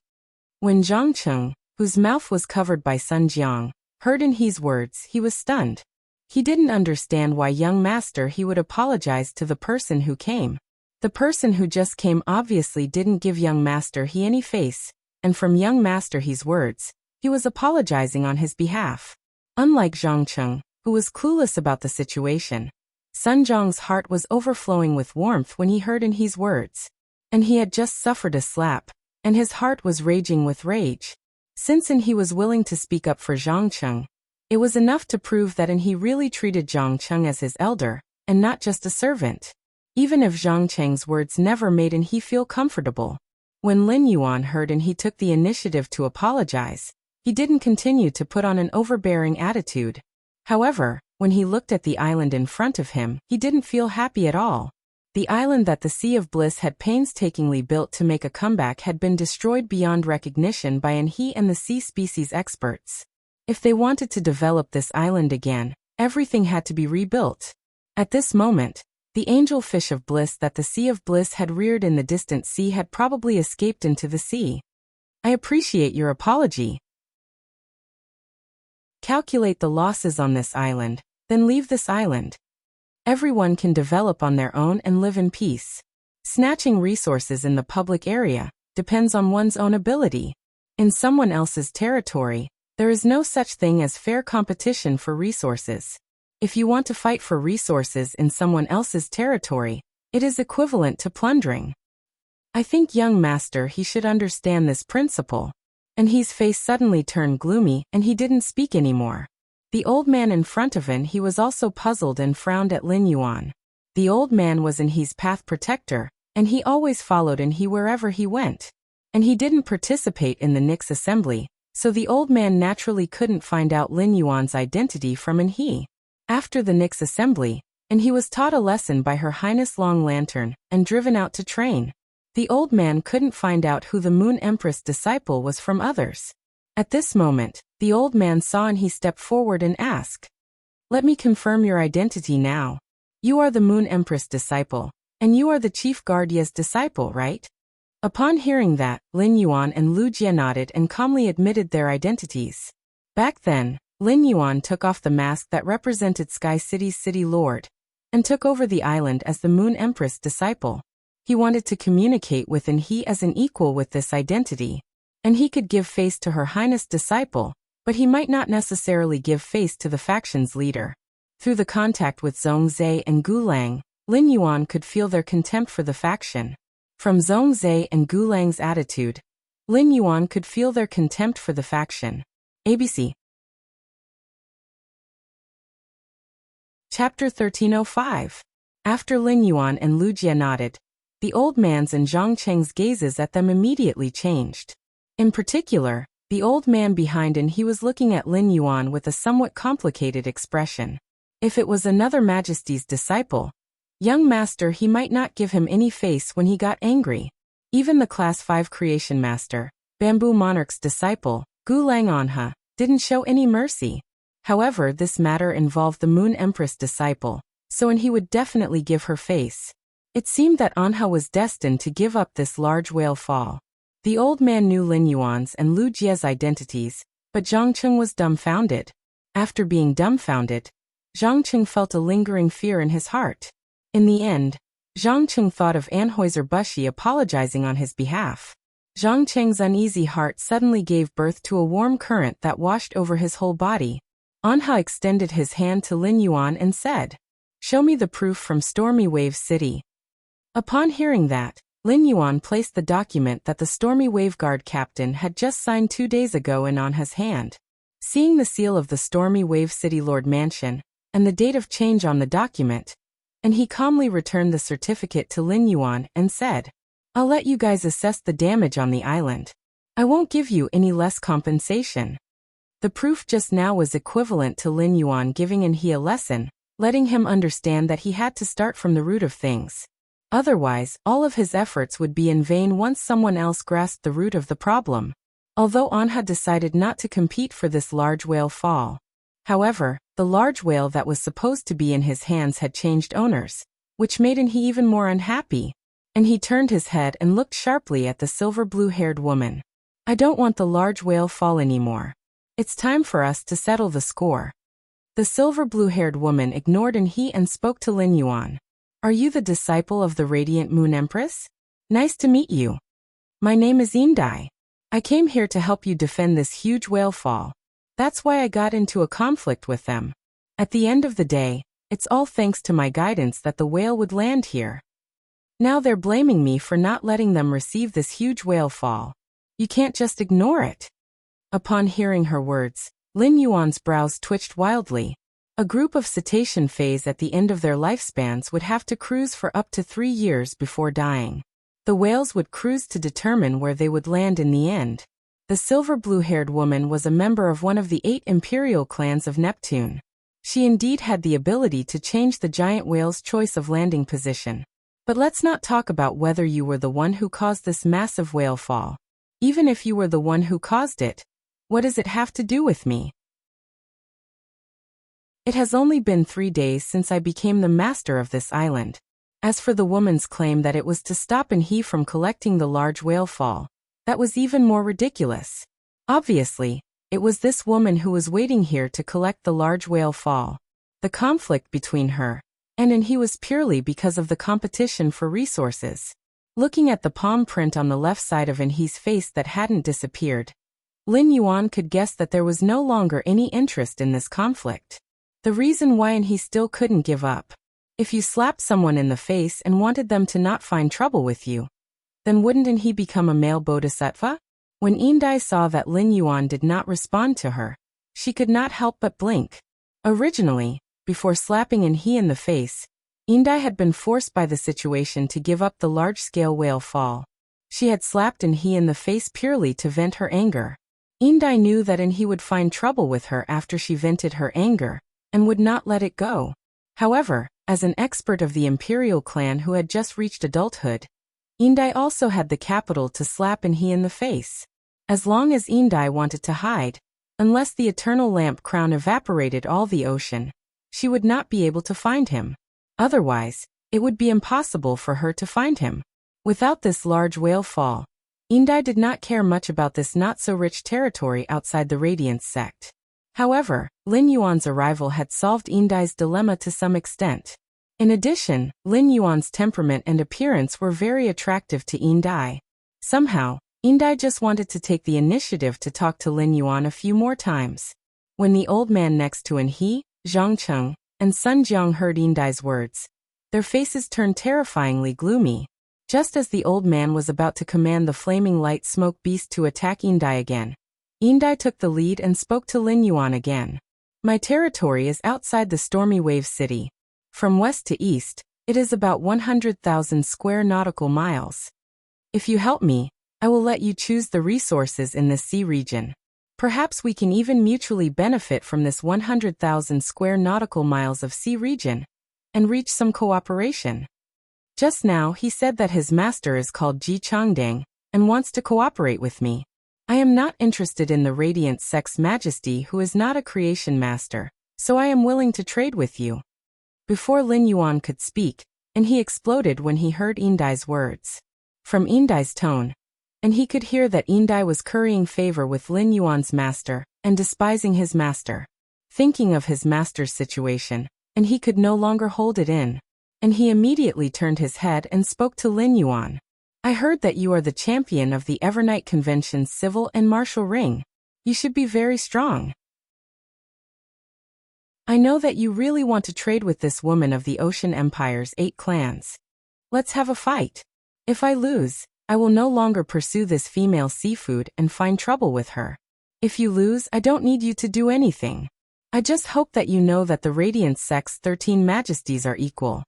When Zhangcheng, whose mouth was covered by Sun Jiang, heard Anhe's words, he was stunned. He didn't understand why young master he would apologize to the person who came. The person who just came obviously didn't give young master he any face, and from young master he's words, he was apologizing on his behalf. Unlike Zhangcheng, who was clueless about the situation, Sun Jiang's heart was overflowing with warmth when he heard Anhe's words. And he had just suffered a slap, and his heart was raging with rage. Since Anhe was willing to speak up for Zhangcheng, it was enough to prove that Anhe really treated Zhangcheng as his elder, and not just a servant. Even if Zhangcheng's words never made Anhe feel comfortable. When Lin Yuan heard Anhe took the initiative to apologize, he didn't continue to put on an overbearing attitude. However, when he looked at the island in front of him, he didn't feel happy at all. The island that the Sea of Bliss had painstakingly built to make a comeback had been destroyed beyond recognition by Anhe and the sea species experts. If they wanted to develop this island again, everything had to be rebuilt. At this moment, the angel fish of bliss that the Sea of Bliss had reared in the distant sea had probably escaped into the sea. "I appreciate your apology. Calculate the losses on this island, then leave this island. Everyone can develop on their own and live in peace. Snatching resources in the public area depends on one's own ability. In someone else's territory, there is no such thing as fair competition for resources. If you want to fight for resources in someone else's territory, it is equivalent to plundering. I think young master he should understand this principle. And his face suddenly turned gloomy and he didn't speak anymore. The old man in front of him he was also puzzled and frowned at Lin Yuan. The old man was in his path protector, and he always followed in he wherever he went. And he didn't participate in the Nix assembly, so the old man naturally couldn't find out Lin Yuan's identity from in he. After the Nix assembly, and he was taught a lesson by Her Highness Long Lantern, and driven out to train. The old man couldn't find out who the Moon Empress disciple was from others. At this moment, the old man saw and he stepped forward and asked, "Let me confirm your identity now. You are the Moon Empress disciple, and you are the Chief Guardia's disciple, right?" Upon hearing that, Lin Yuan and Lu Jie nodded and calmly admitted their identities. Back then, Lin Yuan took off the mask that represented Sky City's city lord, and took over the island as the Moon Empress disciple. He wanted to communicate with and he as an equal with this identity. And he could give face to Her Highness disciple, but he might not necessarily give face to the faction's leader. Through the contact with Zhongzhe and Gulang, Lin Yuan could feel their contempt for the faction. From Zhongzhe and Gulang's attitude, Lin Yuan could feel their contempt for the faction. ABC. Chapter 1305. After Lin Yuan and Lu Jie nodded, the old man's and Zhang Cheng's gazes at them immediately changed. In particular, the old man behind and he was looking at Lin Yuan with a somewhat complicated expression. If it was another Majesty's disciple, young master he might not give him any face when he got angry. Even the Class 5 Creation Master, Bamboo Monarch's disciple, Gulang Anha, didn't show any mercy. However, this matter involved the Moon Empress disciple, so and he would definitely give her face. It seemed that Anha was destined to give up this large whale fall. The old man knew Lin Yuan's and Lu Jie's identities, but Zhang Cheng was dumbfounded. After being dumbfounded, Zhang Cheng felt a lingering fear in his heart. In the end, Zhang Cheng thought of Anheuser-Busch apologizing on his behalf. Zhang Cheng's uneasy heart suddenly gave birth to a warm current that washed over his whole body. Anha extended his hand to Lin Yuan and said, "Show me the proof from Stormy Wave City." Upon hearing that, Lin Yuan placed the document that the Stormy Wave Guard captain had just signed 2 days ago in Anha's hand. Seeing the seal of the Stormy Wave City Lord Mansion, and the date of change on the document, and he calmly returned the certificate to Lin Yuan and said, "I'll let you guys assess the damage on the island. I won't give you any less compensation." The proof just now was equivalent to Lin Yuan giving he a lesson, letting him understand that he had to start from the root of things. Otherwise, all of his efforts would be in vain once someone else grasped the root of the problem. Although Anha decided not to compete for this large whale fall. However, the large whale that was supposed to be in his hands had changed owners, which made he even more unhappy. And he turned his head and looked sharply at the silver blue-haired woman. "I don't want the large whale fall anymore. It's time for us to settle the score." The silver blue-haired woman ignored he and spoke to Lin Yuan. "Are you the disciple of the Radiant Moon Empress? Nice to meet you. My name is Indai. I came here to help you defend this huge whale fall. That's why I got into a conflict with them. At the end of the day, it's all thanks to my guidance that the whale would land here. Now they're blaming me for not letting them receive this huge whale fall. You can't just ignore it." Upon hearing her words, Lin Yuan's brows twitched wildly. A group of cetacean phase at the end of their lifespans would have to cruise for up to 3 years before dying. The whales would cruise to determine where they would land in the end. The silver blue-haired woman was a member of one of the 8 imperial clans of Neptune. She indeed had the ability to change the giant whale's choice of landing position. But let's not talk about whether you were the one who caused this massive whale fall. Even if you were the one who caused it, what does it have to do with me? It has only been 3 days since I became the master of this island. As for the woman's claim that it was to stop he from collecting the large whale fall, that was even more ridiculous. Obviously, it was this woman who was waiting here to collect the large whale fall. The conflict between her and he was purely because of the competition for resources. Looking at the palm print on the left side of he's face that hadn't disappeared, Lin Yuan could guess that there was no longer any interest in this conflict. The reason why and he still couldn't give up. If you slapped someone in the face and wanted them to not find trouble with you, then wouldn't he become a male bodhisattva? When Indai saw that Lin Yuan did not respond to her, she could not help but blink. Originally, before slapping he in the face, Indai had been forced by the situation to give up the large-scale whale fall. She had slapped he in the face purely to vent her anger. Indai knew that he would find trouble with her after she vented her anger, and would not let it go. However, as an expert of the imperial clan who had just reached adulthood, Indai also had the capital to slap he in the face. As long as Indai wanted to hide, unless the eternal lamp crown evaporated all the ocean, she would not be able to find him. Otherwise, it would be impossible for her to find him. Without this large whale fall, Indai did not care much about this not-so-rich territory outside the Radiance sect. However, Lin Yuan's arrival had solved Indai's dilemma to some extent. In addition, Lin Yuan's temperament and appearance were very attractive to Indai. Somehow, Indai just wanted to take the initiative to talk to Lin Yuan a few more times. When the old man next to he, Zhang Cheng, and Sun Jiang heard Indai's words, their faces turned terrifyingly gloomy. Just as the old man was about to command the flaming light smoke beast to attack Indai again, Indai took the lead and spoke to Lin Yuan again. My territory is outside the Stormy Wave City. From west to east, it is about 100,000 square nautical miles. If you help me, I will let you choose the resources in this sea region. Perhaps we can even mutually benefit from this 100,000 square nautical miles of sea region, and reach some cooperation. Just now he said that his master is called Ji Changdang, and wants to cooperate with me. I am not interested in the Radiant Sect's majesty who is not a creation master, so I am willing to trade with you. Before Lin Yuan could speak, and he exploded when he heard Indai's words. From Indai's tone, and he could hear that Indai was currying favor with Lin Yuan's master, and despising his master. Thinking of his master's situation, and he could no longer hold it in. And he immediately turned his head and spoke to Lin Yuan. I heard that you are the champion of the Evernight Convention's civil and martial ring. You should be very strong. I know that you really want to trade with this woman of the Ocean Empire's 8 clans. Let's have a fight. If I lose, I will no longer pursue this female seafood and find trouble with her. If you lose, I don't need you to do anything. I just hope that you know that the Radiant Sect's 13 majesties are equal.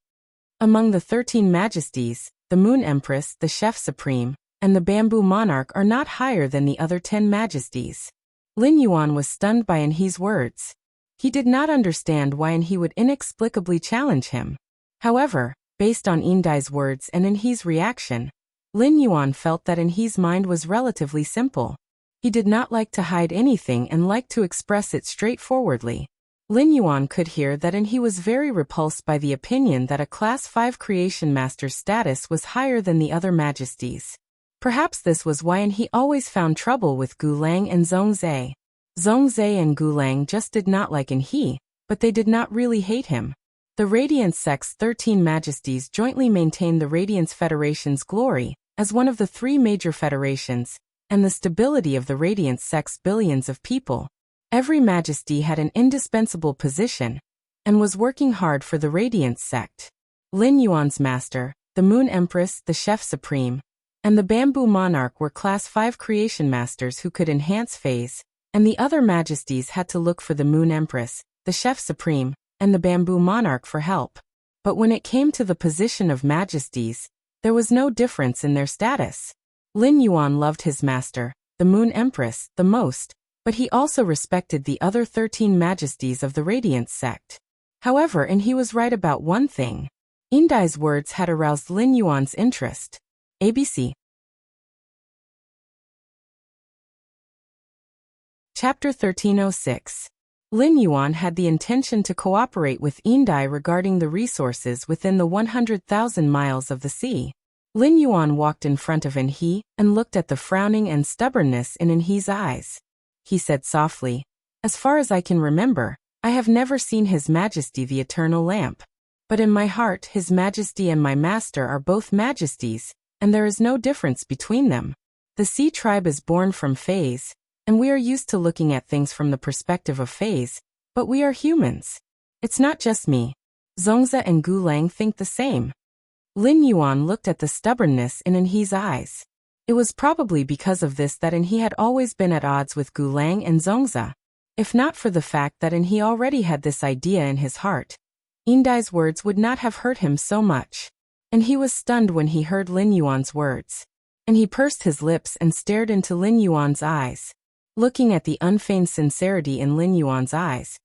Among the 13 majesties, the Moon Empress, the Chef Supreme, and the Bamboo Monarch are not higher than the other 10 majesties. Lin Yuan was stunned by He's words. He did not understand why he would inexplicably challenge him. However, based on Indai's words and He's reaction, Lin Yuan felt that He's mind was relatively simple. He did not like to hide anything and liked to express it straightforwardly. Lin Yuan could hear that he was very repulsed by the opinion that a Class 5 Creation Master's status was higher than the other majesties. Perhaps this was why he always found trouble with Gu Lang and Zhongzhe. Zhongzhe and Gu Lang just did not like he, but they did not really hate him. The Radiance Sect's 13 majesties jointly maintained the Radiance Federation's glory as one of the 3 major federations, and the stability of the Radiance Sect's billions of people. Every majesty had an indispensable position, and was working hard for the Radiance Sect. Lin Yuan's master, the Moon Empress, the Chef Supreme, and the Bamboo Monarch were Class 5 Creation Masters who could enhance phase, and the other majesties had to look for the Moon Empress, the Chef Supreme, and the Bamboo Monarch for help. But when it came to the position of majesties, there was no difference in their status. Lin Yuan loved his master, the Moon Empress, the most, but he also respected the other 13 majesties of the Radiance Sect. However, he was right about one thing. Indai's words had aroused Lin Yuan's interest. ABC. Chapter 1306. Lin Yuan had the intention to cooperate with Indai regarding the resources within the 100,000 miles of the sea. Lin Yuan walked in front of He and looked at the frowning and stubbornness in He's eyes. He said softly, "As far as I can remember, I have never seen His Majesty the Eternal Lamp. But in my heart His Majesty and my master are both majesties, and there is no difference between them. The Sea Tribe is born from phase, and we are used to looking at things from the perspective of phase, but we are humans. It's not just me. Zongzi and Gulang think the same. Lin Yuan looked at the stubbornness in He's eyes. It was probably because of this that He had always been at odds with Gulang and Zongzi. If not for the fact that He already had this idea in his heart, Indai's words would not have hurt him so much. And he was stunned when he heard Lin Yuan's words. And he pursed his lips and stared into Lin Yuan's eyes, looking at the unfeigned sincerity in Lin Yuan's eyes.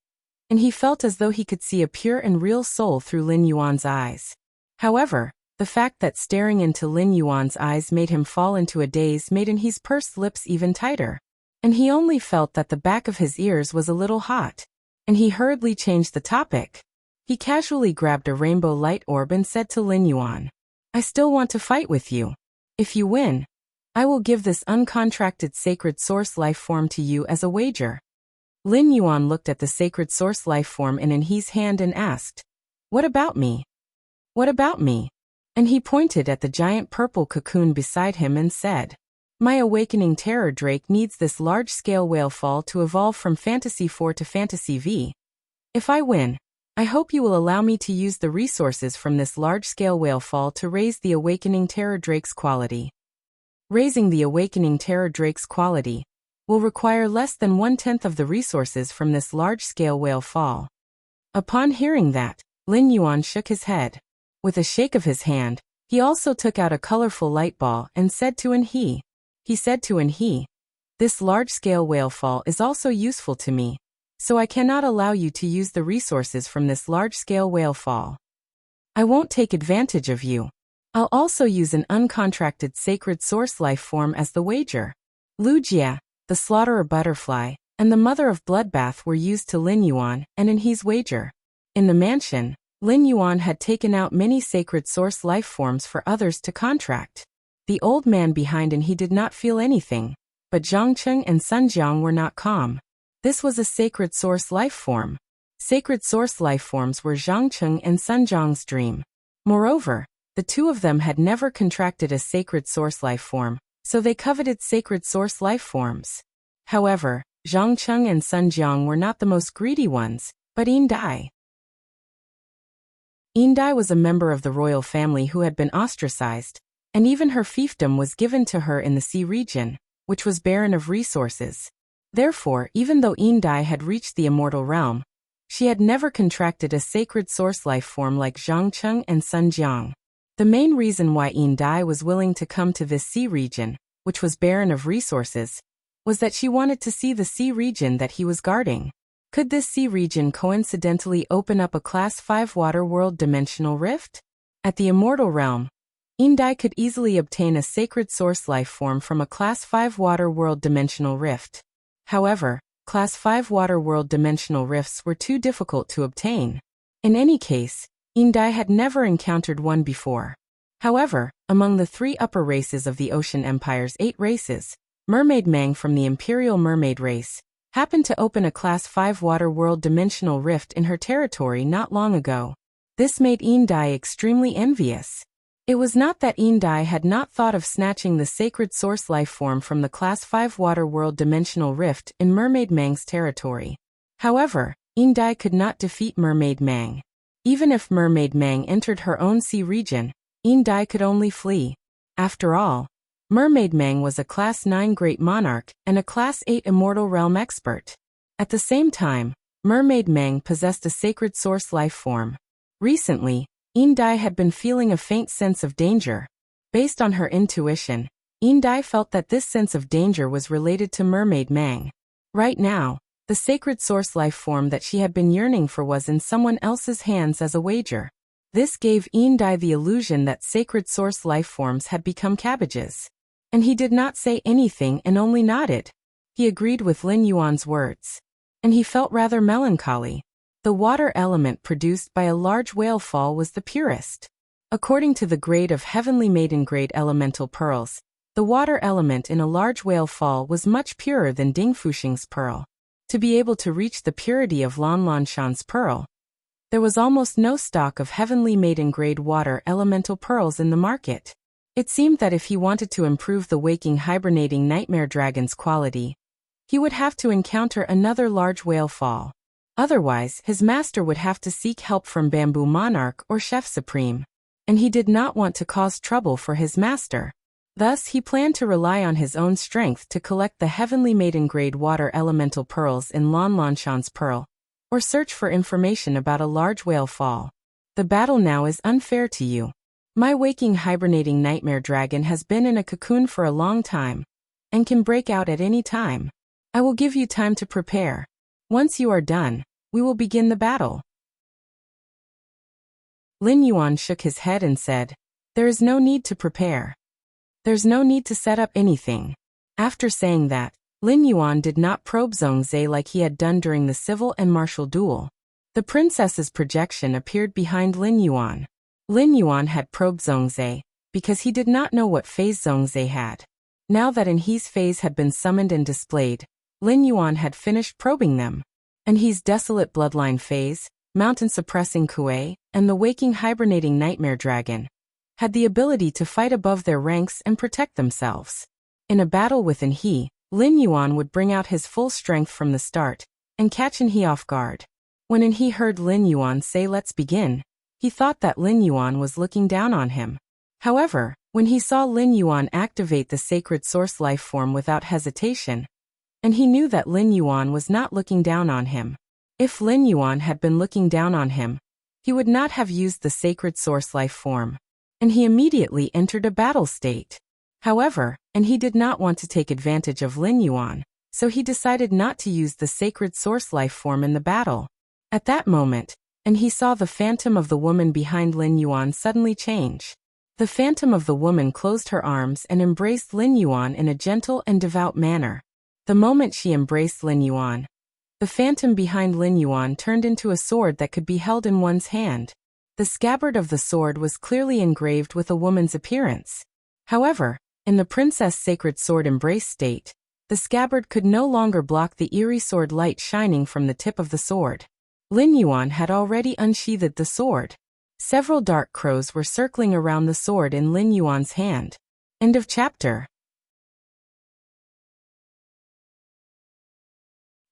And he felt as though he could see a pure and real soul through Lin Yuan's eyes. However, the fact that staring into Lin Yuan's eyes made him fall into a daze made He's pursed lips even tighter. And he only felt that the back of his ears was a little hot. And he hurriedly changed the topic. He casually grabbed a rainbow light orb and said to Lin Yuan, I still want to fight with you. If you win, I will give this uncontracted sacred source life form to you as a wager. Lin Yuan looked at the sacred source life form in He's hand and asked, What about me? What about me? And he pointed at the giant purple cocoon beside him and said, My awakening terror drake needs this large-scale whale fall to evolve from Fantasy 4 to Fantasy V. If I win, I hope you will allow me to use the resources from this large-scale whale fall to raise the awakening terror drake's quality. Raising the awakening terror drake's quality will require less than 1/10 of the resources from this large-scale whale fall. Upon hearing that, Lin Yuan shook his head. With a shake of his hand, he also took out a colorful light ball and said to He said to He, This large-scale whale fall is also useful to me, so I cannot allow you to use the resources from this large-scale whale fall. I won't take advantage of you. I'll also use an uncontracted sacred source life form as the wager. Wuxia, the slaughterer butterfly, and the mother of bloodbath were used to Lin Yuan and He's wager. In the mansion, Lin Yuan had taken out many sacred source life forms for others to contract. The old man behind He did not feel anything, but Zhangcheng and Sunjiang were not calm. This was a sacred source life form. Sacred source life forms were Zhangcheng and Sunjiang's dream. Moreover, the two of them had never contracted a sacred source life form, so they coveted sacred source life forms. However, Zhangcheng and Sunjiang were not the most greedy ones, but Indai. Indai was a member of the royal family who had been ostracized, and even her fiefdom was given to her in the sea region, which was barren of resources. Therefore, even though Indai had reached the immortal realm, she had never contracted a sacred source life form like Zhangcheng and Sunjiang. The main reason why Indai was willing to come to this sea region, which was barren of resources, was that she wanted to see the sea region that he was guarding. Could this sea region coincidentally open up a Class 5 water world dimensional rift? At the immortal realm, Indai could easily obtain a sacred source life form from a Class 5 water world dimensional rift. However, Class 5 water world dimensional rifts were too difficult to obtain. In any case, Indai had never encountered one before. However, among the 3 upper races of the Ocean Empire's 8 races, Mermaid Mang from the Imperial Mermaid race happened to open a Class 5 water world dimensional rift in her territory not long ago. This made Indai extremely envious. It was not that Indai had not thought of snatching the sacred source life form from the Class 5 water world dimensional rift in Mermaid Mang's territory. However, Indai could not defeat Mermaid Mang. Even if Mermaid Mang entered her own sea region, Indai could only flee. After all, Mermaid Mang was a Class 9 Great Monarch and a Class 8 Immortal Realm expert. At the same time, Mermaid Mang possessed a sacred source life form. Recently, Indai had been feeling a faint sense of danger. Based on her intuition, Indai felt that this sense of danger was related to Mermaid Mang. Right now, the sacred source life form that she had been yearning for was in someone else's hands as a wager. This gave Indai the illusion that sacred source life forms had become cabbages. And he did not say anything and only nodded. He agreed with Lin Yuan's words. And he felt rather melancholy. The water element produced by a large whale fall was the purest. According to the grade of Heavenly Maiden grade elemental pearls, the water element in a large whale fall was much purer than Ding Fuxing's pearl. To be able to reach the purity of Lan Lanshan's pearl, there was almost no stock of Heavenly Maiden grade water elemental pearls in the market. It seemed that if he wanted to improve the waking hibernating nightmare dragon's quality, he would have to encounter another large whale fall. Otherwise, his master would have to seek help from Bamboo Monarch or Chef Supreme. And he did not want to cause trouble for his master. Thus, he planned to rely on his own strength to collect the heavenly maiden-grade water elemental pearls in Lan Lanshan's pearl, or search for information about a large whale fall. The battle now is unfair to you. My waking hibernating nightmare dragon has been in a cocoon for a long time, and can break out at any time. I will give you time to prepare. Once you are done, we will begin the battle. Lin Yuan shook his head and said, "There is no need to prepare. There's no need to set up anything." After saying that, Lin Yuan did not probe Zhongzhe like he had done during the civil and martial duel. The princess's projection appeared behind Lin Yuan. Lin Yuan had probed Zhongzhe, because he did not know what phase Zhongzhe had. Now that Enhe's phase had been summoned and displayed, Lin Yuan had finished probing them. Enhe's desolate bloodline phase, mountain-suppressing Kuei, and the waking hibernating nightmare dragon had the ability to fight above their ranks and protect themselves. In a battle with Enhe, Lin Yuan would bring out his full strength from the start and catch Enhe off guard. When Enhe heard Lin Yuan say "let's begin," he thought that Lin Yuan was looking down on him. However, when he saw Lin Yuan activate the sacred source life form without hesitation, and he knew that Lin Yuan was not looking down on him. If Lin Yuan had been looking down on him, he would not have used the sacred source life form, and he immediately entered a battle state. However, he did not want to take advantage of Lin Yuan, so he decided not to use the sacred source life form in the battle. At that moment, he saw the phantom of the woman behind Lin Yuan suddenly change. The phantom of the woman closed her arms and embraced Lin Yuan in a gentle and devout manner. The moment she embraced Lin Yuan, the phantom behind Lin Yuan turned into a sword that could be held in one's hand. The scabbard of the sword was clearly engraved with a woman's appearance. However, in the princess sacred sword embrace state, the scabbard could no longer block the eerie sword light shining from the tip of the sword. Lin Yuan had already unsheathed the sword. Several dark crows were circling around the sword in Lin Yuan's hand. End of chapter.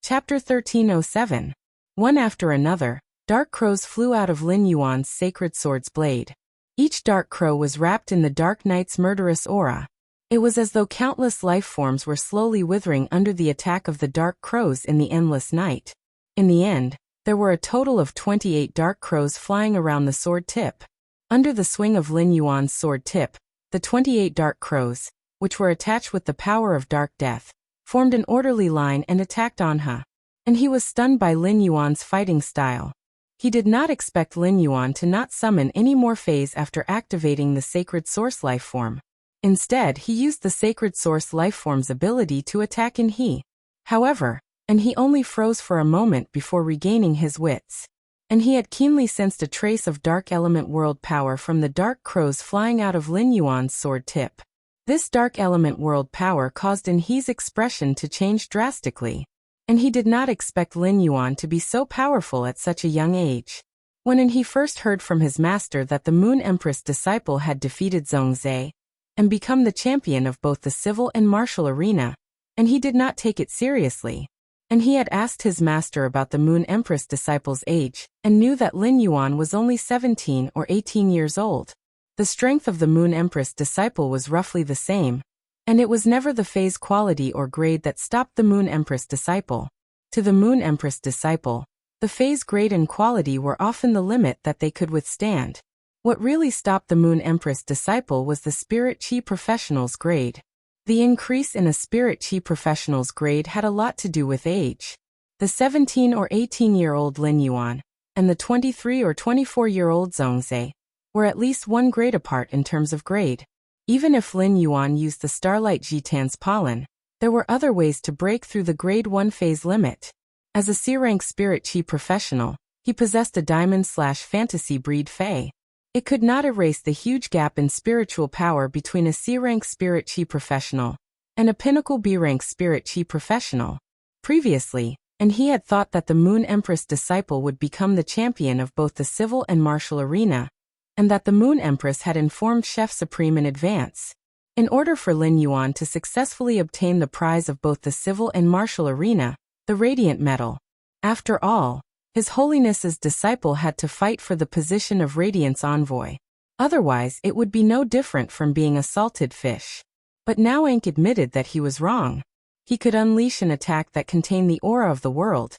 Chapter 1307. One after another, dark crows flew out of Lin Yuan's sacred sword's blade. Each dark crow was wrapped in the Dark Knight's murderous aura. It was as though countless life forms were slowly withering under the attack of the dark crows in the endless night. In the end, there were a total of 28 dark crows flying around the sword tip. Under the swing of Lin Yuan's sword tip, the 28 dark crows, which were attached with the power of dark death, formed an orderly line and attacked Anha. And he was stunned by Lin Yuan's fighting style. He did not expect Lin Yuan to not summon any more phase after activating the sacred source life form. Instead, he used the sacred source life form's ability to attack Enhe. However, Enhe only froze for a moment before regaining his wits. And he had keenly sensed a trace of dark element world power from the dark crows flying out of Lin Yuan's sword tip. This dark element world power caused Enhe's expression to change drastically. And he did not expect Lin Yuan to be so powerful at such a young age. When Enhe first heard from his master that the Moon Empress disciple had defeated Zhongzhe and become the champion of both the civil and martial arena, and he did not take it seriously. And he had asked his master about the Moon Empress disciple's age, and knew that Lin Yuan was only 17 or 18 years old. The strength of the Moon Empress disciple was roughly the same, and it was never the phase quality or grade that stopped the Moon Empress disciple. To the Moon Empress disciple, the phase grade and quality were often the limit that they could withstand. What really stopped the Moon Empress disciple was the Spirit Chi Professional's grade. The increase in a Spirit Chi Professional's grade had a lot to do with age. The 17 or 18-year-old Lin Yuan and the 23 or 24-year-old Zhongzhe were at least one grade apart in terms of grade. Even if Lin Yuan used the Starlight Jitan's pollen, there were other ways to break through the grade 1 phase limit. As a C-rank Spirit Chi professional, he possessed a diamond/fantasy breed Fae. It could not erase the huge gap in spiritual power between a C-rank Spirit Chi professional and a pinnacle B-rank Spirit Chi professional. Previously, and he had thought that the Moon Empress disciple would become the champion of both the civil and martial arena, and that the Moon Empress had informed Chef Supreme in advance. In order for Lin Yuan to successfully obtain the prize of both the civil and martial arena, the Radiant Medal. After all, His Holiness's disciple had to fight for the position of Radiant's envoy. Otherwise, it would be no different from being a salted fish. But now Ankh admitted that he was wrong. He could unleash an attack that contained the aura of the world,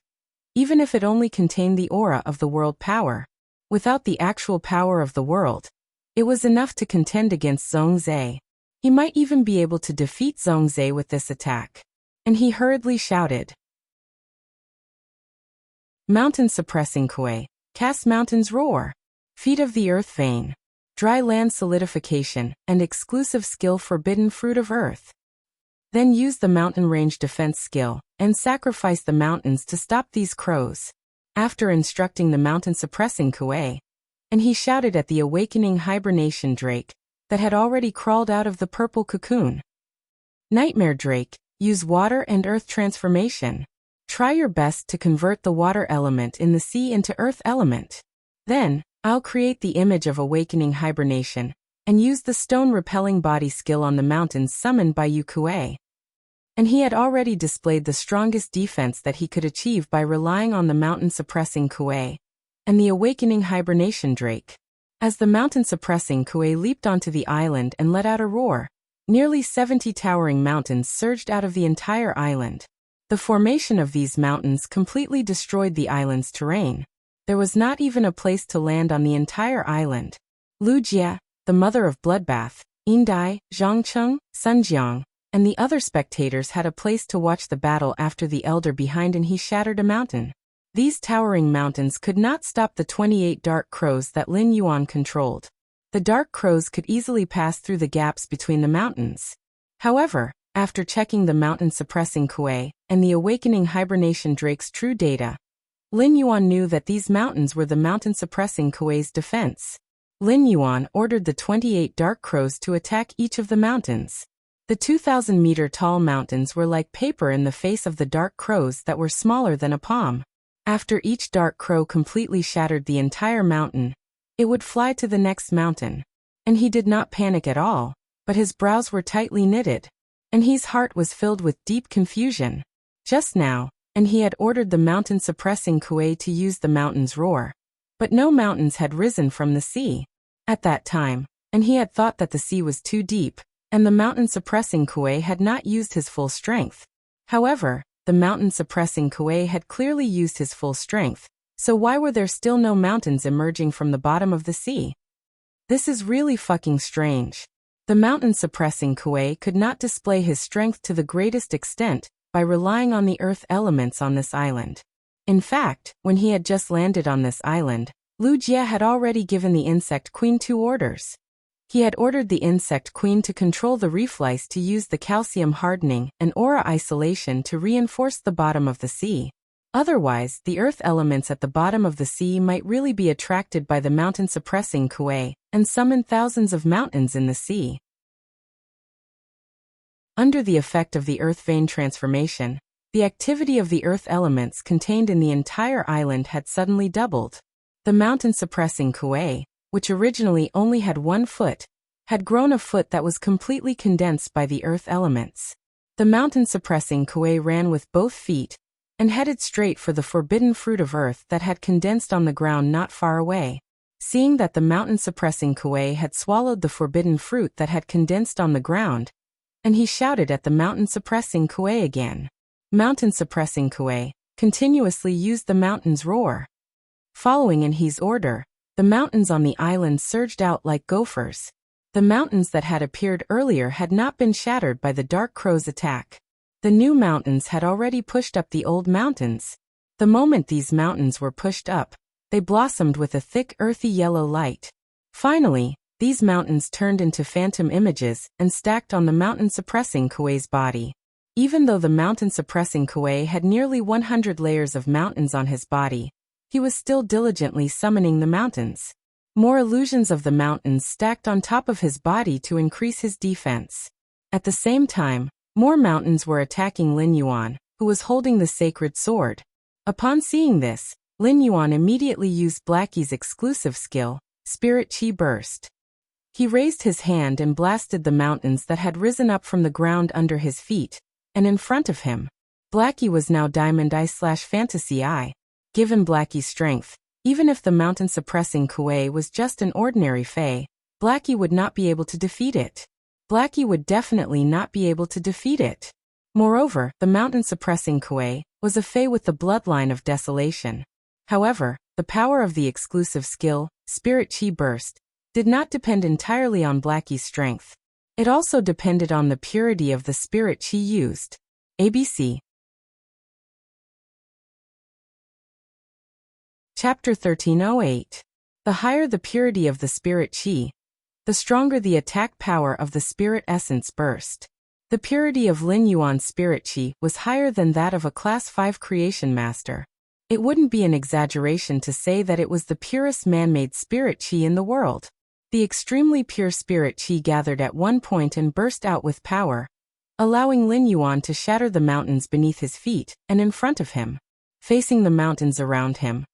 even if it only contained the aura of the world power. Without the actual power of the world, it was enough to contend against Zhongzhe. He might even be able to defeat Zhongzhe with this attack. And he hurriedly shouted, Mountain suppressing Kuei, cast mountains roar, feet of the earth vein, dry land solidification, and exclusive skill forbidden fruit of earth. Then use the mountain range defense skill, and sacrifice the mountains to stop these crows. After instructing the mountain suppressing Kuei, and he shouted at the awakening hibernation drake that had already crawled out of the purple cocoon. Nightmare drake, use water and earth transformation. Try your best to convert the water element in the sea into earth element. Then, I'll create the image of awakening hibernation, and use the stone repelling body skill on the mountains summoned by Yu Kuei. And he had already displayed the strongest defense that he could achieve by relying on the mountain suppressing Kuei and the awakening hibernation drake. As the mountain suppressing Kuei leaped onto the island and let out a roar, nearly 70 towering mountains surged out of the entire island. The formation of these mountains completely destroyed the island's terrain. There was not even a place to land on the entire island. Lu Jie, the mother of Bloodbath, Yindai, Zhangcheng, Sunjiang, and the other spectators had a place to watch the battle after the elder behind and he shattered a mountain. These towering mountains could not stop the 28 dark crows that Lin Yuan controlled. The dark crows could easily pass through the gaps between the mountains. However, after checking the mountain suppressing Kuei and the awakening hibernation drake's true data, Lin Yuan knew that these mountains were the mountain suppressing Kuei's defense. Lin Yuan ordered the 28 dark crows to attack each of the mountains. The 2,000-meter-tall mountains were like paper in the face of the dark crows that were smaller than a palm. After each dark crow completely shattered the entire mountain, it would fly to the next mountain. And he did not panic at all, but his brows were tightly knitted, and his heart was filled with deep confusion. Just now, and he had ordered the mountain suppressing Kuei to use the mountain's roar. But no mountains had risen from the sea at that time, and he had thought that the sea was too deep, and the mountain suppressing Kuei had not used his full strength. However, the mountain suppressing Kuei had clearly used his full strength, so why were there still no mountains emerging from the bottom of the sea? This is really fucking strange. The mountain suppressing Kuei could not display his strength to the greatest extent by relying on the earth elements on this island. In fact, when he had just landed on this island, Lu Jie had already given the insect queen 2 orders. He had ordered the insect queen to control the reef lice to use the calcium hardening and aura isolation to reinforce the bottom of the sea. Otherwise, the earth elements at the bottom of the sea might really be attracted by the mountain suppressing Kuei and summon thousands of mountains in the sea. Under the effect of the earth vein transformation, the activity of the earth elements contained in the entire island had suddenly doubled. The mountain suppressing Kuei, which originally only had 1 foot, had grown a foot that was completely condensed by the earth elements. The mountain suppressing Kuei ran with both feet and headed straight for the forbidden fruit of earth that had condensed on the ground not far away. Seeing that the mountain suppressing Kuei had swallowed the forbidden fruit that had condensed on the ground, and he shouted at the mountain suppressing Kuei again. Mountain suppressing Kuei continuously used the mountain's roar. Following in his order, the mountains on the island surged out like gophers. The mountains that had appeared earlier had not been shattered by the dark crow's attack. The new mountains had already pushed up the old mountains. The moment these mountains were pushed up, they blossomed with a thick earthy yellow light. Finally, these mountains turned into phantom images and stacked on the mountain suppressing Kuei's body. Even though the mountain suppressing Kuei had nearly 100 layers of mountains on his body, he was still diligently summoning the mountains. More illusions of the mountains stacked on top of his body to increase his defense. At the same time, more mountains were attacking Lin Yuan, who was holding the sacred sword. Upon seeing this, Lin Yuan immediately used Blackie's exclusive skill, Spirit Chi Burst. He raised his hand and blasted the mountains that had risen up from the ground under his feet, and in front of him. Blackie was now Diamond Eye/Fantasy Eye. Given Blackie's strength, even if the mountain-suppressing Kuei was just an ordinary Fae, Blackie would not be able to defeat it. Blackie would definitely not be able to defeat it. Moreover, the mountain-suppressing Kuei was a Fae with the bloodline of desolation. However, the power of the exclusive skill, Spirit Chi Burst, did not depend entirely on Blackie's strength. It also depended on the purity of the Spirit Chi used. ABC. Chapter 1308. The higher the purity of the Spirit Chi, the stronger the attack power of the Spirit Essence Burst. The purity of Lin Yuan's Spirit Chi was higher than that of a Class 5 Creation Master. It wouldn't be an exaggeration to say that it was the purest man-made Spirit Chi in the world. The extremely pure Spirit Chi gathered at one point and burst out with power, allowing Lin Yuan to shatter the mountains beneath his feet and in front of him. Facing the mountains around him,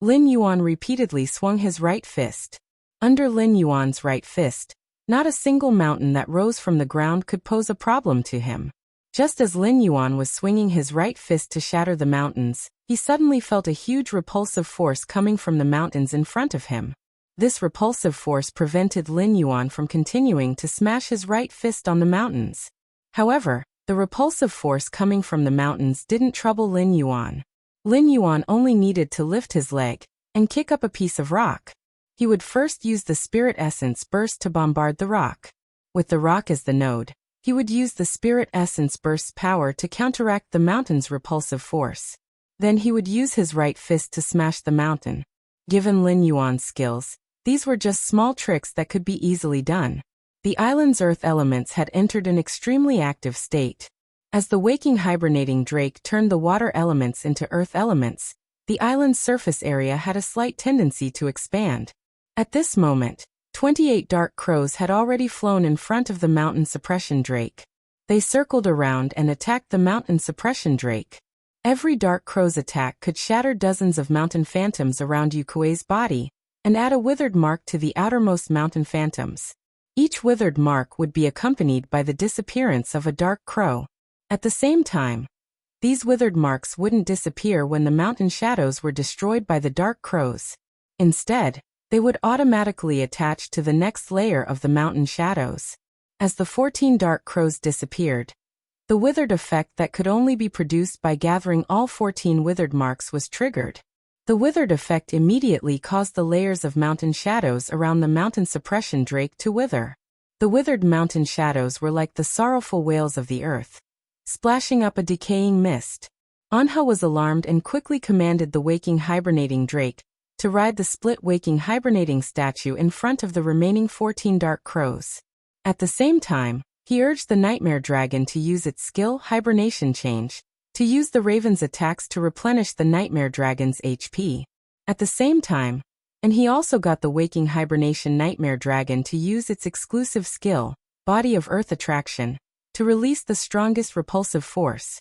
Lin Yuan repeatedly swung his right fist. Under Lin Yuan's right fist, not a single mountain that rose from the ground could pose a problem to him. Just as Lin Yuan was swinging his right fist to shatter the mountains, he suddenly felt a huge repulsive force coming from the mountains in front of him. This repulsive force prevented Lin Yuan from continuing to smash his right fist on the mountains. However, the repulsive force coming from the mountains didn't trouble Lin Yuan. Lin Yuan only needed to lift his leg and kick up a piece of rock. He would first use the Spirit Essence Burst to bombard the rock. With the rock as the node, he would use the Spirit Essence Burst's power to counteract the mountain's repulsive force. Then he would use his right fist to smash the mountain. Given Lin Yuan's skills, these were just small tricks that could be easily done. The island's earth elements had entered an extremely active state. As the waking hibernating drake turned the water elements into earth elements, the island's surface area had a slight tendency to expand. At this moment, 28 dark crows had already flown in front of the mountain suppression drake. They circled around and attacked the mountain suppression drake. Every dark crow's attack could shatter dozens of mountain phantoms around Yukuei's body, and add a withered mark to the outermost mountain phantoms. Each withered mark would be accompanied by the disappearance of a dark crow. At the same time, these withered marks wouldn't disappear when the mountain shadows were destroyed by the dark crows. Instead, they would automatically attach to the next layer of the mountain shadows. As the 14 dark crows disappeared, the withered effect that could only be produced by gathering all 14 withered marks was triggered. The withered effect immediately caused the layers of mountain shadows around the mountain suppression drake to wither. The withered mountain shadows were like the sorrowful wails of the earth, splashing up a decaying mist. Anha was alarmed and quickly commanded the waking hibernating drake to ride the split waking hibernating statue in front of the remaining 14 dark crows. At the same time, he urged the nightmare dragon to use its skill hibernation change, to use the raven's attacks to replenish the nightmare dragon's HP. At the same time, and he also got the waking hibernation nightmare dragon to use its exclusive skill, body of earth attraction, to release the strongest repulsive force.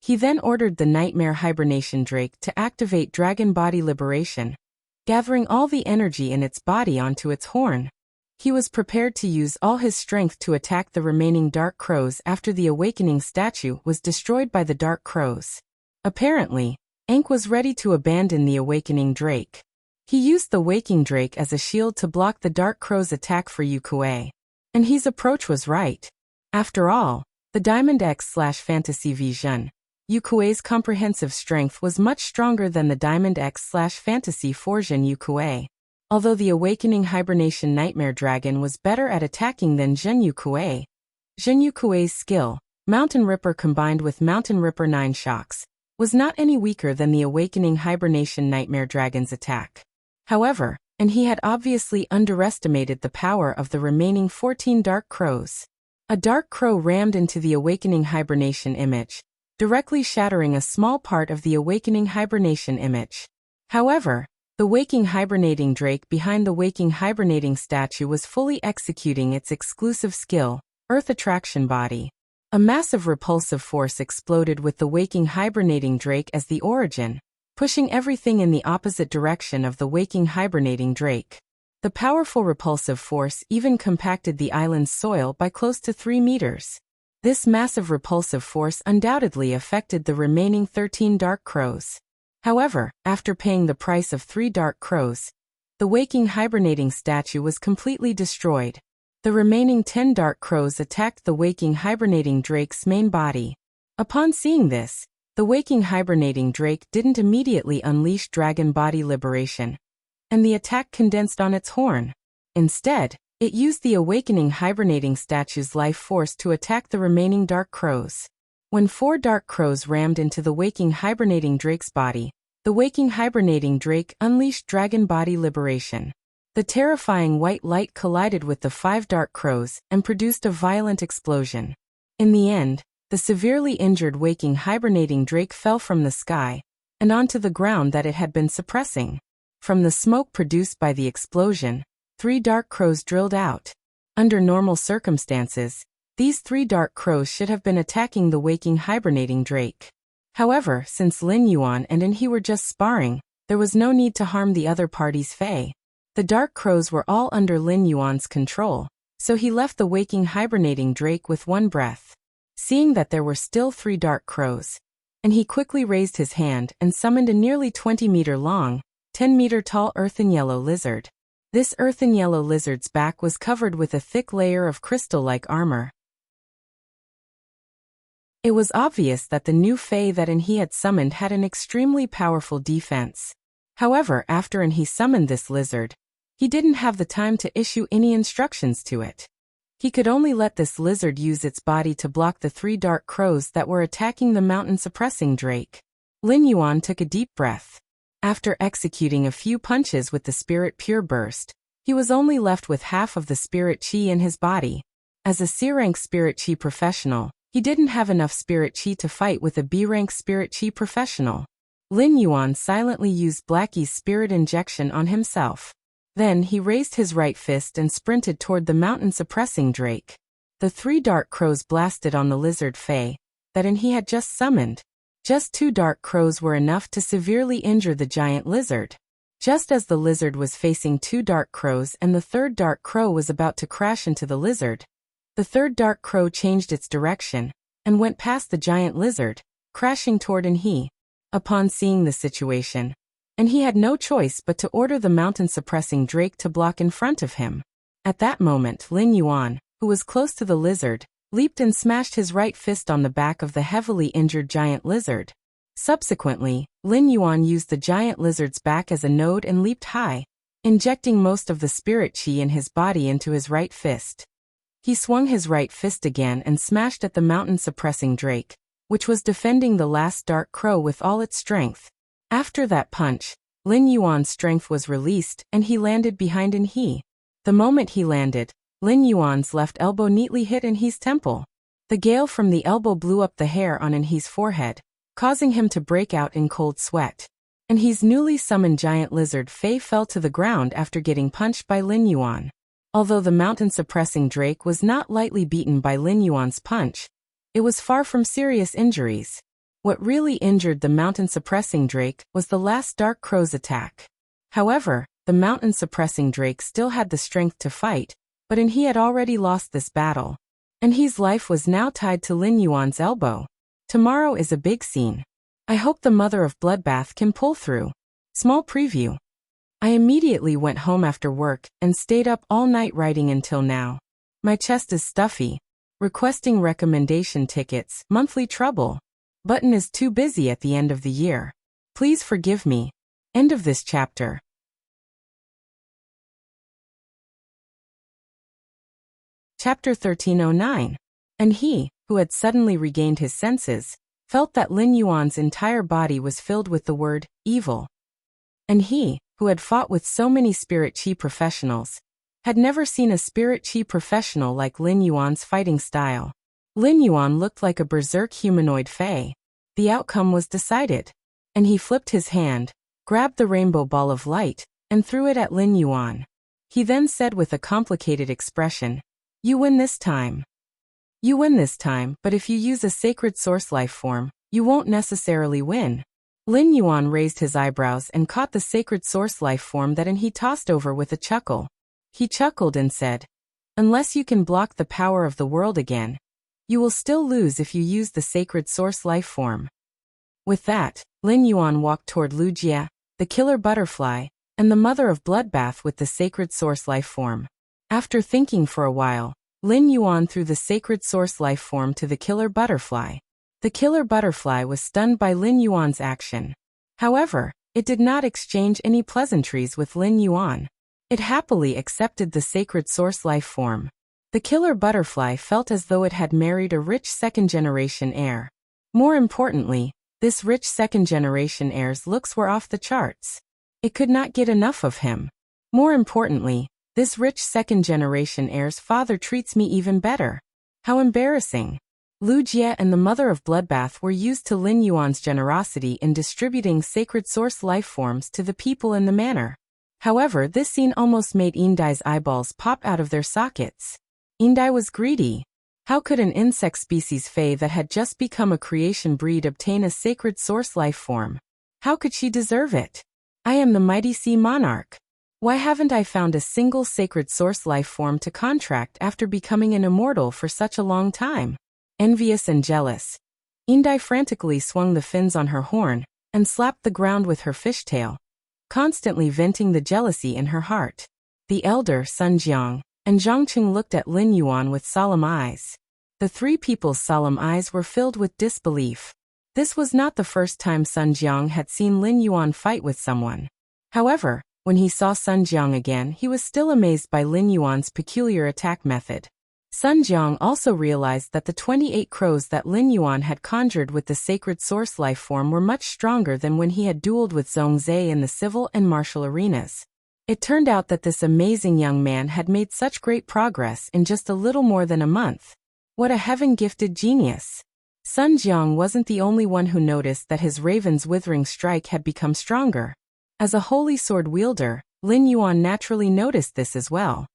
He then ordered the nightmare hibernation drake to activate dragon body liberation, gathering all the energy in its body onto its horn. He was prepared to use all his strength to attack the remaining dark crows after the awakening statue was destroyed by the dark crows. Apparently, Ankh was ready to abandon the awakening drake. He used the waking drake as a shield to block the dark crow's attack for Yukuei. And his approach was right. After all, the Diamond X/Fantasy Vision, Yukuei's comprehensive strength was much stronger than the Diamond X/Fantasy Fortune Yukuei. Although the awakening hibernation nightmare dragon was better at attacking than Zhen Yukuei's skill, Mountain Ripper combined with Mountain Ripper 9 Shocks, was not any weaker than the awakening hibernation nightmare dragon's attack. However, and he had obviously underestimated the power of the remaining 14 dark crows. A dark crow rammed into the awakening hibernation image, directly shattering a small part of the awakening hibernation image. However, the waking hibernating drake behind the waking hibernating statue was fully executing its exclusive skill, Earth Attraction Body. A massive repulsive force exploded with the waking hibernating drake as the origin, pushing everything in the opposite direction of the waking hibernating drake. The powerful repulsive force even compacted the island's soil by close to 3 meters. This massive repulsive force undoubtedly affected the remaining 13 dark crows. However, after paying the price of 3 dark crows, the waking hibernating statue was completely destroyed. The remaining 10 dark crows attacked the waking hibernating drake's main body. Upon seeing this, the waking hibernating drake didn't immediately unleash dragon body liberation, and the attack condensed on its horn. Instead, it used the awakening hibernating statue's life force to attack the remaining dark crows. When 4 dark crows rammed into the waking hibernating drake's body, the waking hibernating drake unleashed dragon body liberation. The terrifying white light collided with the 5 dark crows and produced a violent explosion. In the end, the severely injured waking hibernating drake fell from the sky and onto the ground that it had been suppressing. From the smoke produced by the explosion, 3 dark crows drilled out. Under normal circumstances, these 3 dark crows should have been attacking the waking hibernating drake. However, since Lin Yuan and he were just sparring, there was no need to harm the other party's fae. The dark crows were all under Lin Yuan's control, so he left the waking hibernating drake with one breath. Seeing that there were still 3 dark crows, and he quickly raised his hand and summoned a nearly 20-meter-long, 10-meter-tall earthen yellow lizard. This earthen yellow lizard's back was covered with a thick layer of crystal-like armor. It was obvious that the new fae that he had summoned had an extremely powerful defense. However, after he summoned this lizard, he didn't have the time to issue any instructions to it. He could only let this lizard use its body to block the 3 dark crows that were attacking the mountain-suppressing drake. Lin Yuan took a deep breath. After executing a few punches with the Spirit Pure Burst, he was only left with half of the Spirit Chi in his body. As a C-rank Spirit Chi professional, he didn't have enough Spirit Chi to fight with a B-rank Spirit Chi professional. Lin Yuan silently used Blackie's Spirit Injection on himself. Then he raised his right fist and sprinted toward the mountain-suppressing drake. The 3 dark crows blasted on the lizard fae that he had just summoned. Just 2 dark crows were enough to severely injure the giant lizard. Just as the lizard was facing 2 dark crows and the 3rd dark crow was about to crash into the lizard, the 3rd dark crow changed its direction and went past the giant lizard, crashing toward he. Upon seeing the situation, he had no choice but to order the mountain-suppressing drake to block in front of him. At that moment, Lin Yuan, who was close to the lizard, leaped and smashed his right fist on the back of the heavily injured giant lizard. Subsequently, Lin Yuan used the giant lizard's back as a node and leaped high, injecting most of the Spirit Chi in his body into his right fist. He swung his right fist again and smashed at the mountain-suppressing drake, which was defending the last dark crow with all its strength. After that punch, Lin Yuan's strength was released and he landed behind he. The moment he landed, Lin Yuan's left elbow neatly hit he's temple. The gale from the elbow blew up the hair on he's forehead, causing him to break out in cold sweat. He's newly summoned giant lizard fae fell to the ground after getting punched by Lin Yuan. Although the mountain-suppressing drake was not lightly beaten by Lin Yuan's punch, it was far from serious injuries. What really injured the mountain-suppressing drake was the last dark crow's attack. However, the mountain-suppressing drake still had the strength to fight, but he had already lost this battle. He's life was now tied to Lin Yuan's elbow. Tomorrow is a big scene. I hope the mother of Bloodbath can pull through. Small preview. I immediately went home after work and stayed up all night writing until now. My chest is stuffy. Requesting recommendation tickets, monthly trouble. Button is too busy at the end of the year. Please forgive me. End of this chapter. Chapter 1309. And he, who had suddenly regained his senses, felt that Lin Yuan's entire body was filled with the word, evil. And he, who had fought with so many Spirit Chi professionals, had never seen a Spirit Chi professional like Lin Yuan's fighting style. Lin Yuan looked like a berserk humanoid fae. The outcome was decided. And he flipped his hand, grabbed the rainbow ball of light, and threw it at Lin Yuan. He then said with a complicated expression, "You win this time. You win this time, but if you use a sacred source life form, you won't necessarily win." Lin Yuan raised his eyebrows and caught the sacred source life form that he tossed over with a chuckle. He chuckled and said, "Unless you can block the power of the world again, You will still lose if you use the sacred source life form. With that, Lin Yuan walked toward Wuxia, the killer butterfly, and the mother of bloodbath with the sacred source life form. After thinking for a while, Lin Yuan threw the sacred source life form to the killer butterfly. The killer butterfly was stunned by Lin Yuan's action. However, it did not exchange any pleasantries with Lin Yuan. It happily accepted the sacred source life form. The killer butterfly felt as though it had married a rich second-generation heir. More importantly, this rich second-generation heir's looks were off the charts. It could not get enough of him. More importantly, this rich second-generation heir's father treats me even better. How embarrassing. Wuxia and the mother of bloodbath were used to Lin Yuan's generosity in distributing sacred source life forms to the people in the manor. However, this scene almost made Indai's eyeballs pop out of their sockets. Indai was greedy. How could an insect species Fae that had just become a creation breed obtain a sacred source life form? How could she deserve it? I am the mighty sea monarch. Why haven't I found a single sacred source life form to contract after becoming an immortal for such a long time? Envious and jealous, Indai frantically swung the fins on her horn and slapped the ground with her fishtail, constantly venting the jealousy in her heart. The elder, Sun Jiang, and Zhangqing looked at Lin Yuan with solemn eyes. The three people's solemn eyes were filled with disbelief. This was not the first time Sun Jiang had seen Lin Yuan fight with someone. However, when he saw Sun Jiang again, he was still amazed by Lin Yuan's peculiar attack method. Sun Jiang also realized that the 28 crows that Lin Yuan had conjured with the sacred source life form were much stronger than when he had dueled with Zhongzhe in the civil and martial arenas. It turned out that this amazing young man had made such great progress in just a little more than a month. What a heaven-gifted genius! Sun Jiang wasn't the only one who noticed that his raven's withering strike had become stronger. As a holy sword wielder, Lin Yuan naturally noticed this as well.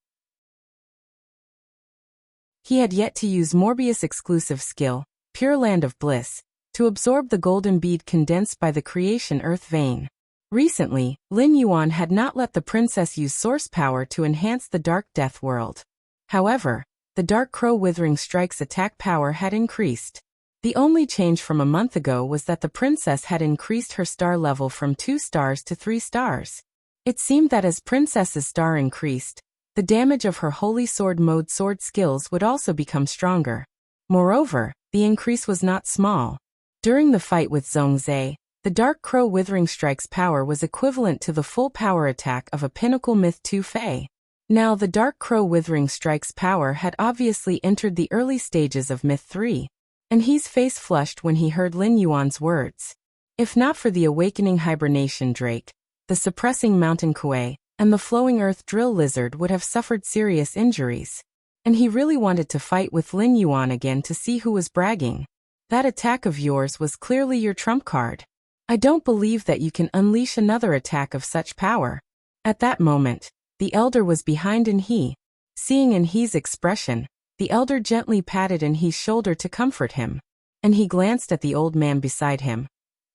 He had yet to use Morbius' exclusive skill, Pure Land of Bliss, to absorb the golden bead condensed by the creation earth vein. Recently, Lin Yuan had not let the princess use source power to enhance the Dark Death world. However, the Dark Crow Withering Strike's attack power had increased. The only change from a month ago was that the princess had increased her star level from 2 stars to 3 stars. It seemed that as Princess's star increased, the damage of her Holy Sword mode sword skills would also become stronger. Moreover, the increase was not small. During the fight with Zhongzhe, the Dark Crow Withering Strike's power was equivalent to the full power attack of a Pinnacle Myth 2 Fae. Now the Dark Crow Withering Strike's power had obviously entered the early stages of Myth 3, and his face flushed when he heard Lin Yuan's words. If not for the Awakening Hibernation Drake, the Suppressing Mountain Kuei, and the Flowing Earth Drill Lizard would have suffered serious injuries. And he really wanted to fight with Lin Yuan again to see who was bragging. That attack of yours was clearly your trump card. I don't believe that you can unleash another attack of such power. At that moment, the elder was behind Inhe. Seeing Inhe's expression, the elder gently patted Inhe's shoulder to comfort him. And he glanced at the old man beside him.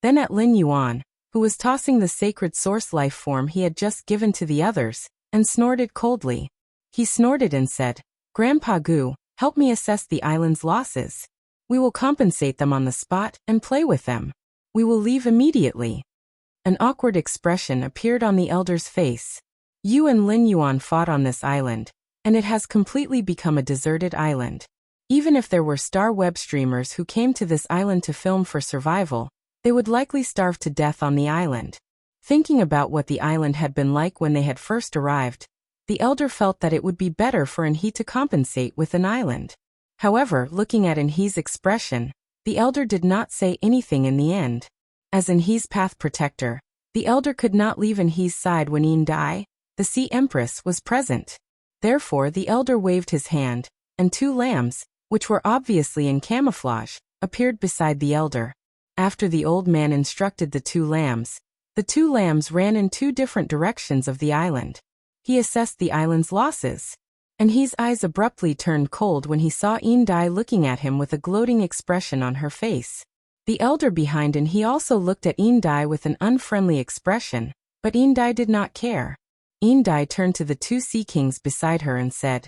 Then at Lin Yuan, who was tossing the sacred source life form he had just given to the others, and snorted coldly. He snorted and said, "Grandpa Gu, help me assess the island's losses. We will compensate them on the spot and play with them. We will leave immediately." An awkward expression appeared on the elder's face. You and Lin Yuan fought on this island, and it has completely become a deserted island. Even if there were star web streamers who came to this island to film for survival, they would likely starve to death on the island. Thinking about what the island had been like when they had first arrived, the elder felt that it would be better for Inhe to compensate with an island. However, looking at Inhe's expression, the elder did not say anything in the end. As Inhe's path protector, the elder could not leave Inhe's side when Indai, the Sea Empress, was present. Therefore the elder waved his hand, and 2 lambs, which were obviously in camouflage, appeared beside the elder. After the old man instructed the 2 lambs ran in 2 different directions of the island. He assessed the island's losses. And his eyes abruptly turned cold when he saw Indai looking at him with a gloating expression on her face. The elder behind Inhe also looked at Indai with an unfriendly expression, but Indai did not care. Indai turned to the 2 sea kings beside her and said,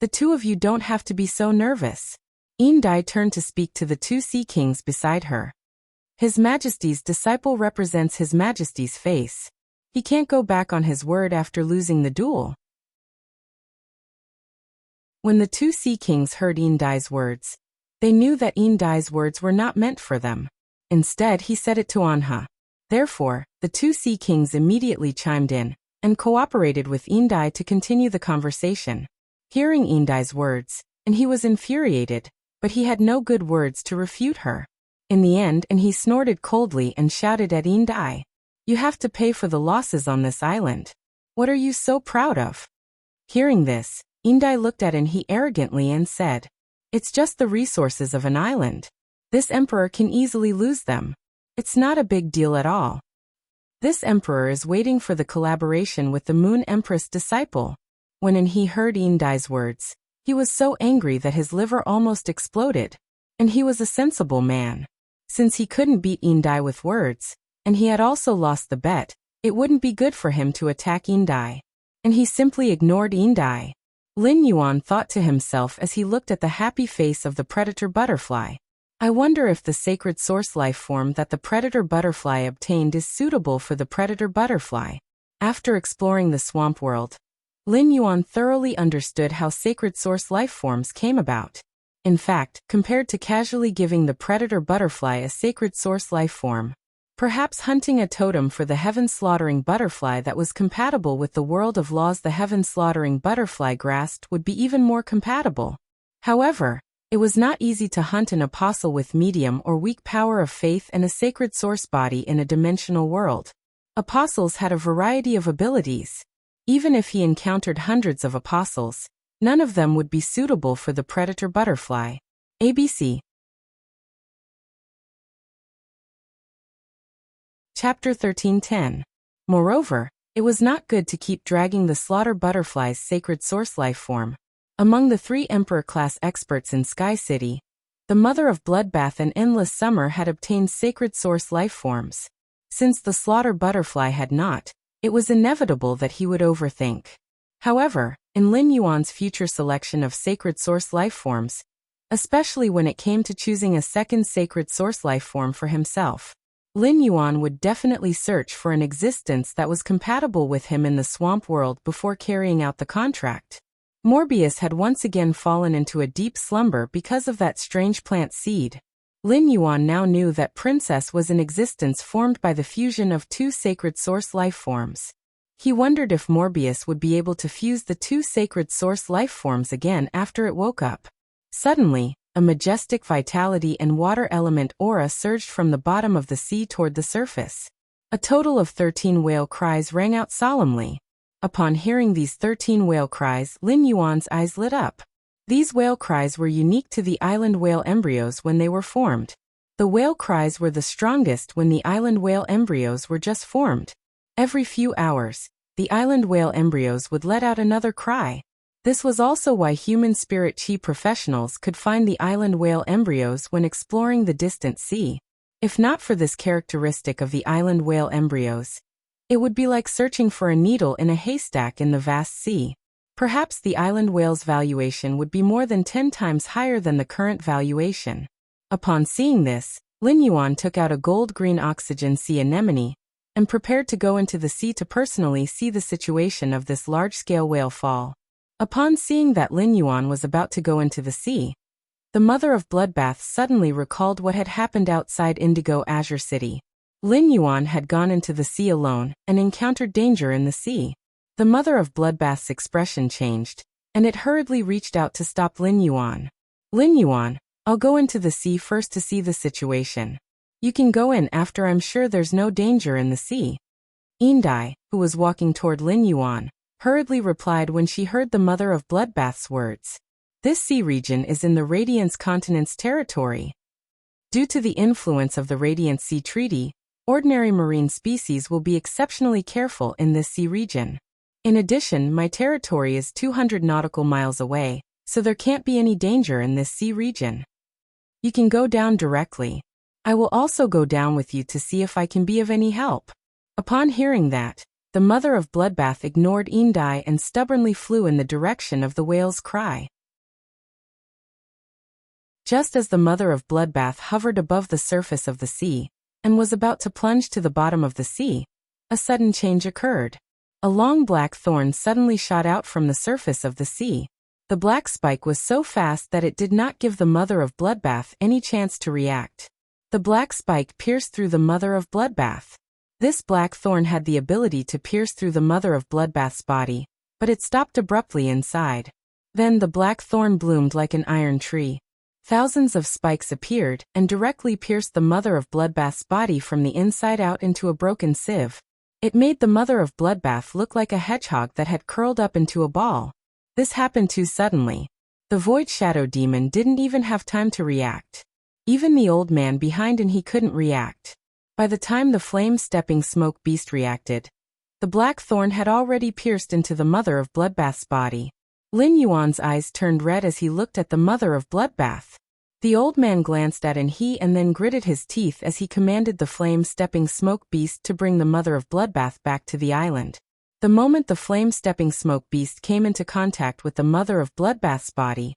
"The 2 of you don't have to be so nervous. Dai turned to speak to the two sea kings beside her. His Majesty's disciple represents His Majesty's face. He can't go back on his word after losing the duel. When the two sea kings heard Dai's words, they knew that Dai's words were not meant for them. Instead, he said it to Anha. Therefore, the two sea kings immediately chimed in and cooperated with Dai to continue the conversation. Hearing Dai's words, and he was infuriated, but he had no good words to refute her. In the end, he snorted coldly and shouted at Dai, "You have to pay for the losses on this island. What are you so proud of?" Hearing this, Dai looked at he arrogantly and said, "It's just the resources of an island. This emperor can easily lose them. It's not a big deal at all." This emperor is waiting for the collaboration with the Moon Empress disciple. When he heard Dai's words, he was so angry that his liver almost exploded. And he was a sensible man. Since he couldn't beat Dai with words, and he had also lost the bet, it wouldn't be good for him to attack Dai. And he simply ignored Dai. Lin Yuan thought to himself as he looked at the happy face of the predator butterfly. I wonder if the sacred source life form that the predator butterfly obtained is suitable for the predator butterfly. After exploring the swamp world, Lin Yuan thoroughly understood how sacred source life forms came about. In fact, compared to casually giving the predator butterfly a sacred source life form, perhaps hunting a totem for the heaven-slaughtering butterfly that was compatible with the world of laws the heaven-slaughtering butterfly grasped would be even more compatible. However, it was not easy to hunt an apostle with medium or weak power of faith and a sacred source body in a dimensional world. Apostles had a variety of abilities. Even if he encountered hundreds of apostles, none of them would be suitable for the predator butterfly. ABC. Chapter 13:10. Moreover, it was not good to keep dragging the slaughter butterfly's sacred source life form. Among the 3 Emperor-class experts in Sky City, the Mother of Bloodbath and Endless Summer had obtained sacred source life forms. Since the slaughter butterfly had not, it was inevitable that he would overthink. However, in Lin Yuan's future selection of sacred source life forms, especially when it came to choosing a second sacred source life form for himself, Lin Yuan would definitely search for an existence that was compatible with him in the swamp world before carrying out the contract. Morbius had once again fallen into a deep slumber because of that strange plant seed. Lin Yuan now knew that Princess was an existence formed by the fusion of 2 sacred source life forms. He wondered if Morbius would be able to fuse the 2 sacred source life forms again after it woke up. Suddenly, a majestic vitality and water element aura surged from the bottom of the sea toward the surface. A total of 13 whale cries rang out solemnly. Upon hearing these 13 whale cries, Lin Yuan's eyes lit up. These whale cries were unique to the island whale embryos when they were formed. The whale cries were the strongest when the island whale embryos were just formed. Every few hours, the island whale embryos would let out another cry. This was also why human spirit chi professionals could find the island whale embryos when exploring the distant sea. If not for this characteristic of the island whale embryos, it would be like searching for a needle in a haystack in the vast sea. Perhaps the island whale's valuation would be more than 10 times higher than the current valuation. Upon seeing this, Lin Yuan took out a gold-green oxygen sea anemone and prepared to go into the sea to personally see the situation of this large-scale whale fall. Upon seeing that Lin Yuan was about to go into the sea, the Mother of Bloodbath suddenly recalled what had happened outside Indigo Azure City. Lin Yuan had gone into the sea alone and encountered danger in the sea. The Mother of Bloodbath's expression changed, and it hurriedly reached out to stop Lin Yuan. Lin Yuan, I'll go into the sea first to see the situation. You can go in after I'm sure there's no danger in the sea. Dai, who was walking toward Lin Yuan, hurriedly replied when she heard the Mother of Bloodbath's words. This sea region is in the Radiance Continent's territory. Due to the influence of the Radiant Sea Treaty, ordinary marine species will be exceptionally careful in this sea region. In addition, my territory is 200 nautical miles away, so there can't be any danger in this sea region. You can go down directly. I will also go down with you to see if I can be of any help. Upon hearing that, the Mother of Bloodbath ignored Dai and stubbornly flew in the direction of the whale's cry. Just as the Mother of Bloodbath hovered above the surface of the sea, and was about to plunge to the bottom of the sea, a sudden change occurred. A long black thorn suddenly shot out from the surface of the sea. The black spike was so fast that it did not give the Mother of Bloodbath any chance to react. The black spike pierced through the Mother of Bloodbath. This black thorn had the ability to pierce through the Mother of Bloodbath's body, but it stopped abruptly inside. Then the black thorn bloomed like an iron tree. Thousands of spikes appeared and directly pierced the Mother of Bloodbath's body from the inside out into a broken sieve. It made the Mother of Bloodbath look like a hedgehog that had curled up into a ball. This happened too suddenly. The Void Shadow Demon didn't even have time to react. Even the old man behind him, he couldn't react. By the time the flame-stepping smoke beast reacted, the black thorn had already pierced into the Mother of Bloodbath's body. Lin Yuan's eyes turned red as he looked at the Mother of Bloodbath. The old man glanced at and then gritted his teeth as he commanded the flame-stepping smoke beast to bring the Mother of Bloodbath back to the island. The moment the flame-stepping smoke beast came into contact with the Mother of Bloodbath's body,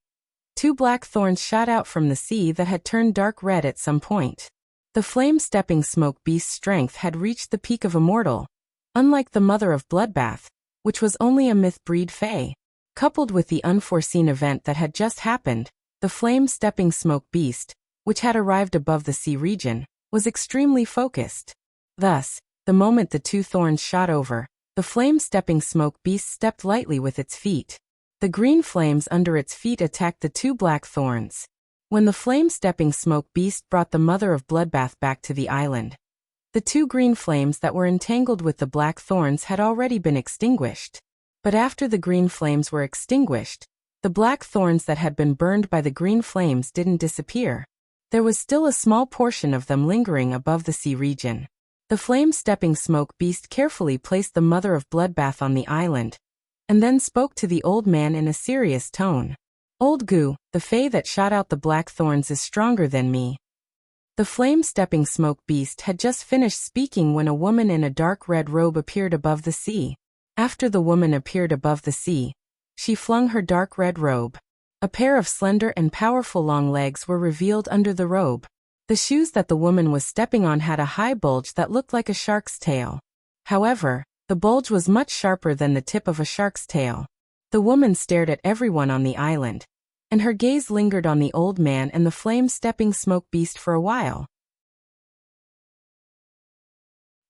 two black thorns shot out from the sea that had turned dark red at some point. The flame-stepping smoke beast's strength had reached the peak of immortal, unlike the Mother of Bloodbath, which was only a myth-breed fae. Coupled with the unforeseen event that had just happened, the flame-stepping smoke beast, which had arrived above the sea region, was extremely focused. Thus, the moment the two thorns shot over, the flame-stepping smoke beast stepped lightly with its feet. The green flames under its feet attacked the two black thorns. When the flame-stepping smoke beast brought the Mother of Bloodbath back to the island, the two green flames that were entangled with the black thorns had already been extinguished. But after the green flames were extinguished, the black thorns that had been burned by the green flames didn't disappear. There was still a small portion of them lingering above the sea region. The flame-stepping smoke beast carefully placed the Mother of Bloodbath on the island, and then spoke to the old man in a serious tone. "Old Gu, the fae that shot out the black thorns is stronger than me." The flame-stepping smoke beast had just finished speaking when a woman in a dark red robe appeared above the sea. After the woman appeared above the sea, she flung her dark red robe. A pair of slender and powerful long legs were revealed under the robe. The shoes that the woman was stepping on had a high bulge that looked like a shark's tail. However, the bulge was much sharper than the tip of a shark's tail. The woman stared at everyone on the island, and her gaze lingered on the old man and the flame-stepping smoke beast for a while.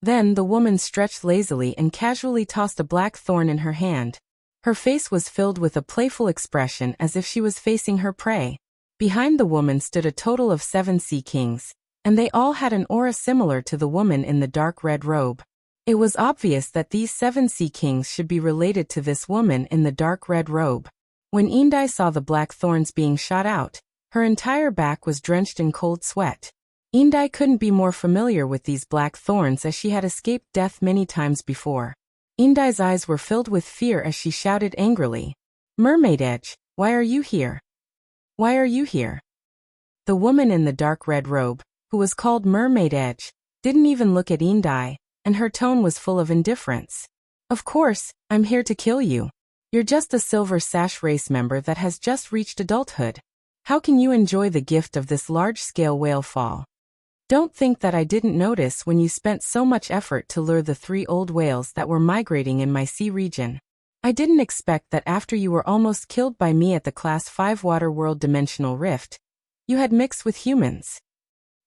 Then the woman stretched lazily and casually tossed a black thorn in her hand. Her face was filled with a playful expression as if she was facing her prey. Behind the woman stood a total of 7 sea kings, and they all had an aura similar to the woman in the dark red robe. It was obvious that these 7 sea kings should be related to this woman in the dark red robe. When Indai saw the black thorns being shot out, her entire back was drenched in cold sweat. Indai couldn't be more familiar with these black thorns as she had escaped death many times before. Indai's eyes were filled with fear as she shouted angrily, "Mermaid Edge, why are you here? Why are you here?" The woman in the dark red robe, who was called Mermaid Edge, didn't even look at Indai, and her tone was full of indifference. "Of course, I'm here to kill you. You're just a Silver Sash race member that has just reached adulthood. How can you enjoy the gift of this large-scale whale fall? Don't think that I didn't notice when you spent so much effort to lure the 3 old whales that were migrating in my sea region. I didn't expect that after you were almost killed by me at the Class 5 Water World Dimensional Rift, you had mixed with humans.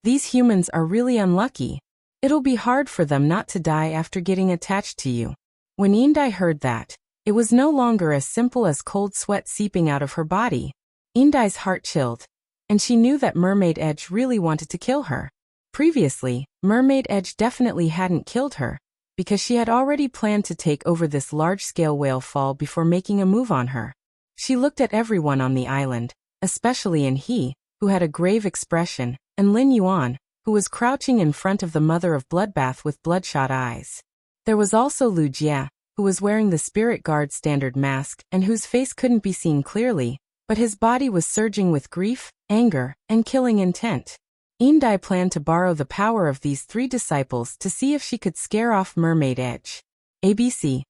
These humans are really unlucky. It'll be hard for them not to die after getting attached to you." When Indai heard that, it was no longer as simple as cold sweat seeping out of her body. Indai's heart chilled, and she knew that Mermaid Edge really wanted to kill her. Previously, Mermaid Edge definitely hadn't killed her, because she had already planned to take over this large-scale whale fall before making a move on her. She looked at everyone on the island, especially He, who had a grave expression, and Lin Yuan, who was crouching in front of the Mother of Bloodbath with bloodshot eyes. There was also Lu Jia, who was wearing the Spirit Guard standard mask and whose face couldn't be seen clearly, but his body was surging with grief, anger, and killing intent. Indai planned to borrow the power of these 3 disciples to see if she could scare off Mermaid Edge. ABC.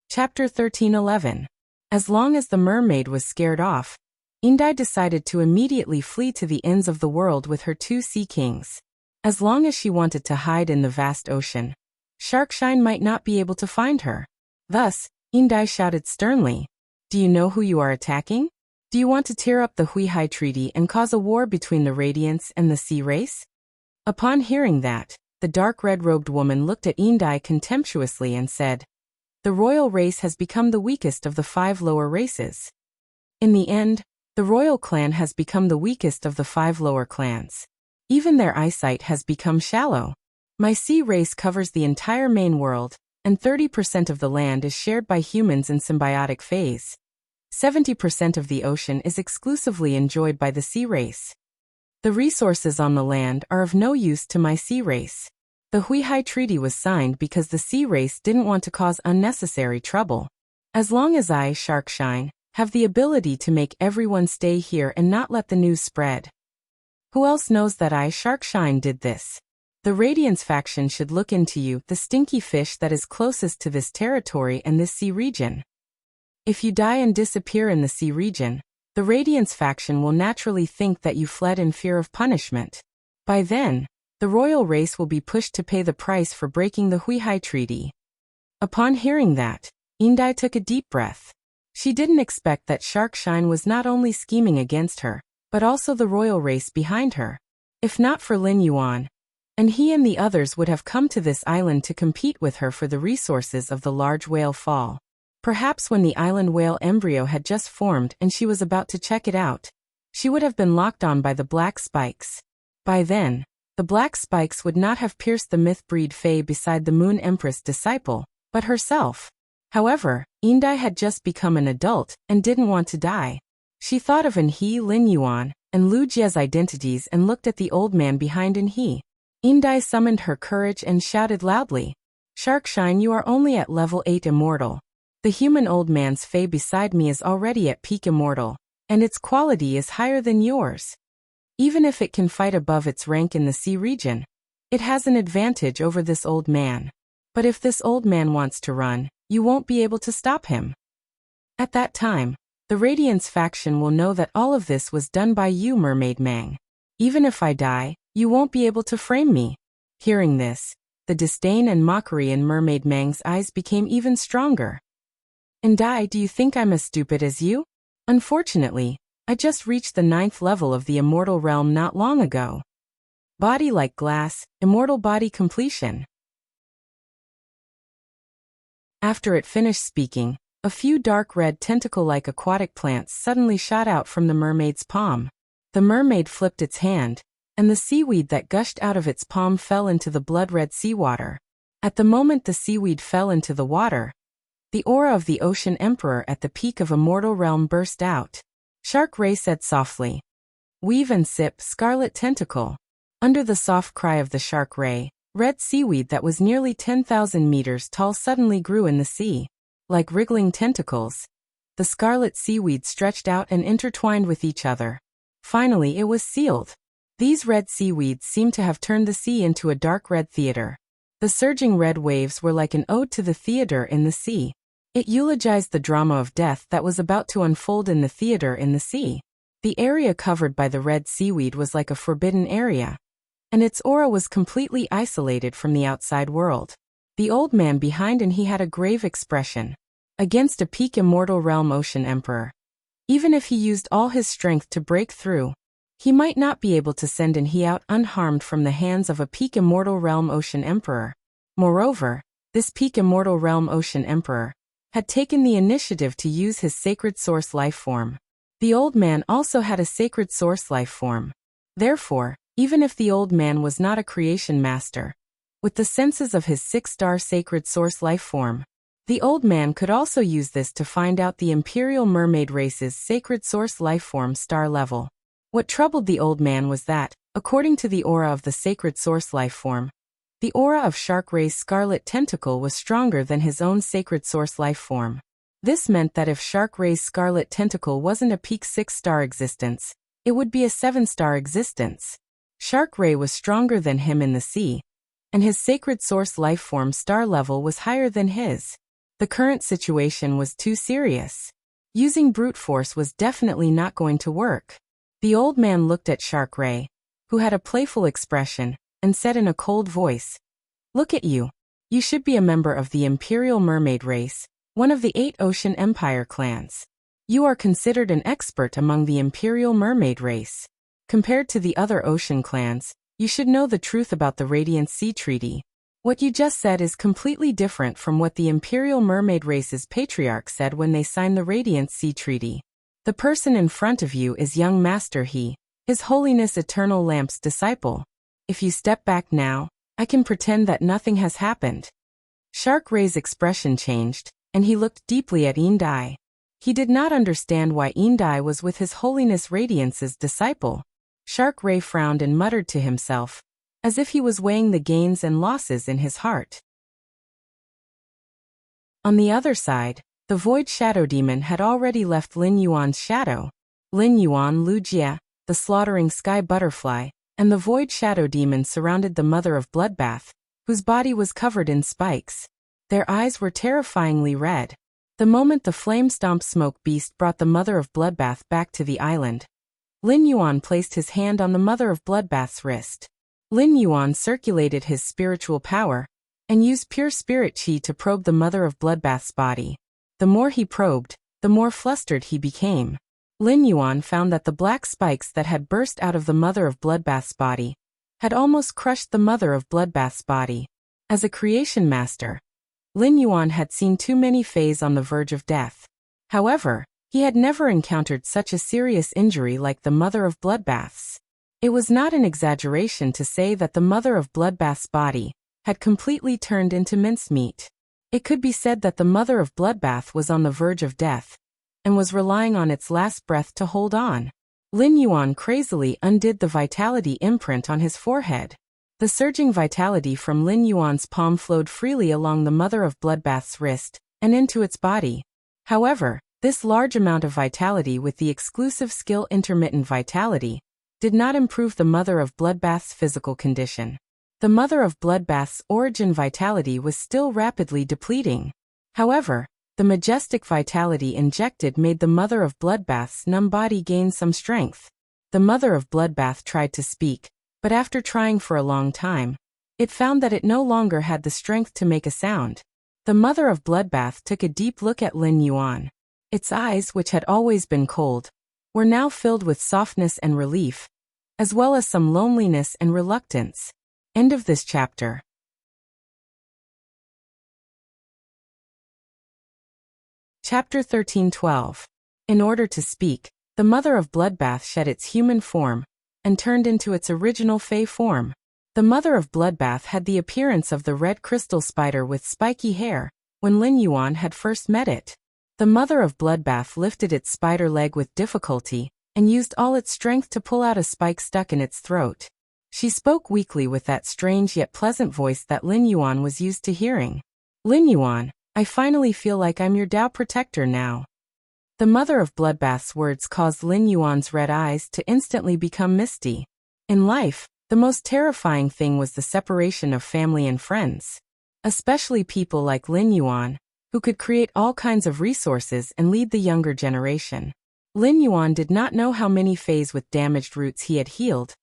Chapter 1311. As long as the mermaid was scared off, Indai decided to immediately flee to the ends of the world with her 2 sea kings. As long as she wanted to hide in the vast ocean, Sharkshine might not be able to find her. Thus, Indai shouted sternly, "Do you know who you are attacking? Do you want to tear up the Wuxia Treaty and cause a war between the Radiants and the Sea Race?" Upon hearing that, the dark red-robed woman looked at Indai contemptuously and said, "The royal race has become the weakest of the 5 lower races. In the end, the royal clan has become the weakest of the 5 lower clans. Even their eyesight has become shallow. My sea race covers the entire main world, and 30% of the land is shared by humans in symbiotic phase. 70% of the ocean is exclusively enjoyed by the sea race. The resources on the land are of no use to my sea race. The Wuxia Treaty was signed because the sea race didn't want to cause unnecessary trouble. As long as I, Sharkshine, have the ability to make everyone stay here and not let the news spread. Who else knows that I, Sharkshine, did this? The Radiance faction should look into you, the stinky fish that is closest to this territory and this sea region. If you die and disappear in the sea region, the Radiance faction will naturally think that you fled in fear of punishment. By then, the royal race will be pushed to pay the price for breaking the Wuxia Treaty." Upon hearing that, Indai took a deep breath. She didn't expect that Sharkshine was not only scheming against her, but also the royal race behind her. If not for Lin Yuan, and he and the others would have come to this island to compete with her for the resources of the large whale fall. Perhaps when the island whale embryo had just formed and she was about to check it out, she would have been locked on by the black spikes. By then, the black spikes would not have pierced the myth-breed Fae beside the Moon Empress disciple, but herself. However, Indai had just become an adult and didn't want to die. She thought of Enhe, Lin Yuan, and Lu Jie's identities and looked at the old man behind Enhe. Indai summoned her courage and shouted loudly, "Sharkshine, you are only at level 8 immortal. The human old man's Fae beside me is already at peak immortal, and its quality is higher than yours. Even if it can fight above its rank in the sea region, it has an advantage over this old man. But if this old man wants to run, you won't be able to stop him. At that time, the Radiance faction will know that all of this was done by you, Mermaid Mang. Even if I die, you won't be able to frame me." Hearing this, the disdain and mockery in Mermaid Mang's eyes became even stronger. "Indai, do you think I'm as stupid as you? Unfortunately, I just reached the 9th level of the immortal realm not long ago. Body like glass, immortal body completion." After it finished speaking, a few dark red tentacle-like aquatic plants suddenly shot out from the mermaid's palm. The mermaid flipped its hand, and the seaweed that gushed out of its palm fell into the blood-red seawater. At the moment the seaweed fell into the water, the aura of the Ocean Emperor at the peak of Immortal Realm burst out. Shark Ray said softly, "Weave and sip, scarlet tentacle." Under the soft cry of the Shark Ray, red seaweed that was nearly 10,000 meters tall suddenly grew in the sea. Like wriggling tentacles, the scarlet seaweed stretched out and intertwined with each other. Finally it was sealed. These red seaweeds seemed to have turned the sea into a dark red theater. The surging red waves were like an ode to the theater in the sea. It eulogized the drama of death that was about to unfold in the theater in the sea. The area covered by the red seaweed was like a forbidden area, and its aura was completely isolated from the outside world. The old man behind and he had a grave expression. Against a peak immortal realm Ocean Emperor, even if he used all his strength to break through, he might not be able to send Enhe out unharmed from the hands of a peak immortal realm Ocean Emperor. Moreover, this peak immortal realm Ocean Emperor had taken the initiative to use his sacred source life form. The old man also had a sacred source life form. Therefore, even if the old man was not a creation master, with the senses of his 6-star sacred source life form, the old man could also use this to find out the Imperial Mermaid race's sacred source life form star level. What troubled the old man was that, according to the aura of the sacred source life form, the aura of Shark Ray's scarlet tentacle was stronger than his own sacred source life form. This meant that if Shark Ray's scarlet tentacle wasn't a peak 6-star existence, it would be a 7-star existence. Shark Ray was stronger than him in the sea, and his sacred source life form star level was higher than his. The current situation was too serious. Using brute force was definitely not going to work. The old man looked at Shark Ray, who had a playful expression, and said in a cold voice, "Look at you. You should be a member of the Imperial Mermaid race, one of the 8 Ocean Empire clans. You are considered an expert among the Imperial Mermaid race. Compared to the other ocean clans, you should know the truth about the Radiant Sea Treaty. What you just said is completely different from what the Imperial Mermaid race's patriarch said when they signed the Radiant Sea Treaty. The person in front of you is young Master He, His Holiness Eternal Lamp's disciple. If you step back now, I can pretend that nothing has happened." Shark Ray's expression changed, and he looked deeply at Indai. He did not understand why Indai was with His Holiness Radiance's disciple. Shark Ray frowned and muttered to himself, as if he was weighing the gains and losses in his heart. On the other side, the Void Shadow Demon had already left Lin Yuan's shadow. Lin Yuan, Wuxia, the slaughtering sky butterfly, and the Void Shadow Demon surrounded the Mother of Bloodbath, whose body was covered in spikes. Their eyes were terrifyingly red. The moment the flame-stomp smoke beast brought the Mother of Bloodbath back to the island, Lin Yuan placed his hand on the Mother of Bloodbath's wrist. Lin Yuan circulated his spiritual power, and used pure spirit chi to probe the Mother of Bloodbath's body. The more he probed, the more flustered he became. Lin Yuan found that the black spikes that had burst out of the Mother of Bloodbath's body had almost crushed the Mother of Bloodbath's body. As a creation master, Lin Yuan had seen too many Fays on the verge of death. However, he had never encountered such a serious injury like the Mother of Bloodbath's. It was not an exaggeration to say that the Mother of Bloodbath's body had completely turned into mincemeat. It could be said that the Mother of Bloodbath was on the verge of death, and was relying on its last breath to hold on. Lin Yuan crazily undid the vitality imprint on his forehead. The surging vitality from Lin Yuan's palm flowed freely along the Mother of Bloodbath's wrist, and into its body. However, this large amount of vitality with the exclusive skill intermittent vitality did not improve the Mother of Bloodbath's physical condition. The Mother of Bloodbath's origin vitality was still rapidly depleting. However, the majestic vitality injected made the Mother of Bloodbath's numb body gain some strength. The Mother of Bloodbath tried to speak, but after trying for a long time, it found that it no longer had the strength to make a sound. The Mother of Bloodbath took a deep look at Lin Yuan. Its eyes, which had always been cold, were now filled with softness and relief, as well as some loneliness and reluctance. End of this chapter. Chapter 13:12. In order to speak, the Mother of Bloodbath shed its human form, and turned into its original Fey form. The Mother of Bloodbath had the appearance of the red crystal spider with spiky hair, when Lin Yuan had first met it. The Mother of Bloodbath lifted its spider leg with difficulty, and used all its strength to pull out a spike stuck in its throat. She spoke weakly with that strange yet pleasant voice that Lin Yuan was used to hearing. "Lin Yuan, I finally feel like I'm your Tao protector now." The Mother of Bloodbath's words caused Lin Yuan's red eyes to instantly become misty. In life, the most terrifying thing was the separation of family and friends. Especially people like Lin Yuan, who could create all kinds of resources and lead the younger generation. Lin Yuan did not know how many Fays with damaged roots he had healed,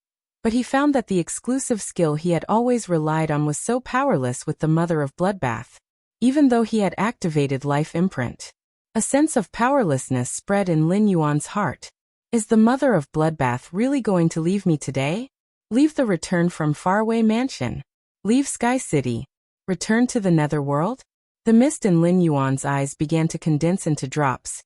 but he found that the exclusive skill he had always relied on was so powerless with the Mother of Bloodbath, even though he had activated Life Imprint. A sense of powerlessness spread in Lin Yuan's heart. Is the Mother of Bloodbath really going to leave me today? Leave the return from faraway mansion? Leave Sky City? Return to the netherworld? The mist in Lin Yuan's eyes began to condense into drops,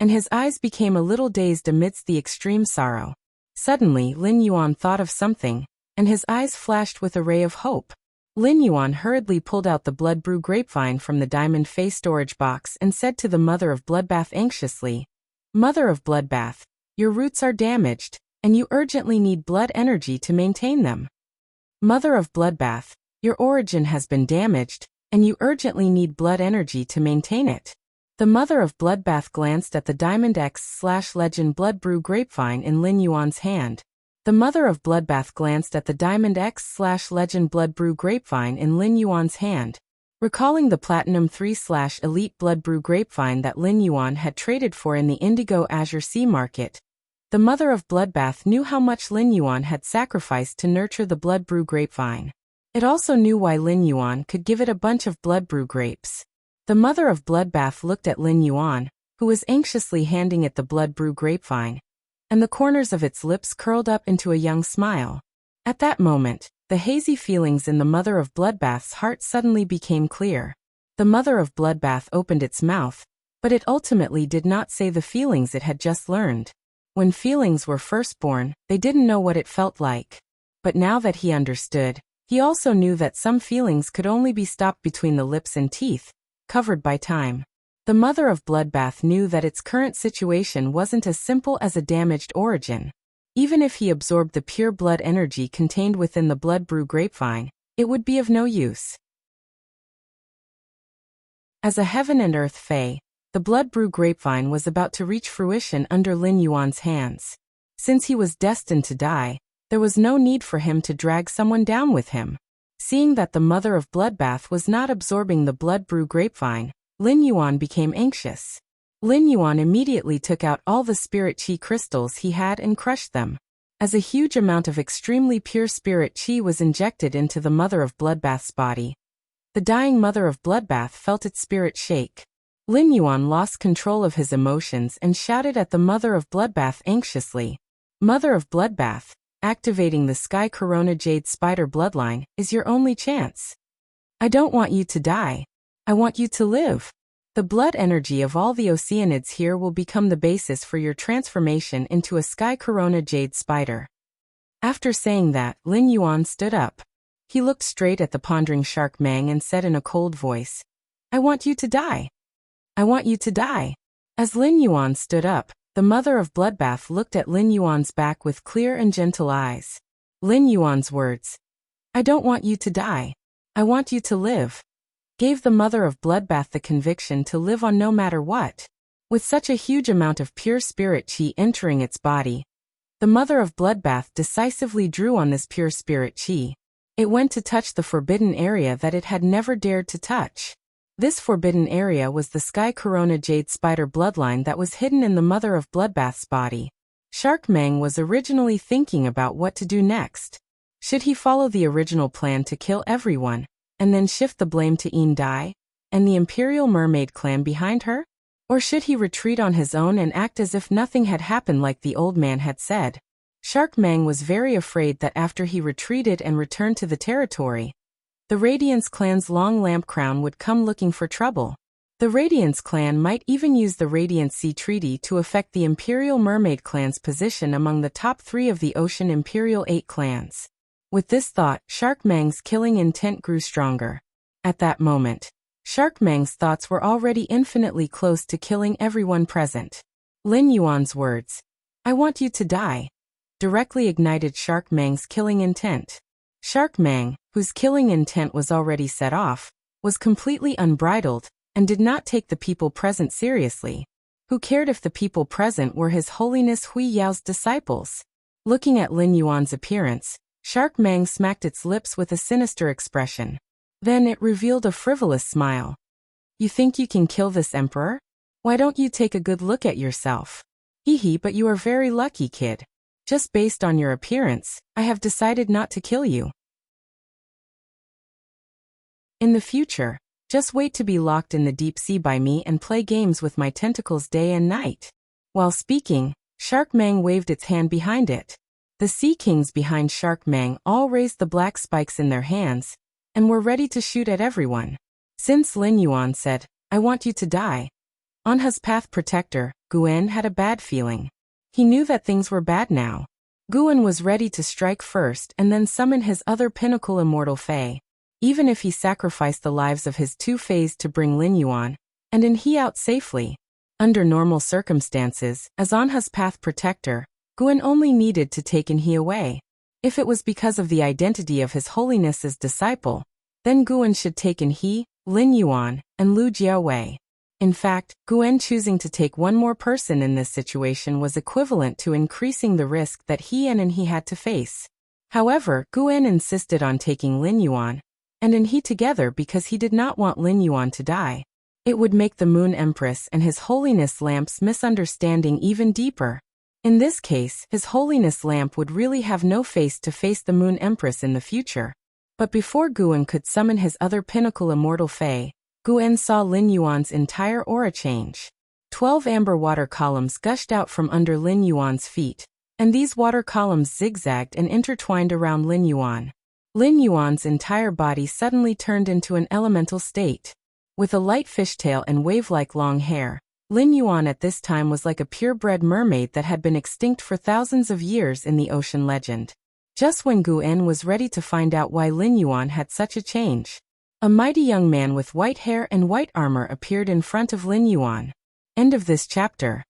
and his eyes became a little dazed amidst the extreme sorrow. Suddenly, Lin Yuan thought of something, and his eyes flashed with a ray of hope. Lin Yuan hurriedly pulled out the blood brew grapevine from the diamond Fey storage box and said to the Mother of Bloodbath anxiously, "Mother of Bloodbath, your roots are damaged, and you urgently need blood energy to maintain them. Mother of Bloodbath, your origin has been damaged, and you urgently need blood energy to maintain it." The Mother of Bloodbath glanced at the Diamond X/Legend Blood Brew grapevine in Lin Yuan's hand. The Mother of Bloodbath glanced at the Diamond X/Legend Blood Brew grapevine in Lin Yuan's hand, Recalling the Platinum 3/Elite Blood Brew grapevine that Lin Yuan had traded for in the Indigo Azure Sea market, the mother of Bloodbath knew how much Lin Yuan had sacrificed to nurture the Blood Brew grapevine. It also knew why Lin Yuan could give it a bunch of Blood Brew grapes. The mother of Bloodbath looked at Lin Yuan, who was anxiously handing it the Blood Brew grapevine, and the corners of its lips curled up into a young smile. At that moment, the hazy feelings in the mother of Bloodbath's heart suddenly became clear. The mother of Bloodbath opened its mouth, but it ultimately did not say the feelings it had just learned. When feelings were first born, they didn't know what it felt like. But now that he understood, he also knew that some feelings could only be stopped between the lips and teeth, covered by time. The mother of Bloodbath knew that its current situation wasn't as simple as a damaged origin. Even if he absorbed the pure blood energy contained within the Blood Brew grapevine, it would be of no use. As a heaven and earth fae, the Blood Brew grapevine was about to reach fruition under Lin Yuan's hands. Since he was destined to die, there was no need for him to drag someone down with him. Seeing that the mother of Bloodbath was not absorbing the Blood Brew grapevine, Lin Yuan became anxious. Lin Yuan immediately took out all the spirit qi crystals he had and crushed them. As a huge amount of extremely pure spirit qi was injected into the mother of Bloodbath's body, the dying mother of Bloodbath felt its spirit shake. Lin Yuan lost control of his emotions and shouted at the mother of Bloodbath anxiously. Mother of Bloodbath, activating the Sky Corona Jade Spider bloodline is your only chance. I don't want you to die. I want you to live. The blood energy of all the Oceanids here will become the basis for your transformation into a Sky Corona Jade Spider. After saying that, Lin Yuan stood up. He looked straight at the pondering Shark Mang and said in a cold voice, I want you to die. I want you to die. As Lin Yuan stood up, the mother of Bloodbath looked at Lin Yuan's back with clear and gentle eyes. Lin Yuan's words, I don't want you to die. I want you to live, gave the mother of Bloodbath the conviction to live on no matter what. With such a huge amount of pure spirit qi entering its body, the mother of Bloodbath decisively drew on this pure spirit qi. It went to touch the forbidden area that it had never dared to touch. This forbidden area was the Sky Corona Jade Spider bloodline that was hidden in the mother of Bloodbath's body. Shark Mang was originally thinking about what to do next. Should he follow the original plan to kill everyone, and then shift the blame to Een Dai, and the Imperial Mermaid clan behind her? Or should he retreat on his own and act as if nothing had happened like the old man had said? Shark Mang was very afraid that after he retreated and returned to the territory, the Radiance clan's Long Lamp Crown would come looking for trouble. The Radiance clan might even use the Radiant Sea Treaty to affect the Imperial Mermaid clan's position among the top 3 of the Ocean Imperial 8 clans. With this thought, Shark Mang's killing intent grew stronger. At that moment, Shark Mang's thoughts were already infinitely close to killing everyone present. Lin Yuan's words, I want you to die, directly ignited Shark Mang's killing intent. Shark Mang, whose killing intent was already set off, was completely unbridled, and did not take the people present seriously. Who cared if the people present were His Holiness Hui Yao's disciples? Looking at Lin Yuan's appearance, Shark Mang smacked its lips with a sinister expression. Then it revealed a frivolous smile. You think you can kill this emperor? Why don't you take a good look at yourself? Hee, but you are very lucky, kid. Just based on your appearance, I have decided not to kill you. In the future, just wait to be locked in the deep sea by me and play games with my tentacles day and night. While speaking, Shark Mang waved its hand behind it. The Sea Kings behind Shark Mang all raised the black spikes in their hands, and were ready to shoot at everyone. Since Lin Yuan said, I want you to die, Anha's Path Protector, Guen had a bad feeling. He knew that things were bad now. Guen was ready to strike first and then summon his other pinnacle immortal fae. Even if he sacrificed the lives of his 2 fays to bring Lin Yuan and Een He out safely. Under normal circumstances, as Anha's Path Protector, Guen only needed to take Een He away. If it was because of the identity of His Holiness's disciple, then Guen should take Een He, Lin Yuan, and Lu Jia away. In fact, Guen choosing to take one more person in this situation was equivalent to increasing the risk that he and Een He had to face. However, Guen insisted on taking Lin Yuan, and in he together because he did not want Lin Yuan to die. It would make the Moon Empress and His Holiness Lamp's misunderstanding even deeper. In this case, His Holiness Lamp would really have no face to face the Moon Empress in the future. But before Guan could summon his other pinnacle immortal Fae, Guan saw Lin Yuan's entire aura change. 12 amber water columns gushed out from under Lin Yuan's feet, and these water columns zigzagged and intertwined around Lin Yuan. Lin Yuan's entire body suddenly turned into an elemental state. With a light fishtail and wave-like long hair, Lin Yuan at this time was like a purebred mermaid that had been extinct for thousands of years in the ocean legend. Just when Guan was ready to find out why Lin Yuan had such a change, a mighty young man with white hair and white armor appeared in front of Lin Yuan. End of this chapter.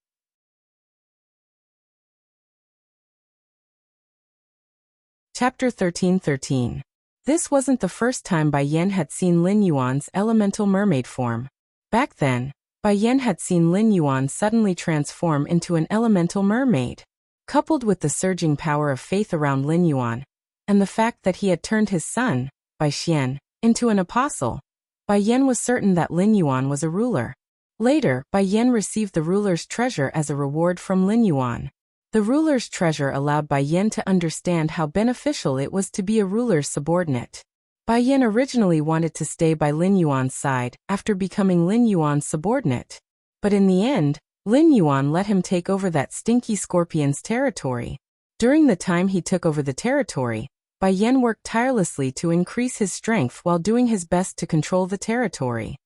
Chapter 13:13. This wasn't the first time Bai Yan had seen Lin Yuan's elemental mermaid form. Back then, Bai Yan had seen Lin Yuan suddenly transform into an elemental mermaid. Coupled with the surging power of faith around Lin Yuan, and the fact that he had turned his son, Bai Xian, into an apostle, Bai Yan was certain that Lin Yuan was a ruler. Later, Bai Yan received the ruler's treasure as a reward from Lin Yuan. The ruler's treasure allowed Bai Yan to understand how beneficial it was to be a ruler's subordinate. Bai Yan originally wanted to stay by Lin Yuan's side after becoming Lin Yuan's subordinate. But in the end, Lin Yuan let him take over that stinky scorpion's territory. During the time he took over the territory, Bai Yan worked tirelessly to increase his strength while doing his best to control the territory.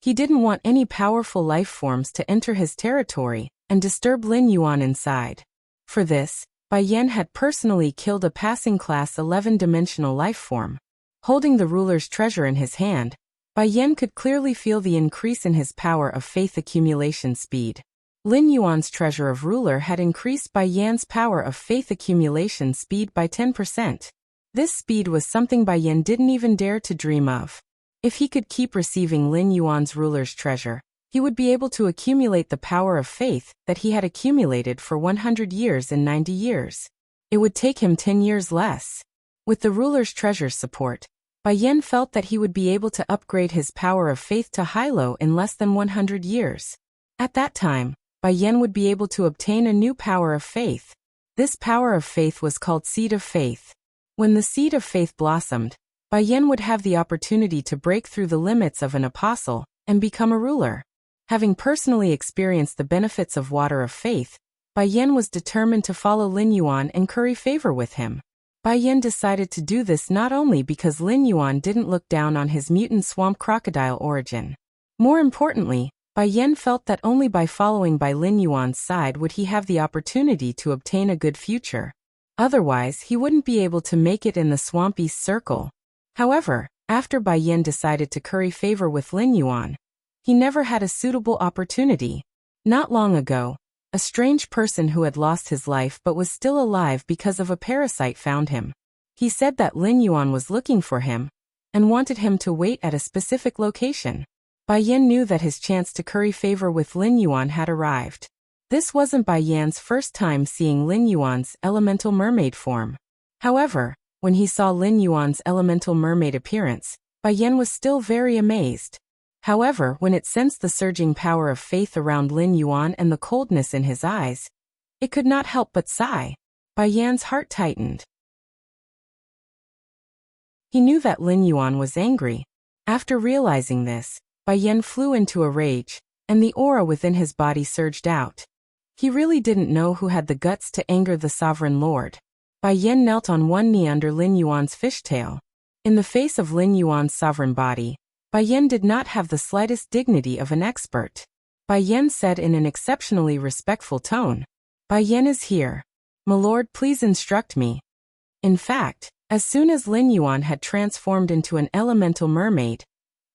He didn't want any powerful life forms to enter his territory and disturb Lin Yuan inside. For this, Bai Yan had personally killed a passing class 11-dimensional life form. Holding the ruler's treasure in his hand, Bai Yan could clearly feel the increase in his power of faith accumulation speed. Lin Yuan's treasure of ruler had increased Bai Yan's power of faith accumulation speed by 10%. This speed was something Bai Yan didn't even dare to dream of. If he could keep receiving Lin Yuan's ruler's treasure, he would be able to accumulate the power of faith that he had accumulated for 100 years and 90 years. It would take him 10 years less. With the ruler's treasure's support, Bai Yan felt that he would be able to upgrade his power of faith to high-low in less than 100 years. At that time, Bai Yan would be able to obtain a new power of faith. This power of faith was called Seed of Faith. When the Seed of Faith blossomed, Bai Yan would have the opportunity to break through the limits of an apostle and become a ruler. Having personally experienced the benefits of water of faith, Bai Yan was determined to follow Lin Yuan and curry favor with him. Bai Yan decided to do this not only because Lin Yuan didn't look down on his mutant swamp crocodile origin. More importantly, Bai Yan felt that only by following by Lin Yuan's side would he have the opportunity to obtain a good future. Otherwise, he wouldn't be able to make it in the swampy circle. However, after Bai Yan decided to curry favor with Lin Yuan, he never had a suitable opportunity. Not long ago, a strange person who had lost his life but was still alive because of a parasite found him. He said that Lin Yuan was looking for him and wanted him to wait at a specific location. Bai Yan knew that his chance to curry favor with Lin Yuan had arrived. This wasn't Bai Yan's first time seeing Lin Yuan's elemental mermaid form. However, when he saw Lin Yuan's elemental mermaid appearance, Bai Yan was still very amazed. However, when it sensed the surging power of faith around Lin Yuan and the coldness in his eyes, it could not help but sigh. Bai Yan's heart tightened. He knew that Lin Yuan was angry. After realizing this, Bai Yan flew into a rage, and the aura within his body surged out. He really didn't know who had the guts to anger the sovereign lord. Bai Yan knelt on one knee under Lin Yuan's fishtail. In the face of Lin Yuan's sovereign body, Bai Yan did not have the slightest dignity of an expert. Bai Yan said in an exceptionally respectful tone, "Bai Yan is here. My lord, please instruct me." In fact, as soon as Lin Yuan had transformed into an elemental mermaid,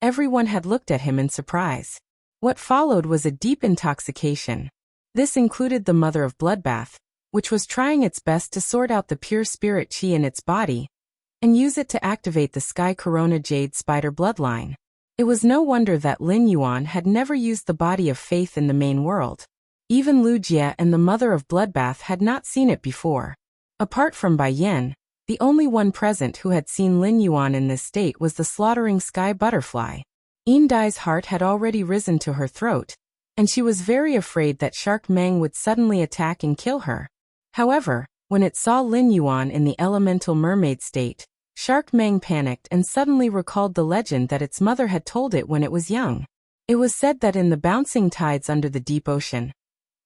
everyone had looked at him in surprise. What followed was a deep intoxication. This included the mother of bloodbath, which was trying its best to sort out the pure spirit chi in its body and use it to activate the Sky Corona Jade Spider bloodline. It was no wonder that Lin Yuan had never used the body of faith in the main world. Even Lu Jie and the mother of bloodbath had not seen it before. Apart from Bai Yan, The only one present who had seen Lin Yuan in this state was the slaughtering sky butterfly. Yin Dai's heart had already risen to her throat, and she was very afraid that Shark Meng would suddenly attack and kill her. However, when it saw Lin Yuan in the elemental mermaid state, Shark Meng panicked and suddenly recalled the legend that its mother had told it when it was young. It was said that in the bouncing tides under the deep ocean,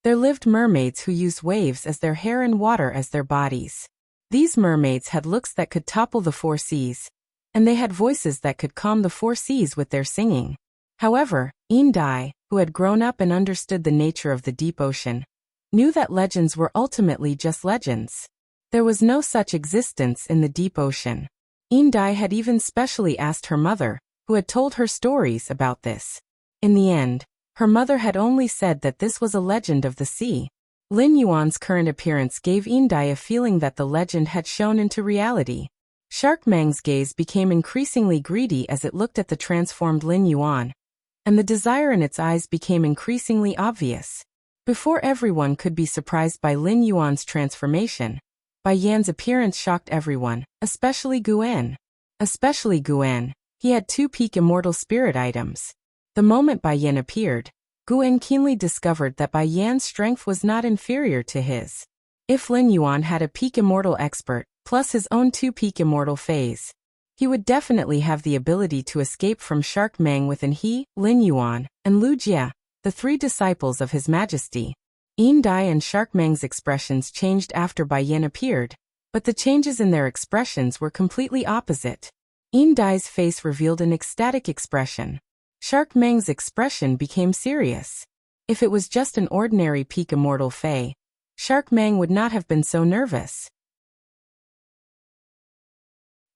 there lived mermaids who used waves as their hair and water as their bodies. These mermaids had looks that could topple the four seas, and they had voices that could calm the four seas with their singing. However, Yin Dai, who had grown up and understood the nature of the deep ocean, knew that legends were ultimately just legends. There was no such existence in the deep ocean. Yin Dai had even specially asked her mother, who had told her stories about this. In the end, her mother had only said that this was a legend of the sea. Lin Yuan's current appearance gave Yin Dai a feeling that the legend had shown into reality. Shark Meng's gaze became increasingly greedy as it looked at the transformed Lin Yuan, and the desire in its eyes became increasingly obvious. Before everyone could be surprised by Lin Yuan's transformation, Bai Yan's appearance shocked everyone, especially Guan. He had 2 peak immortal spirit items. The moment Bai Yan appeared, Guan keenly discovered that Bai Yan's strength was not inferior to his. If Lin Yuan had a peak immortal expert, plus his own 2 peak immortal phase, he would definitely have the ability to escape from Shark Meng within he, Lin Yuan, and Lu Jia, the 3 disciples of His Majesty. Yin Dai and Shark Meng's expressions changed after Bai Yan appeared, but the changes in their expressions were completely opposite. Yin Dai's face revealed an ecstatic expression. Shark Meng's expression became serious. If it was just an ordinary peak immortal Fae, Shark Meng would not have been so nervous.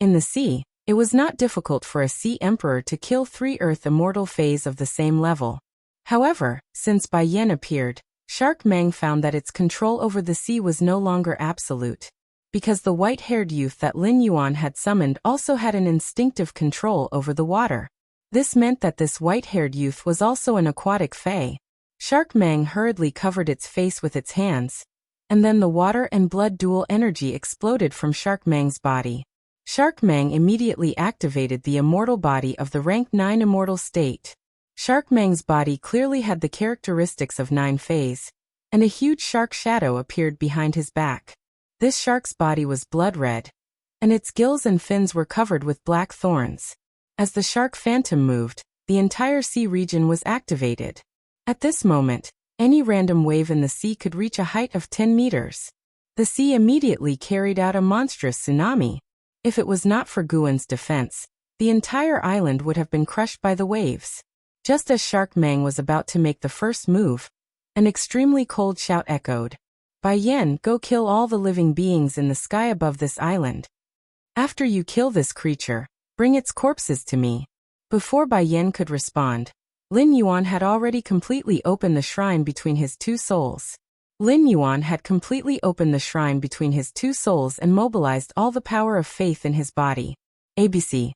In the sea, it was not difficult for a sea emperor to kill 3 earth immortal Faes of the same level. However, since Bai Yan appeared, Shark Meng found that its control over the sea was no longer absolute. Because the white-haired youth that Lin Yuan had summoned also had an instinctive control over the water. This meant that this white-haired youth was also an aquatic Fae. Shark Meng hurriedly covered its face with its hands, and then the water and blood dual energy exploded from Shark Meng's body. Shark Meng immediately activated the immortal body of the rank 9 immortal state. Shark Meng's body clearly had the characteristics of 9 Faes, and a huge shark shadow appeared behind his back. This shark's body was blood red, and its gills and fins were covered with black thorns. As the shark phantom moved, the entire sea region was activated. At this moment, any random wave in the sea could reach a height of 10 meters. The sea immediately carried out a monstrous tsunami. If it was not for Guan's defense, the entire island would have been crushed by the waves. Just as Shark Meng was about to make the first move, an extremely cold shout echoed. Bai Yan, go kill all the living beings in the sky above this island. After you kill this creature, bring its corpses to me. Before Bai Yan could respond, Lin Yuan had already completely opened the shrine between his 2 souls. Lin Yuan had completely opened the shrine between his 2 souls and mobilized all the power of faith in his body. ABC.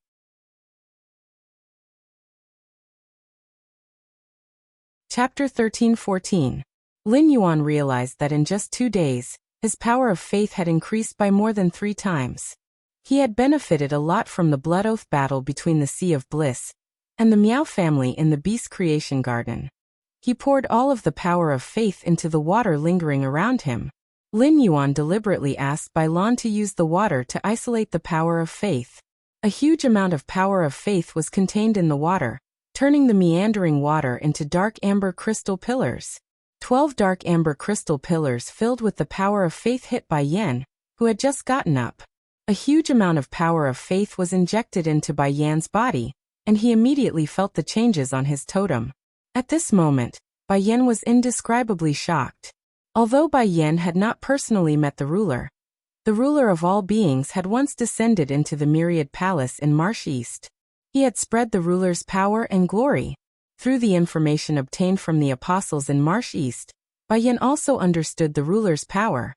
Chapter 13-14. Lin Yuan realized that in just 2 days, his power of faith had increased by more than 3 times. He had benefited a lot from the Blood Oath battle between the Sea of Bliss and the Miao family in the Beast Creation Garden. He poured all of the power of faith into the water lingering around him. Lin Yuan deliberately asked Bai Lan to use the water to isolate the power of faith. A huge amount of power of faith was contained in the water, turning the meandering water into dark amber crystal pillars. 12 dark amber crystal pillars filled with the power of faith hit Bai Yan, who had just gotten up. A huge amount of power of faith was injected into Bai Yan's body, and he immediately felt the changes on his totem. At this moment, Bai Yan was indescribably shocked. Although Bai Yan had not personally met the ruler of all beings had once descended into the Myriad Palace in Marsh East. He had spread the ruler's power and glory. Through the information obtained from the apostles in Marsh East, Bai Yan also understood the ruler's power.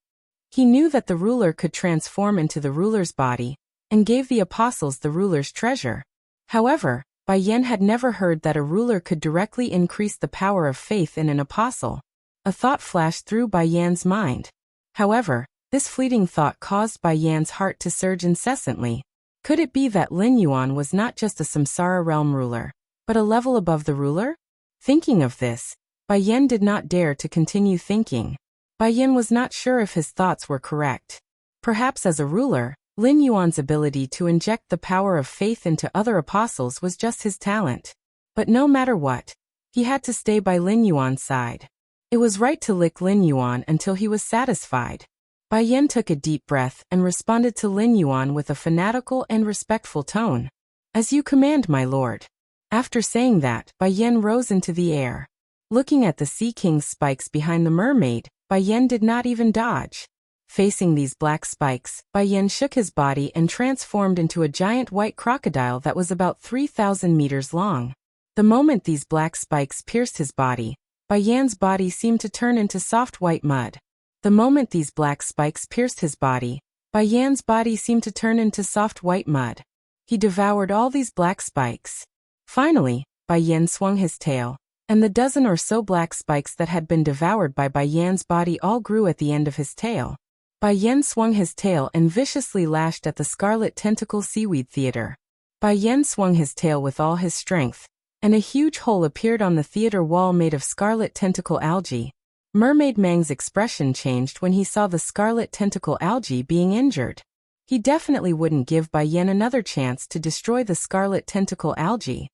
He knew that the ruler could transform into the ruler's body, and gave the apostles the ruler's treasure. However, Bai Yan had never heard that a ruler could directly increase the power of faith in an apostle. A thought flashed through Bai Yan's mind. However, This fleeting thought caused Bai Yan's heart to surge incessantly. Could it be that Lin Yuan was not just a Samsara realm ruler, but a level above the ruler? Thinking of this, Bai Yan did not dare to continue thinking. Bai Yan was not sure if his thoughts were correct. Perhaps as a ruler, Lin Yuan's ability to inject the power of faith into other apostles was just his talent. But no matter what, he had to stay by Lin Yuan's side. It was right to lick Lin Yuan until he was satisfied. Bai Yan took a deep breath and responded to Lin Yuan with a fanatical and respectful tone. "As you command, my lord." After saying that, Bai Yan rose into the air. Looking at the Sea King's spikes behind the mermaid, Bai Yan did not even dodge. Facing these black spikes, Bai Yan shook his body and transformed into a giant white crocodile that was about 3,000 meters long. The moment these black spikes pierced his body, Bai Yan's body seemed to turn into soft white mud. The moment these black spikes pierced his body, Bai Yan's body seemed to turn into soft white mud. He devoured all these black spikes. Finally, Bai Yan swung his tail, and the dozen or so black spikes that had been devoured by Bai Yan's body all grew at the end of his tail. Bai Yan swung his tail and viciously lashed at the Scarlet Tentacle Seaweed Theater. Bai Yan swung his tail with all his strength, and a huge hole appeared on the theater wall made of scarlet tentacle algae. Mermaid Mang's expression changed when he saw the scarlet tentacle algae being injured. He definitely wouldn't give Bai Yan another chance to destroy the scarlet tentacle algae.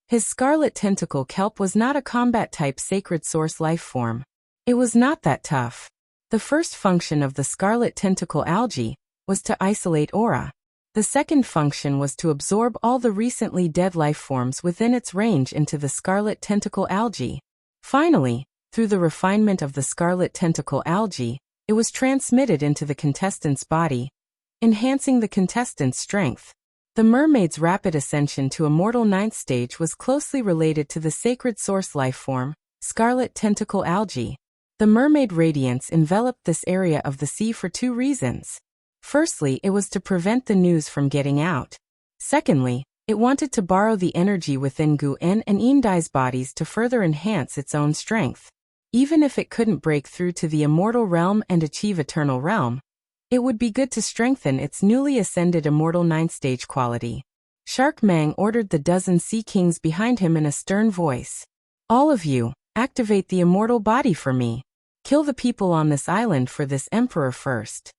His scarlet tentacle kelp was not a combat-type sacred source life form. It was not that tough. The first function of the scarlet tentacle algae was to isolate aura. The second function was to absorb all the recently dead life forms within its range into the scarlet tentacle algae. Finally, through the refinement of the scarlet tentacle algae, it was transmitted into the contestant's body, enhancing the contestant's strength. The mermaid's rapid ascension to Immortal 9th stage was closely related to the sacred source life form, scarlet tentacle algae. The mermaid radiance enveloped this area of the sea for two reasons. Firstly, it was to prevent the news from getting out. Secondly, it wanted to borrow the energy within Gu En and Indai's bodies to further enhance its own strength. Even if it couldn't break through to the immortal realm and achieve eternal realm, it would be good to strengthen its newly ascended Immortal 9th stage quality. Shark Mang ordered the dozen Sea Kings behind him in a stern voice. "All of you, activate the immortal body for me. Kill the people on this island for this emperor first."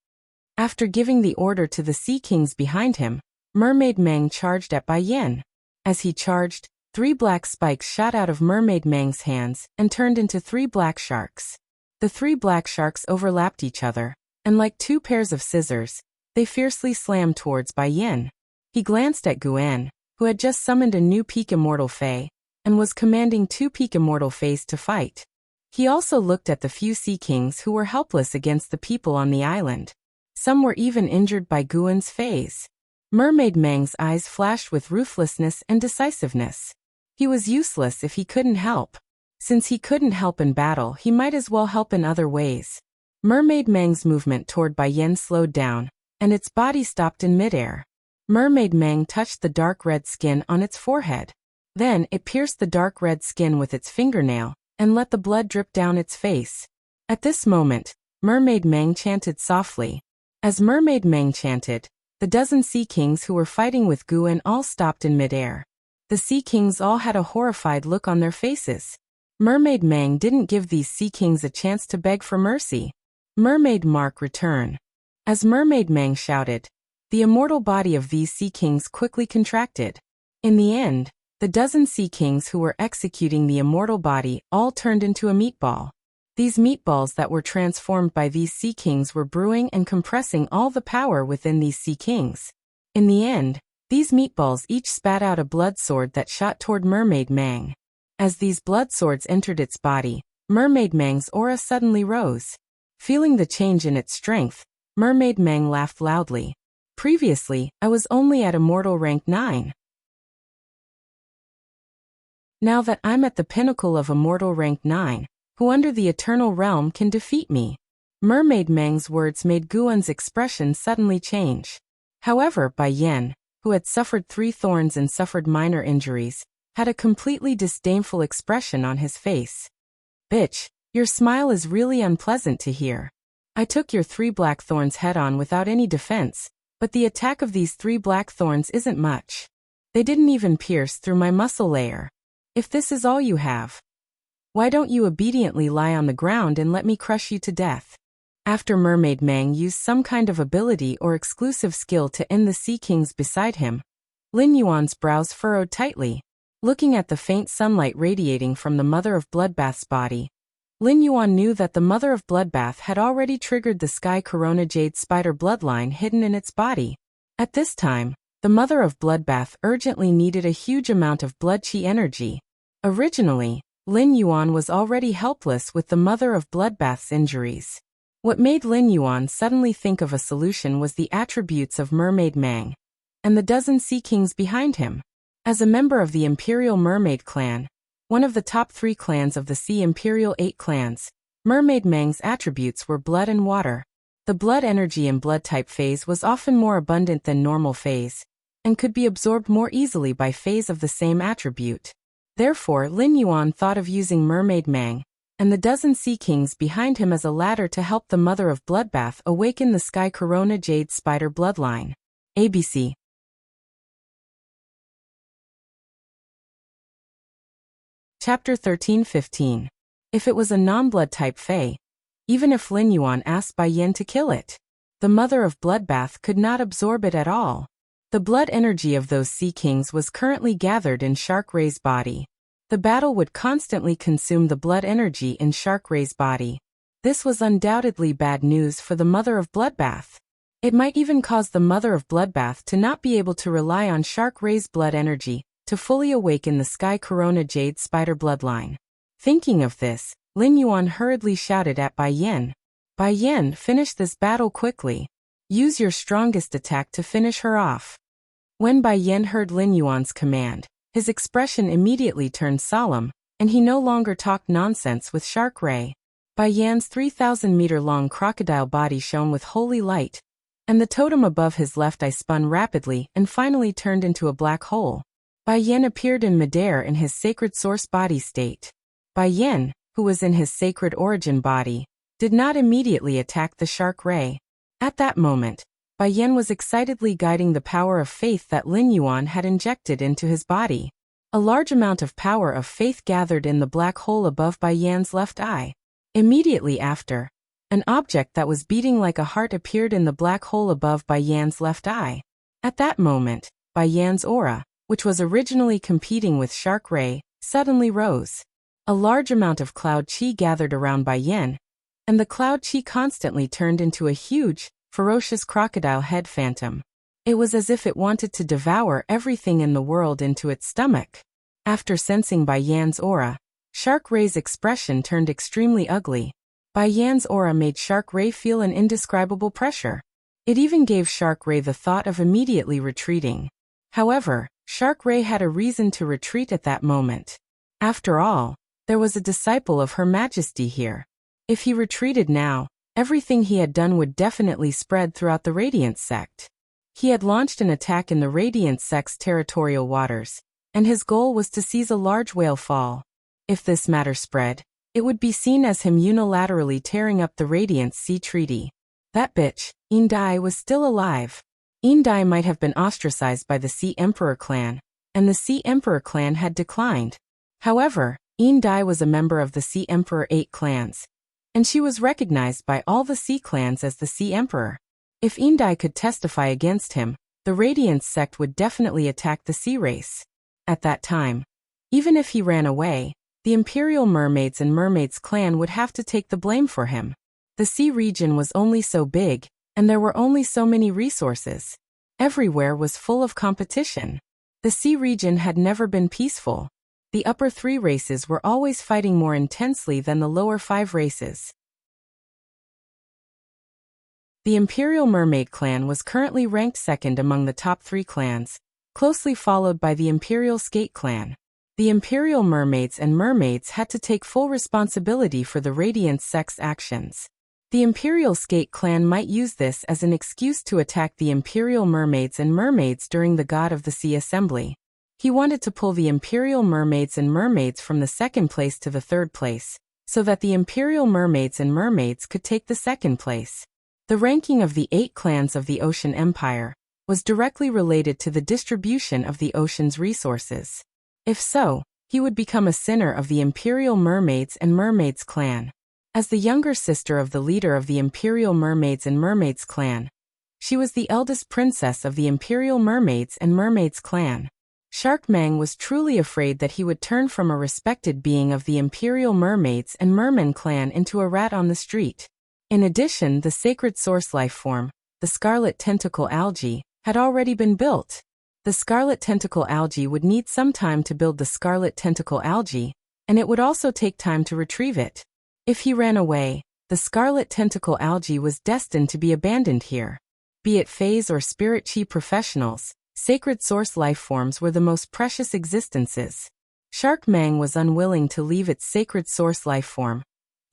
After giving the order to the Sea Kings behind him, Mermaid Mang charged at Bai Yan. As he charged, 3 black spikes shot out of Mermaid Mang's hands and turned into 3 black sharks. The 3 black sharks overlapped each other, and like 2 pairs of scissors, they fiercely slammed towards Bai Yan. He glanced at Gu En, who had just summoned a new peak immortal fae, and was commanding 2 peak immortal faes to fight. He also looked at the few Sea Kings who were helpless against the people on the island. Some were even injured by Gu En's faes. Mermaid Mang's eyes flashed with ruthlessness and decisiveness. He was useless if he couldn't help. Since he couldn't help in battle, he might as well help in other ways. Mermaid Mang's movement toward Bai Yan slowed down, and its body stopped in midair. Mermaid Mang touched the dark red skin on its forehead. Then it pierced the dark red skin with its fingernail, and let the blood drip down its face. At this moment, Mermaid Mang chanted softly. As Mermaid Mang chanted, the dozen Sea Kings who were fighting with Gu En all stopped in midair. The Sea Kings all had a horrified look on their faces. Mermaid Mang didn't give these Sea Kings a chance to beg for mercy. Mermaid Mark return. As Mermaid Mang shouted, the immortal body of these Sea Kings quickly contracted. In the end, the dozen Sea Kings who were executing the immortal body all turned into a meatball. These meatballs that were transformed by these Sea Kings were brewing and compressing all the power within these Sea Kings. In the end, these meatballs each spat out a blood sword that shot toward Mermaid Mang. As these blood swords entered its body, Mermaid Mang's aura suddenly rose. Feeling the change in its strength, Mermaid Mang laughed loudly. Previously, I was only at Immortal rank 9. Now that I'm at the pinnacle of Immortal rank 9, who under the Eternal Realm can defeat me? Mermaid Mang's words made Gu En's expression suddenly change. However, Bai Yan, who had suffered 3 thorns and suffered minor injuries, had a completely disdainful expression on his face. "Bitch, Your smile is really unpleasant to hear. I took your 3 black thorns head-on without any defense, but the attack of these 3 black thorns isn't much. They didn't even pierce through my muscle layer. If this is all you have, why don't you obediently lie on the ground and let me crush you to death? After Mermaid Mang used some kind of ability or exclusive skill to end the Sea Kings beside him, Lin Yuan's brows furrowed tightly. Looking at the faint sunlight radiating from the Mother of Bloodbath's body, Lin Yuan knew that the Mother of Bloodbath had already triggered the Sky Corona Jade Spider bloodline hidden in its body. At this time, the Mother of Bloodbath urgently needed a huge amount of blood chi energy. Originally, Lin Yuan was already helpless with the Mother of Bloodbath's injuries. What made Lin Yuan suddenly think of a solution was the attributes of Mermaid Mang and the dozen Sea Kings behind him. As a member of the Imperial Mermaid Clan, one of the top 3 clans of the Sea Imperial 8 clans, Mermaid Mang's attributes were blood and water. The blood energy in blood type phase was often more abundant than normal phase, and could be absorbed more easily by phase of the same attribute. Therefore, Lin Yuan thought of using Mermaid Mang and the dozen Sea Kings behind him as a ladder to help the Mother of Bloodbath awaken the Sky Corona Jade Spider bloodline. ABC. Chapter 13-15. If it was a non-blood type Fae, even if Lin Yuan asked Bai Yin to kill it, the Mother of Bloodbath could not absorb it at all. The blood energy of those Sea Kings was currently gathered in Shark Ray's body. The battle would constantly consume the blood energy in Shark Ray's body. This was undoubtedly bad news for the Mother of Bloodbath. It might even cause the Mother of Bloodbath to not be able to rely on Shark Ray's blood energy to fully awaken the Sky Corona Jade Spider bloodline. Thinking of this, Lin Yuan hurriedly shouted at Bai Yin. Bai Yin, finish this battle quickly. Use your strongest attack to finish her off. When Bai Yin heard Lin Yuan's command, his expression immediately turned solemn, and he no longer talked nonsense with Shark Ray. Bai Yan's 3,000-meter-long crocodile body shone with holy light, and the totem above his left eye spun rapidly and finally turned into a black hole. Bai Yin appeared in midair in his sacred source body state. Bai Yin, who was in his sacred origin body, did not immediately attack the Shark Ray. At that moment, Bai Yin was excitedly guiding the power of faith that Lin Yuan had injected into his body. A large amount of power of faith gathered in the black hole above Bai Yan's left eye. Immediately after, an object that was beating like a heart appeared in the black hole above Bai Yan's left eye. At that moment, Bai Yan's aura, which was originally competing with Shark Ray, suddenly rose. A large amount of cloud chi gathered around Bai Yin, and the cloud chi constantly turned into a huge, ferocious crocodile head phantom. It was as if it wanted to devour everything in the world into its stomach. After sensing Bai Yan's aura, Shark Ray's expression turned extremely ugly. Bai Yan's aura made Shark Ray feel an indescribable pressure. It even gave Shark Ray the thought of immediately retreating. However, Shark Ray had a reason to retreat at that moment. After all, there was a disciple of Her Majesty here. If he retreated now, everything he had done would definitely spread throughout the Radiance sect. He had launched an attack in the Radiance sect's territorial waters, and his goal was to seize a large whale fall. If this matter spread, it would be seen as him unilaterally tearing up the Radiance Sea Treaty. That bitch, Indai, was still alive. Indai might have been ostracized by the Sea Emperor clan, and the Sea Emperor clan had declined. However, Indai was a member of the Sea Emperor 8 clans, and she was recognized by all the Sea clans as the Sea Emperor. If Indai could testify against him, the Radiance sect would definitely attack the Sea race. At that time, even if he ran away, the Imperial Mermaids and Mermaids clan would have to take the blame for him. The Sea region was only so big, and there were only so many resources. Everywhere was full of competition. The Sea region had never been peaceful. The upper 3 races were always fighting more intensely than the lower 5 races. The Imperial Mermaid clan was currently ranked second among the top 3 clans, closely followed by the Imperial Skate clan. The Imperial Mermaids and Mermaids had to take full responsibility for the Radiance sect's actions. The Imperial Skate clan might use this as an excuse to attack the Imperial Mermaids and Mermaids during the God of the Sea Assembly. He wanted to pull the Imperial Mermaids and Mermaids from the 2nd place to the 3rd place, so that the Imperial mermaids and mermaids could take the second place. The ranking of the 8 clans of the Ocean Empire was directly related to the distribution of the ocean's resources. If so, he would become a sinner of the Imperial Mermaids and Mermaids clan. As the younger sister of the leader of the Imperial Mermaids and Mermaids clan, she was the eldest princess of the Imperial Mermaids and Mermaids clan. Shark Mang was truly afraid that he would turn from a respected being of the Imperial Mermaids and Merman clan into a rat on the street. In addition, the sacred source life form, the scarlet tentacle algae, had already been built. The scarlet tentacle algae would need some time to build the scarlet tentacle algae, and it would also take time to retrieve it. If he ran away, the scarlet tentacle algae was destined to be abandoned here. Be it phase or spirit chi professionals, sacred source life forms were the most precious existences. Shark Mang was unwilling to leave its sacred source life form,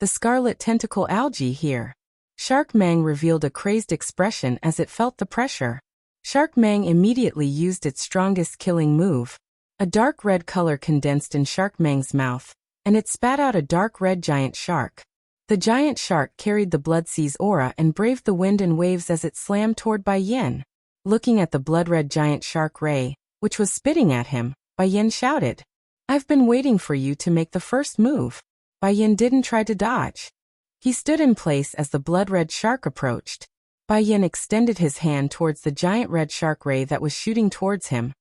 the scarlet tentacle algae, here. Shark Mang revealed a crazed expression as it felt the pressure. Shark Mang immediately used its strongest killing move. A dark red color condensed in Shark Mang's mouth, and it spat out a dark red giant shark. The giant shark carried the Blood Sea's aura and braved the wind and waves as it slammed toward Bai Yin. Looking at the blood-red giant shark ray, which was spitting at him, Bai Yin shouted, "I've been waiting for you to make the first move." Bai Yin didn't try to dodge. He stood in place as the blood-red shark approached. Bai Yin extended his hand towards the giant red shark ray that was shooting towards him,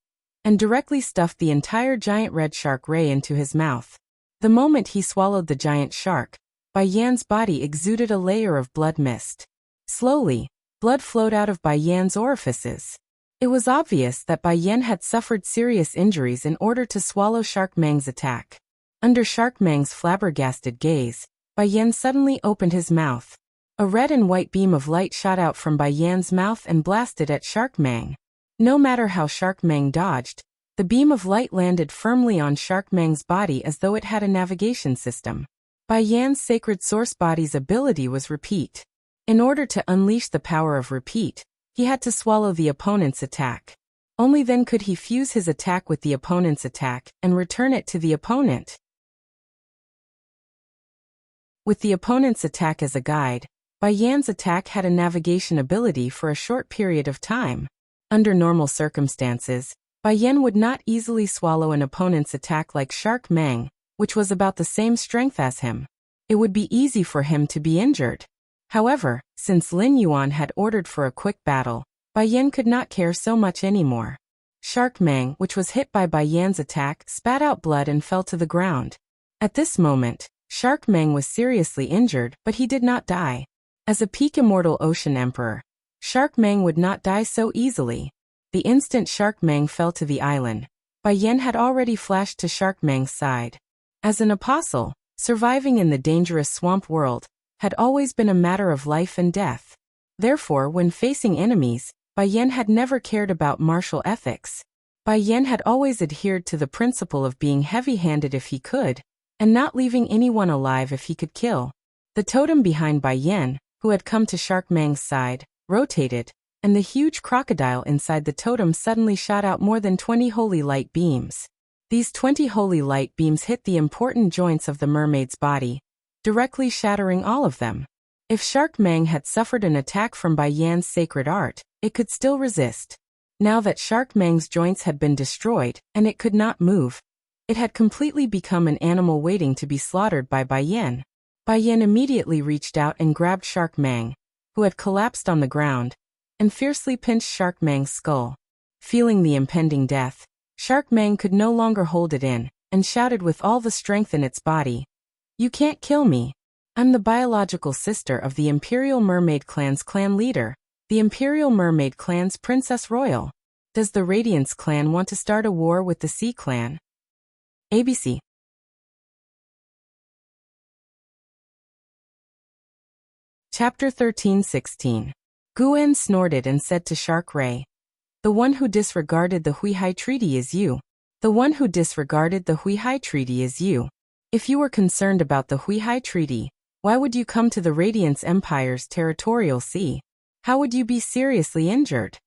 and directly stuffed the entire giant red shark ray into his mouth. The moment he swallowed the giant shark, Bai Yan's body exuded a layer of blood mist. Slowly, blood flowed out of Bai Yan's orifices. It was obvious that Bai Yan had suffered serious injuries in order to swallow Shark Mang's attack. Under Shark Mang's flabbergasted gaze, Bai Yan suddenly opened his mouth. A red and white beam of light shot out from Bai Yan's mouth and blasted at Shark Mang. No matter how Shark Mang dodged, the beam of light landed firmly on Shark Mang's body as though it had a navigation system. Bai Yan's sacred source body's ability was repeat. In order to unleash the power of repeat, he had to swallow the opponent's attack. Only then could he fuse his attack with the opponent's attack and return it to the opponent. With the opponent's attack as a guide, Bai Yan's attack had a navigation ability for a short period of time. Under normal circumstances, Bai Yan would not easily swallow an opponent's attack like Shark Mang, which was about the same strength as him. It would be easy for him to be injured. However, since Lin Yuan had ordered for a quick battle, Bai Yan could not care so much anymore. Shark Mang, which was hit by Bai Yan's attack, spat out blood and fell to the ground. At this moment, Shark Mang was seriously injured, but he did not die. As a peak immortal ocean emperor, Shark Mang would not die so easily. The instant Shark Mang fell to the island, Bai Yan had already flashed to Shark Mang's side. As an apostle, surviving in the dangerous swamp world had always been a matter of life and death. Therefore, when facing enemies, Bai Yan had never cared about martial ethics. Bai Yan had always adhered to the principle of being heavy-handed if he could, and not leaving anyone alive if he could kill. The totem behind Bai Yan, who had come to Shark Mang's side, rotated, and the huge crocodile inside the totem suddenly shot out more than 20 holy light beams. These 20 holy light beams hit the important joints of the mermaid's body, directly shattering all of them. If Shark Mang had suffered an attack from Bai Yan's sacred art, it could still resist. Now that Shark Mang's joints had been destroyed, and it could not move, it had completely become an animal waiting to be slaughtered by Bai Yan. Bai Yan immediately reached out and grabbed Shark Mang, who had collapsed on the ground, and fiercely pinched Shark Mang's skull. Feeling the impending death, Shark Mang could no longer hold it in, and shouted with all the strength in its body, "You can't kill me. I'm the biological sister of the Imperial Mermaid Clan's clan leader, the Imperial Mermaid Clan's Princess Royal. Does the Radiance clan want to start a war with the Sea clan?" ABC. Chapter 13-16. Guan snorted and said to Shark Ray, "The one who disregarded the Huihai Treaty is you. The one who disregarded the Huihai Treaty is you. If you were concerned about the Huihai Treaty, why would you come to the Radiance Empire's territorial sea? How would you be seriously injured?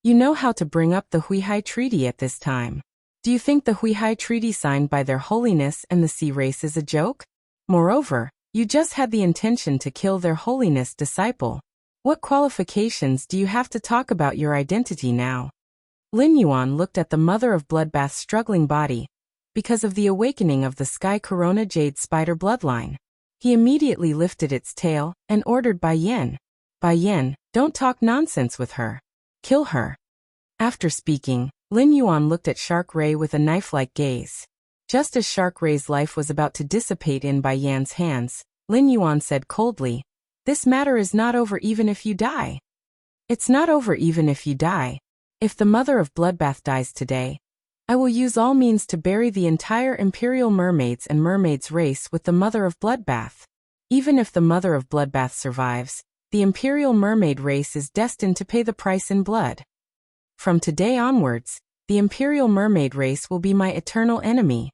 You know how to bring up the Huihai Treaty at this time. Do you think the Huihai Treaty signed by their holiness and the sea race is a joke? Moreover, you just had the intention to kill their holiness disciple. What qualifications do you have to talk about your identity now? Lin Yuan looked at the mother of Bloodbath's struggling body. Because of the awakening of the Sky Corona Jade Spider bloodline, he immediately lifted its tail and ordered Bai Yen. Bai Yen, don't talk nonsense with her. Kill her. After speaking, Lin Yuan looked at Shark Ray with a knife-like gaze. Just as Shark Ray's life was about to dissipate in Bai Yan's hands, Lin Yuan said coldly, "This matter is not over even if you die." It's not over even if you die. If the mother of Bloodbath dies today, I will use all means to bury the entire Imperial Mermaids and Mermaids race with the mother of Bloodbath. Even if the mother of Bloodbath survives, the Imperial Mermaid race is destined to pay the price in blood. From today onwards, the Imperial Mermaid race will be my eternal enemy.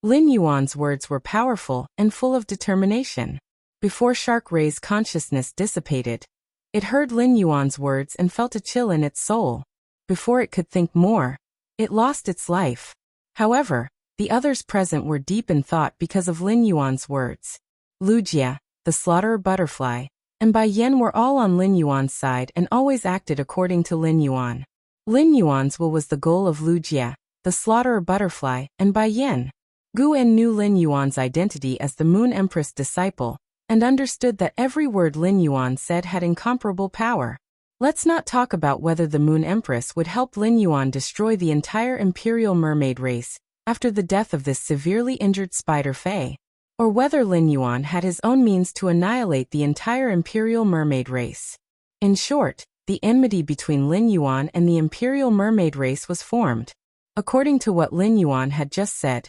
Lin Yuan's words were powerful and full of determination. Before Shark Ray's consciousness dissipated, it heard Lin Yuan's words and felt a chill in its soul. Before it could think more, it lost its life. However, the others present were deep in thought because of Lin Yuan's words. Wuxia, the slaughterer butterfly, and Bai Yen were all on Lin Yuan's side and always acted according to Lin Yuan. Lin Yuan's will was the goal of Wuxia, the slaughterer butterfly, and Bai Yen. Gu En knew Lin Yuan's identity as the Moon Empress disciple, and understood that every word Lin Yuan said had incomparable power. Let's not talk about whether the Moon Empress would help Lin Yuan destroy the entire Imperial Mermaid race after the death of this severely injured Spider Fae, or whether Lin Yuan had his own means to annihilate the entire Imperial Mermaid race. In short, the enmity between Lin Yuan and the Imperial Mermaid race was formed. According to what Lin Yuan had just said,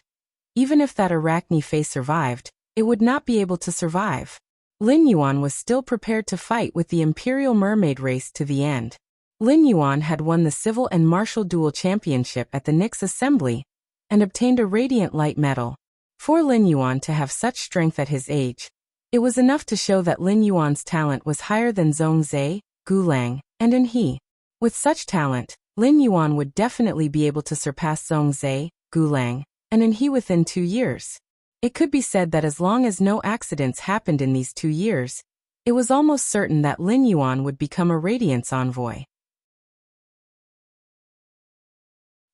even if that Arachne Fae survived, it would not be able to survive. Lin Yuan was still prepared to fight with the Imperial Mermaid race to the end. Lin Yuan had won the Civil and Martial Duel Championship at the Nyx Assembly and obtained a Radiant Light Medal. For Lin Yuan to have such strength at his age, it was enough to show that Lin Yuan's talent was higher than Zhong Zhe, Gu Lang, and En He. With such talent, Lin Yuan would definitely be able to surpass Zhong Zhe, Gu Lang, and En He within 2 years. It could be said that as long as no accidents happened in these 2 years, it was almost certain that Lin Yuan would become a Radiance envoy.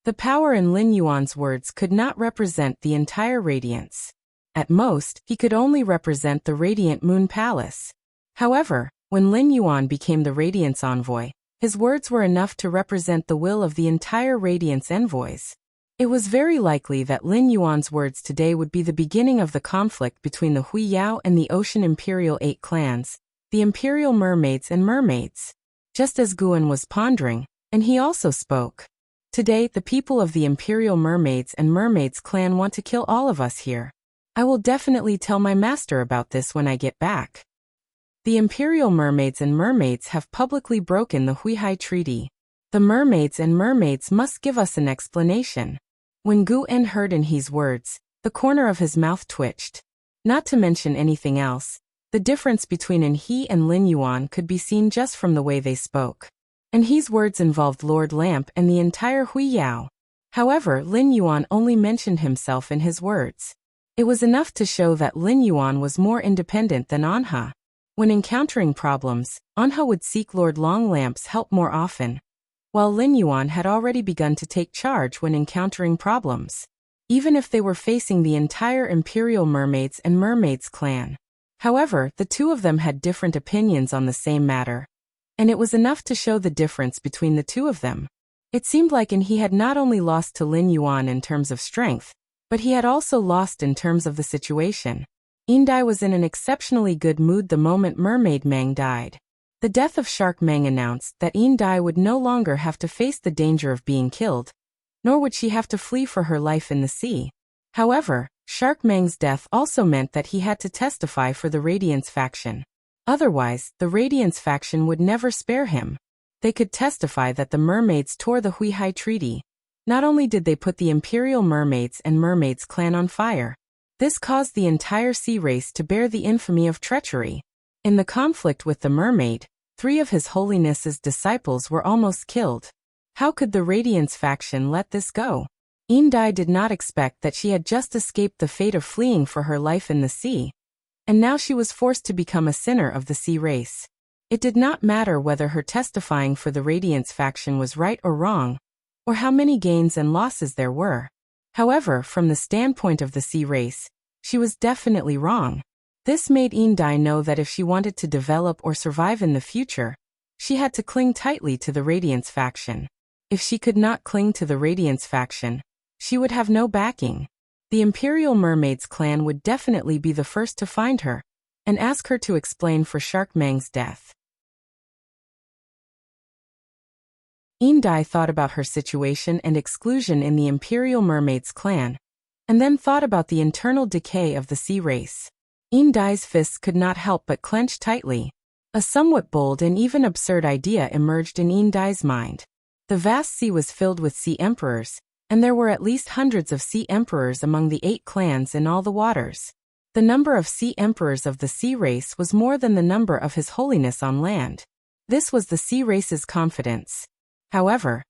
The power in Lin Yuan's words could not represent the entire Radiance. At most, he could only represent the Radiant Moon Palace. However, when Lin Yuan became the Radiance envoy, his words were enough to represent the will of the entire Radiance envoys. It was very likely that Lin Yuan's words today would be the beginning of the conflict between the Hui Yao and the Ocean Imperial 8 clans, the Imperial Mermaids and Mermaids. Just as Guan was pondering, and he also spoke. Today, the people of the Imperial Mermaids and Mermaids clan want to kill all of us here. I will definitely tell my master about this when I get back. The Imperial Mermaids and Mermaids have publicly broken the Huihai Treaty. The Mermaids and Mermaids must give us an explanation. When Gu En heard En He's words, the corner of his mouth twitched. Not to mention anything else, the difference between En He and Lin Yuan could be seen just from the way they spoke. En He's words involved Lord Lamp and the entire Hui Yao. However, Lin Yuan only mentioned himself in his words. It was enough to show that Lin Yuan was more independent than Anha. When encountering problems, Anha would seek Lord Long Lamp's help more often, while Lin Yuan had already begun to take charge when encountering problems, even if they were facing the entire Imperial Mermaids and Mermaids clan. However, the two of them had different opinions on the same matter, and it was enough to show the difference between the two of them. It seemed like he had not only lost to Lin Yuan in terms of strength, but he had also lost in terms of the situation. Indai was in an exceptionally good mood the moment Mermaid Meng died. The death of Shark Meng announced that Indai would no longer have to face the danger of being killed, nor would she have to flee for her life in the sea. However, Shark Meng's death also meant that he had to testify for the Radiance faction. Otherwise, the Radiance faction would never spare him. They could testify that the mermaids tore the Huihai Treaty. Not only did they put the Imperial Mermaids and Mermaids clan on fire, this caused the entire sea race to bear the infamy of treachery. In the conflict with the mermaid, 3 of His Holiness's disciples were almost killed. How could the Radiance faction let this go? Dai did not expect that she had just escaped the fate of fleeing for her life in the sea, and now she was forced to become a sinner of the sea race. It did not matter whether her testifying for the Radiance faction was right or wrong, or how many gains and losses there were. However, from the standpoint of the sea race, she was definitely wrong. This made Dai know that if she wanted to develop or survive in the future, she had to cling tightly to the Radiance faction. If she could not cling to the Radiance faction, she would have no backing. The Imperial Mermaids clan would definitely be the first to find her and ask her to explain for Shark Mang's death. Dai thought about her situation and exclusion in the Imperial Mermaids clan, and then thought about the internal decay of the sea race. Dai's fists could not help but clench tightly. A somewhat bold and even absurd idea emerged in Dai's mind. The vast sea was filled with sea emperors, and there were at least hundreds of sea emperors among the 8 clans in all the waters. The number of sea emperors of the sea race was more than the number of His Holiness on land. This was the sea race's confidence. However,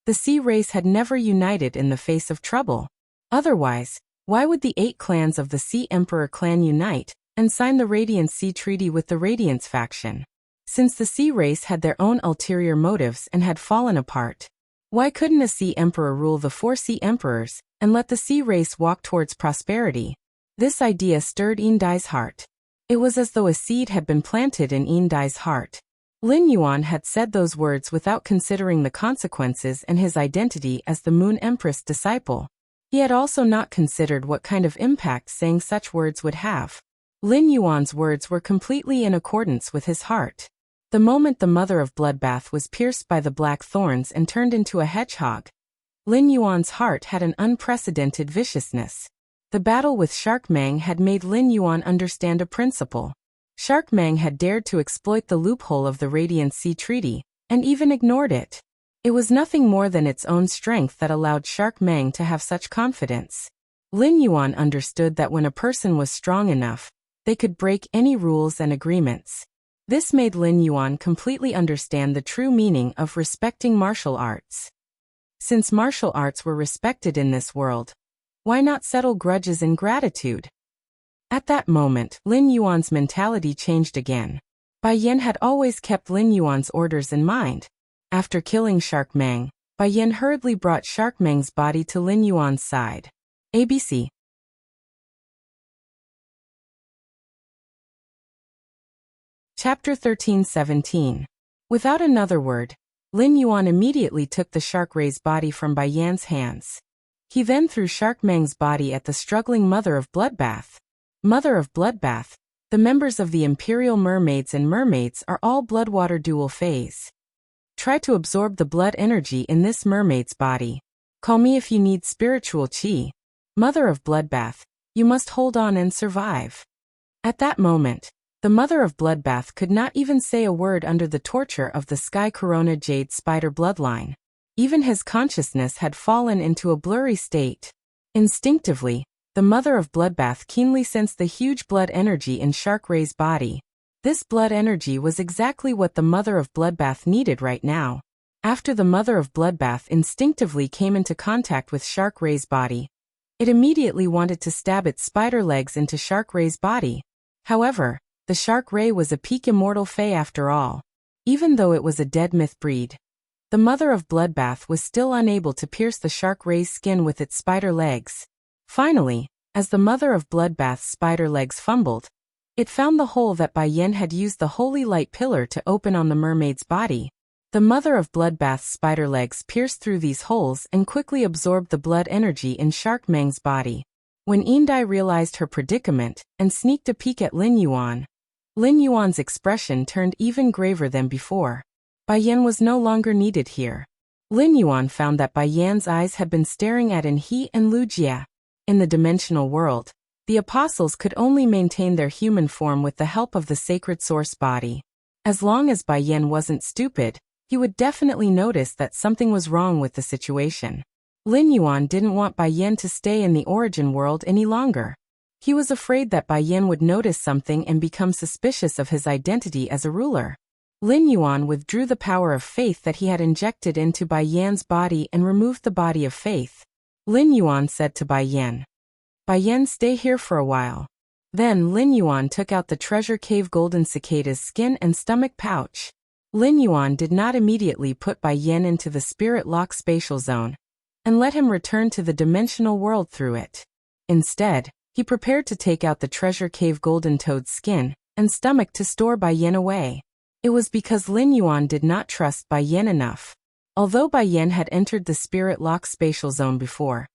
the sea race had never united in the face of trouble. Otherwise, why would the 8 clans of the Sea Emperor clan unite and sign the Radiant Sea Treaty with the Radiance faction? Since the sea race had their own ulterior motives and had fallen apart, why couldn't a Sea Emperor rule the 4 Sea Emperors and let the sea race walk towards prosperity? This idea stirred Dai's heart. It was as though a seed had been planted in Dai's heart. Lin Yuan had said those words without considering the consequences and his identity as the Moon Empress disciple. He had also not considered what kind of impact saying such words would have. Lin Yuan's words were completely in accordance with his heart. The moment the mother of Bloodbath was pierced by the black thorns and turned into a hedgehog, Lin Yuan's heart had an unprecedented viciousness. The battle with Shark Mang had made Lin Yuan understand a principle. Shark Mang had dared to exploit the loophole of the Radiant Sea Treaty, and even ignored it. It was nothing more than its own strength that allowed Shark Mang to have such confidence. Lin Yuan understood that when a person was strong enough, they could break any rules and agreements. This made Lin Yuan completely understand the true meaning of respecting martial arts. Since martial arts were respected in this world, why not settle grudges in gratitude? At that moment, Lin Yuan's mentality changed again. Bai Yan had always kept Lin Yuan's orders in mind. After killing Shark Mang, Bai Yan hurriedly brought Shark Mang's body to Lin Yuan's side. ABC. Chapter 13-17. Without another word, Lin Yuan immediately took the Shark Ray's body from Bai Yan's hands. He then threw Shark Mang's body at the struggling Mother of Bloodbath. Mother of Bloodbath, the members of the Imperial Mermaids and Mermaids are all Bloodwater dual phase. Try to absorb the blood energy in this mermaid's body. Call me if you need spiritual chi. Mother of Bloodbath, you must hold on and survive. At that moment, the Mother of Bloodbath could not even say a word under the torture of the Sky Corona Jade Spider bloodline. Even his consciousness had fallen into a blurry state. Instinctively, the Mother of Bloodbath keenly sensed the huge blood energy in Shark Ray's body. This blood energy was exactly what the Mother of Bloodbath needed right now. After the Mother of Bloodbath instinctively came into contact with Shark Ray's body, it immediately wanted to stab its spider legs into Shark Ray's body. However, the Shark Ray was a peak immortal fae after all. Even though it was a dead myth breed, the Mother of Bloodbath was still unable to pierce the Shark Ray's skin with its spider legs. Finally, as the Mother of Bloodbath's spider legs fumbled, it found the hole that Bai Yan had used the Holy Light Pillar to open on the mermaid's body. The Mother of Bloodbath's spider legs pierced through these holes and quickly absorbed the blood energy in Shark Mang's body. When Dai realized her predicament and sneaked a peek at Lin Yuan's expression turned even graver than before. Bai Yan was no longer needed here. Lin Yuan found that Bai Yan's eyes had been staring at He and Wuxia. In the dimensional world, the apostles could only maintain their human form with the help of the sacred source body. As long as Bai Yan wasn't stupid, he would definitely notice that something was wrong with the situation. Lin Yuan didn't want Bai Yan to stay in the origin world any longer. He was afraid that Bai Yan would notice something and become suspicious of his identity as a ruler. Lin Yuan withdrew the power of faith that he had injected into Bai Yan's body and removed the body of faith. Lin Yuan said to Bai Yan. Bai Yan, stay here for a while. Then Lin Yuan took out the treasure cave golden cicada's skin and stomach pouch. Lin Yuan did not immediately put Bai Yan into the spirit lock spatial zone and let him return to the dimensional world through it. Instead, he prepared to take out the treasure cave golden toad's skin and stomach to store Bai Yan away. It was because Lin Yuan did not trust Bai Yan enough. Although Bai Yan had entered the spirit lock spatial zone before,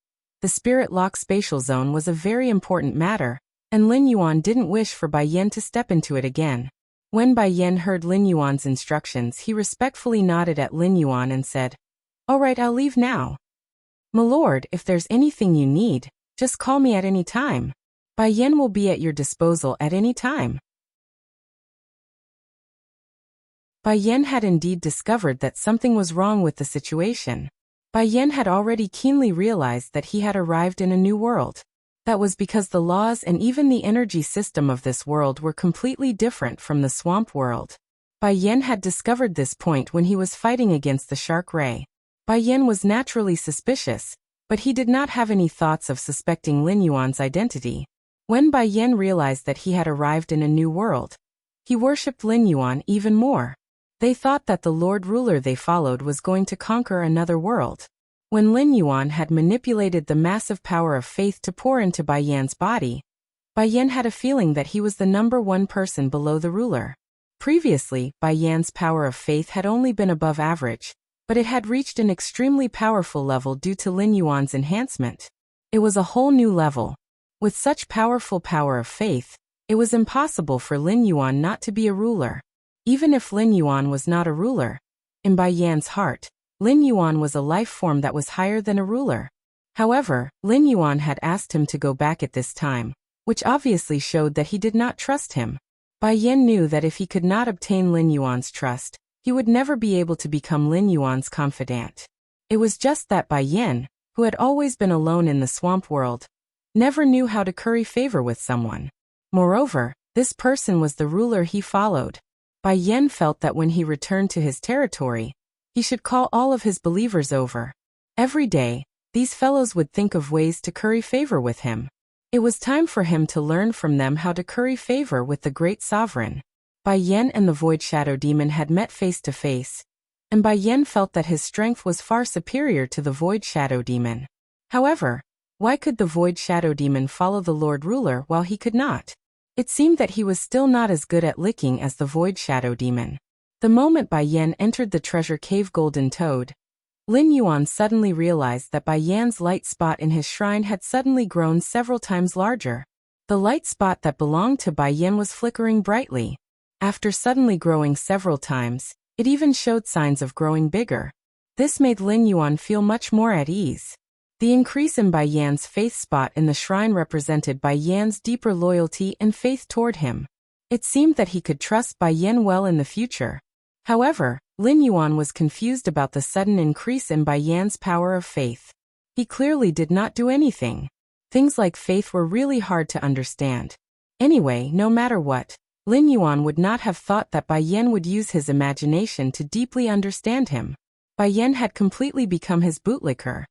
the spirit lock spatial zone was a very important matter, and Lin Yuan didn't wish for Bai Yan to step into it again. When Bai Yan heard Lin Yuan's instructions, he respectfully nodded at Lin Yuan and said, "All right, I'll leave now. My lord, if there's anything you need, just call me at any time. Bai Yan will be at your disposal at any time." Bai Yan had indeed discovered that something was wrong with the situation. Bai Yan had already keenly realized that he had arrived in a new world. That was because the laws and even the energy system of this world were completely different from the swamp world. Bai Yan had discovered this point when he was fighting against the shark ray. Bai Yan was naturally suspicious, but he did not have any thoughts of suspecting Lin Yuan's identity. When Bai Yan realized that he had arrived in a new world, he worshipped Lin Yuan even more. They thought that the Lord Ruler they followed was going to conquer another world. When Lin Yuan had manipulated the massive power of faith to pour into Bai Yan's body, Bai Yan had a feeling that he was the number one person below the ruler. Previously, Bai Yan's power of faith had only been above average, but it had reached an extremely powerful level due to Lin Yuan's enhancement. It was a whole new level. With such powerful power of faith, it was impossible for Lin Yuan not to be a ruler. Even if Lin Yuan was not a ruler, in Bai Yan's heart, Lin Yuan was a life form that was higher than a ruler. However, Lin Yuan had asked him to go back at this time, which obviously showed that he did not trust him. Bai Yan knew that if he could not obtain Lin Yuan's trust, he would never be able to become Lin Yuan's confidant. It was just that Bai Yan, who had always been alone in the swamp world, never knew how to curry favor with someone. Moreover, this person was the ruler he followed. Bai Yan felt that when he returned to his territory, he should call all of his believers over. Every day, these fellows would think of ways to curry favor with him. It was time for him to learn from them how to curry favor with the great sovereign. Bai Yan and the Void Shadow Demon had met face to face, and Bai Yan felt that his strength was far superior to the Void Shadow Demon. However, why could the Void Shadow Demon follow the Lord Ruler while he could not? It seemed that he was still not as good at licking as the Void Shadow Demon. The moment Bai Yan entered the treasure cave Golden Toad, Lin Yuan suddenly realized that Bai Yan's light spot in his shrine had suddenly grown several times larger. The light spot that belonged to Bai Yan was flickering brightly. After suddenly growing several times, it even showed signs of growing bigger. This made Lin Yuan feel much more at ease. The increase in Bai Yan's faith spot in the shrine represented Bai Yan's deeper loyalty and faith toward him. It seemed that he could trust Bai Yan well in the future. However, Lin Yuan was confused about the sudden increase in Bai Yan's power of faith. He clearly did not do anything. Things like faith were really hard to understand. Anyway, no matter what, Lin Yuan would not have thought that Bai Yan would use his imagination to deeply understand him. Bai Yan had completely become his bootlicker.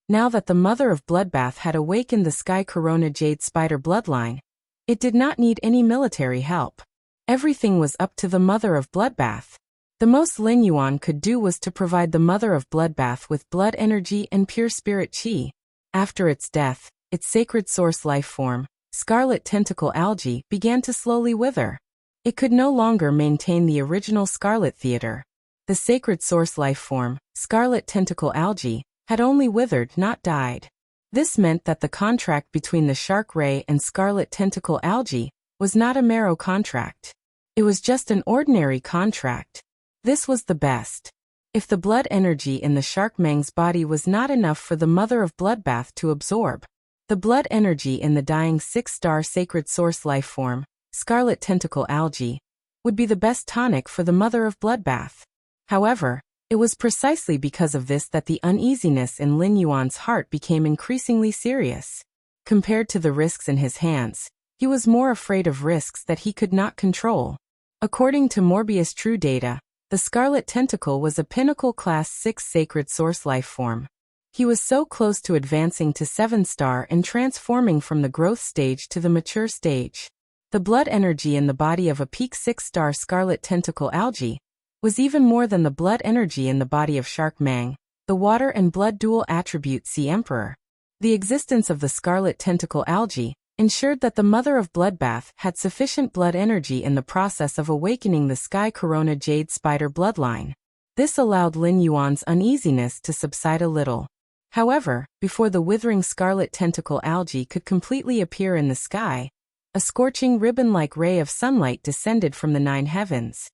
Now that the Mother of Bloodbath had awakened the Sky Corona Jade Spider bloodline, it did not need any military help. Everything was up to the Mother of Bloodbath. The most Lin Yuan could do was to provide the Mother of Bloodbath with blood energy and pure spirit chi. After its death, its sacred source life form, Scarlet Tentacle Algae, began to slowly wither. It could no longer maintain the original Scarlet Theater. The sacred source life form, Scarlet Tentacle Algae, had only withered, not died. This meant that the contract between the Shark Ray and Scarlet Tentacle Algae was not a marrow contract. It was just an ordinary contract. This was the best. If the blood energy in the Shark Mang's body was not enough for the Mother of Bloodbath to absorb, the blood energy in the dying 6-star sacred source life form, Scarlet Tentacle Algae, would be the best tonic for the Mother of Bloodbath. However, it was precisely because of this that the uneasiness in Lin Yuan's heart became increasingly serious. Compared to the risks in his hands, he was more afraid of risks that he could not control. According to Morbius True Data, The Scarlet Tentacle was a Pinnacle Class 6 sacred source life form. He was so close to advancing to 7-star and transforming from the growth stage to the mature stage. The blood energy in the body of a peak 6-star Scarlet Tentacle algae was even more than the blood energy in the body of Shark Mang, the water and blood dual attribute Sea Emperor. The existence of the Scarlet Tentacle algae ensured that the Mother of Bloodbath had sufficient blood energy in the process of awakening the Sky Corona Jade Spider bloodline. This allowed Lin Yuan's uneasiness to subside a little. However, before the withering Scarlet Tentacle algae could completely appear in the sky, a scorching ribbon-like ray of sunlight descended from the 9 heavens.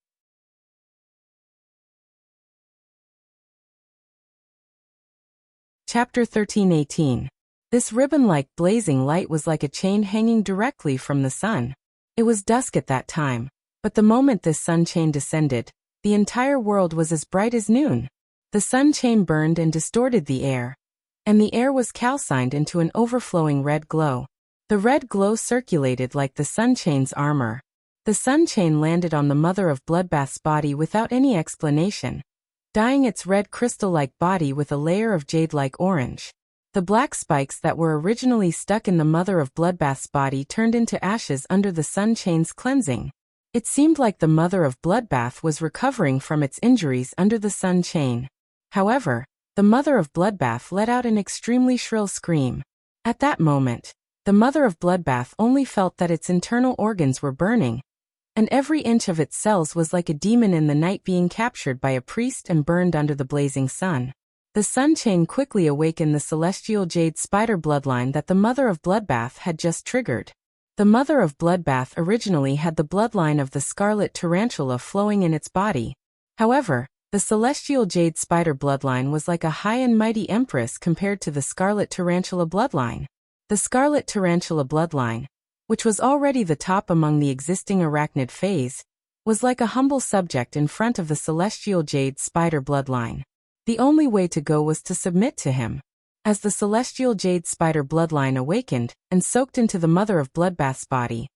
Chapter 13:18. This ribbon-like blazing light was like a chain hanging directly from the sun. It was dusk at that time, but the moment this sun chain descended, the entire world was as bright as noon. The sun chain burned and distorted the air, and the air was calcined into an overflowing red glow. The red glow circulated like the sun chain's armor. The sun chain landed on the Mother of Bloodbath's body without any explanation, dyeing its red crystal-like body with a layer of jade-like orange. The black spikes that were originally stuck in the Mother of Bloodbath's body turned into ashes under the sun chain's cleansing. It seemed like the Mother of Bloodbath was recovering from its injuries under the sun chain. However, the Mother of Bloodbath let out an extremely shrill scream. At that moment, the Mother of Bloodbath only felt that its internal organs were burning, and every inch of its cells was like a demon in the night being captured by a priest and burned under the blazing sun. The sun chain quickly awakened the celestial jade spider bloodline that the Mother of Bloodbath had just triggered. The Mother of Bloodbath originally had the bloodline of the scarlet tarantula flowing in its body. However, the celestial jade spider bloodline was like a high and mighty empress compared to the scarlet tarantula bloodline. The scarlet tarantula bloodline, which was already the top among the existing arachnid phase, was like a humble subject in front of the celestial jade spider bloodline. The only way to go was to submit to him. As the celestial jade spider bloodline awakened and soaked into the Mother of Bloodbath's body,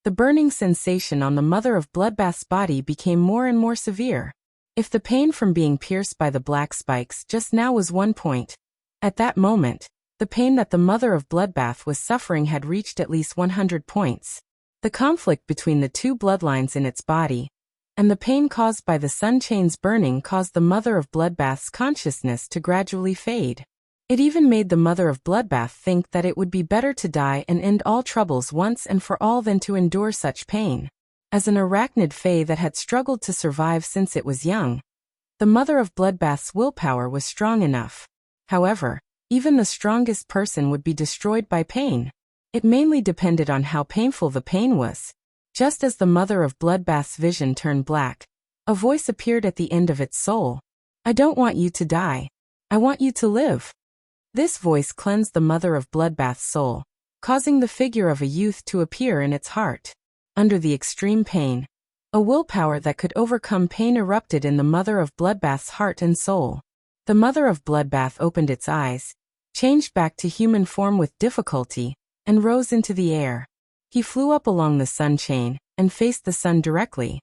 the burning sensation on the Mother of Bloodbath's body became more and more severe. If the pain from being pierced by the black spikes just now was 1 point, at that moment, the pain that the Mother of Bloodbath was suffering had reached at least 100 points. The conflict between the two bloodlines in its body and the pain caused by the sun chain's burning caused the Mother of Bloodbath's consciousness to gradually fade. It even made the Mother of Bloodbath think that it would be better to die and end all troubles once and for all than to endure such pain. As an arachnid fae that had struggled to survive since it was young, the Mother of Bloodbath's willpower was strong enough. However, even the strongest person would be destroyed by pain. It mainly depended on how painful the pain was. Just as the Mother of Bloodbath's vision turned black, a voice appeared at the end of its soul. "I don't want you to die. I want you to live." This voice cleansed the Mother of Bloodbath's soul, causing the figure of a youth to appear in its heart. Under the extreme pain, a willpower that could overcome pain erupted in the Mother of Bloodbath's heart and soul. The Mother of Bloodbath opened its eyes, changed back to human form with difficulty, and rose into the air. He flew up along the sun chain and faced the sun directly.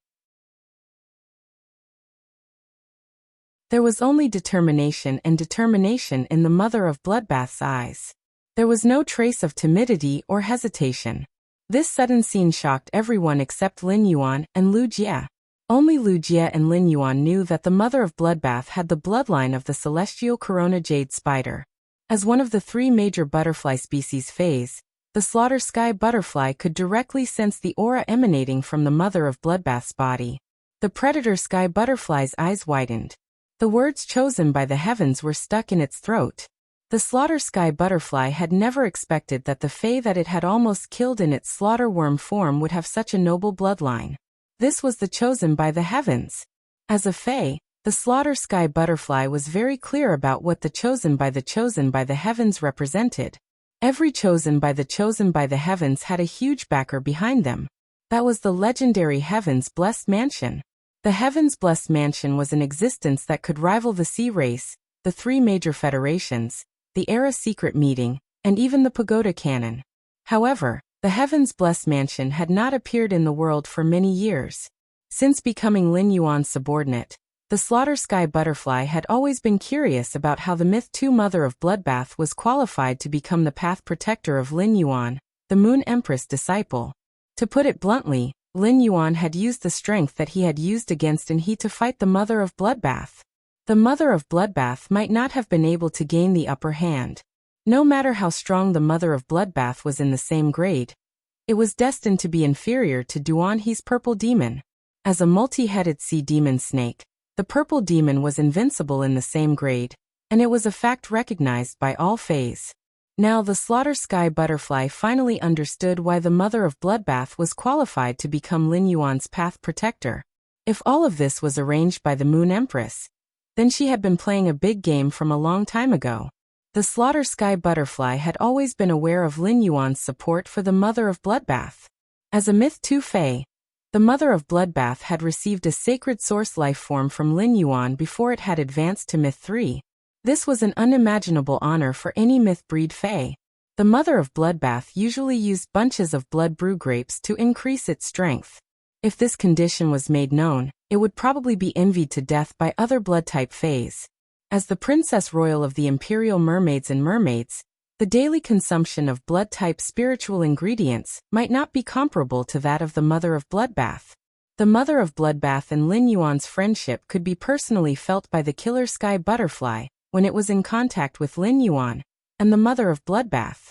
There was only determination and determination in the Mother of Bloodbath's eyes. There was no trace of timidity or hesitation. This sudden scene shocked everyone except Lin Yuan and Lu Jie. Only Lu Jie and Lin Yuan knew that the Mother of Bloodbath had the bloodline of the celestial corona jade spider. As one of the 3 major butterfly species phase, the slaughter sky butterfly could directly sense the aura emanating from the Mother of Bloodbath's body. The predator sky butterfly's eyes widened. The words chosen by the heavens were stuck in its throat. The slaughter sky butterfly had never expected that the fae that it had almost killed in its slaughter worm form would have such a noble bloodline. This was the chosen by the heavens. As a fae, the slaughter sky butterfly was very clear about what the chosen by the heavens represented. Every chosen by the heavens had a huge backer behind them. That was the legendary Heaven's Blessed Mansion. The Heaven's Blessed Mansion was an existence that could rival the Sea Race, the 3 major federations, the Era Secret Meeting, and even the Pagoda Cannon. However, the Heaven's Blessed Mansion had not appeared in the world for many years. Since becoming Lin Yuan's subordinate, The slaughter sky butterfly had always been curious about how the myth 2 mother of bloodbath was qualified to become the path protector of Lin Yuan, the Moon Empress disciple. To put it bluntly, Lin Yuan had used the strength that he had used against He to fight the mother of bloodbath. The mother of bloodbath might not have been able to gain the upper hand. No matter how strong the mother of bloodbath was in the same grade, it was destined to be inferior to Duan He's purple demon. As a multi-headed sea demon snake, the purple demon was invincible in the same grade, and it was a fact recognized by all fays. Now the slaughter sky butterfly finally understood why the mother of bloodbath was qualified to become Lin Yuan's path protector. If all of this was arranged by the Moon Empress, then she had been playing a big game from a long time ago. The slaughter sky butterfly had always been aware of Lin Yuan's support for the mother of bloodbath. As a myth 2 fae, the mother of bloodbath had received a sacred source life form from Lin Yuan before it had advanced to myth 3. This was an unimaginable honor for any myth breed fae. The mother of bloodbath usually used bunches of blood brew grapes to increase its strength. If this condition was made known, it would probably be envied to death by other blood-type fays. As the Princess Royal of the Imperial Mermaids and Mermaids, the daily consumption of blood-type spiritual ingredients might not be comparable to that of the mother of bloodbath. The mother of bloodbath and Lin Yuan's friendship could be personally felt by the killer sky butterfly when it was in contact with Lin Yuan and the mother of bloodbath.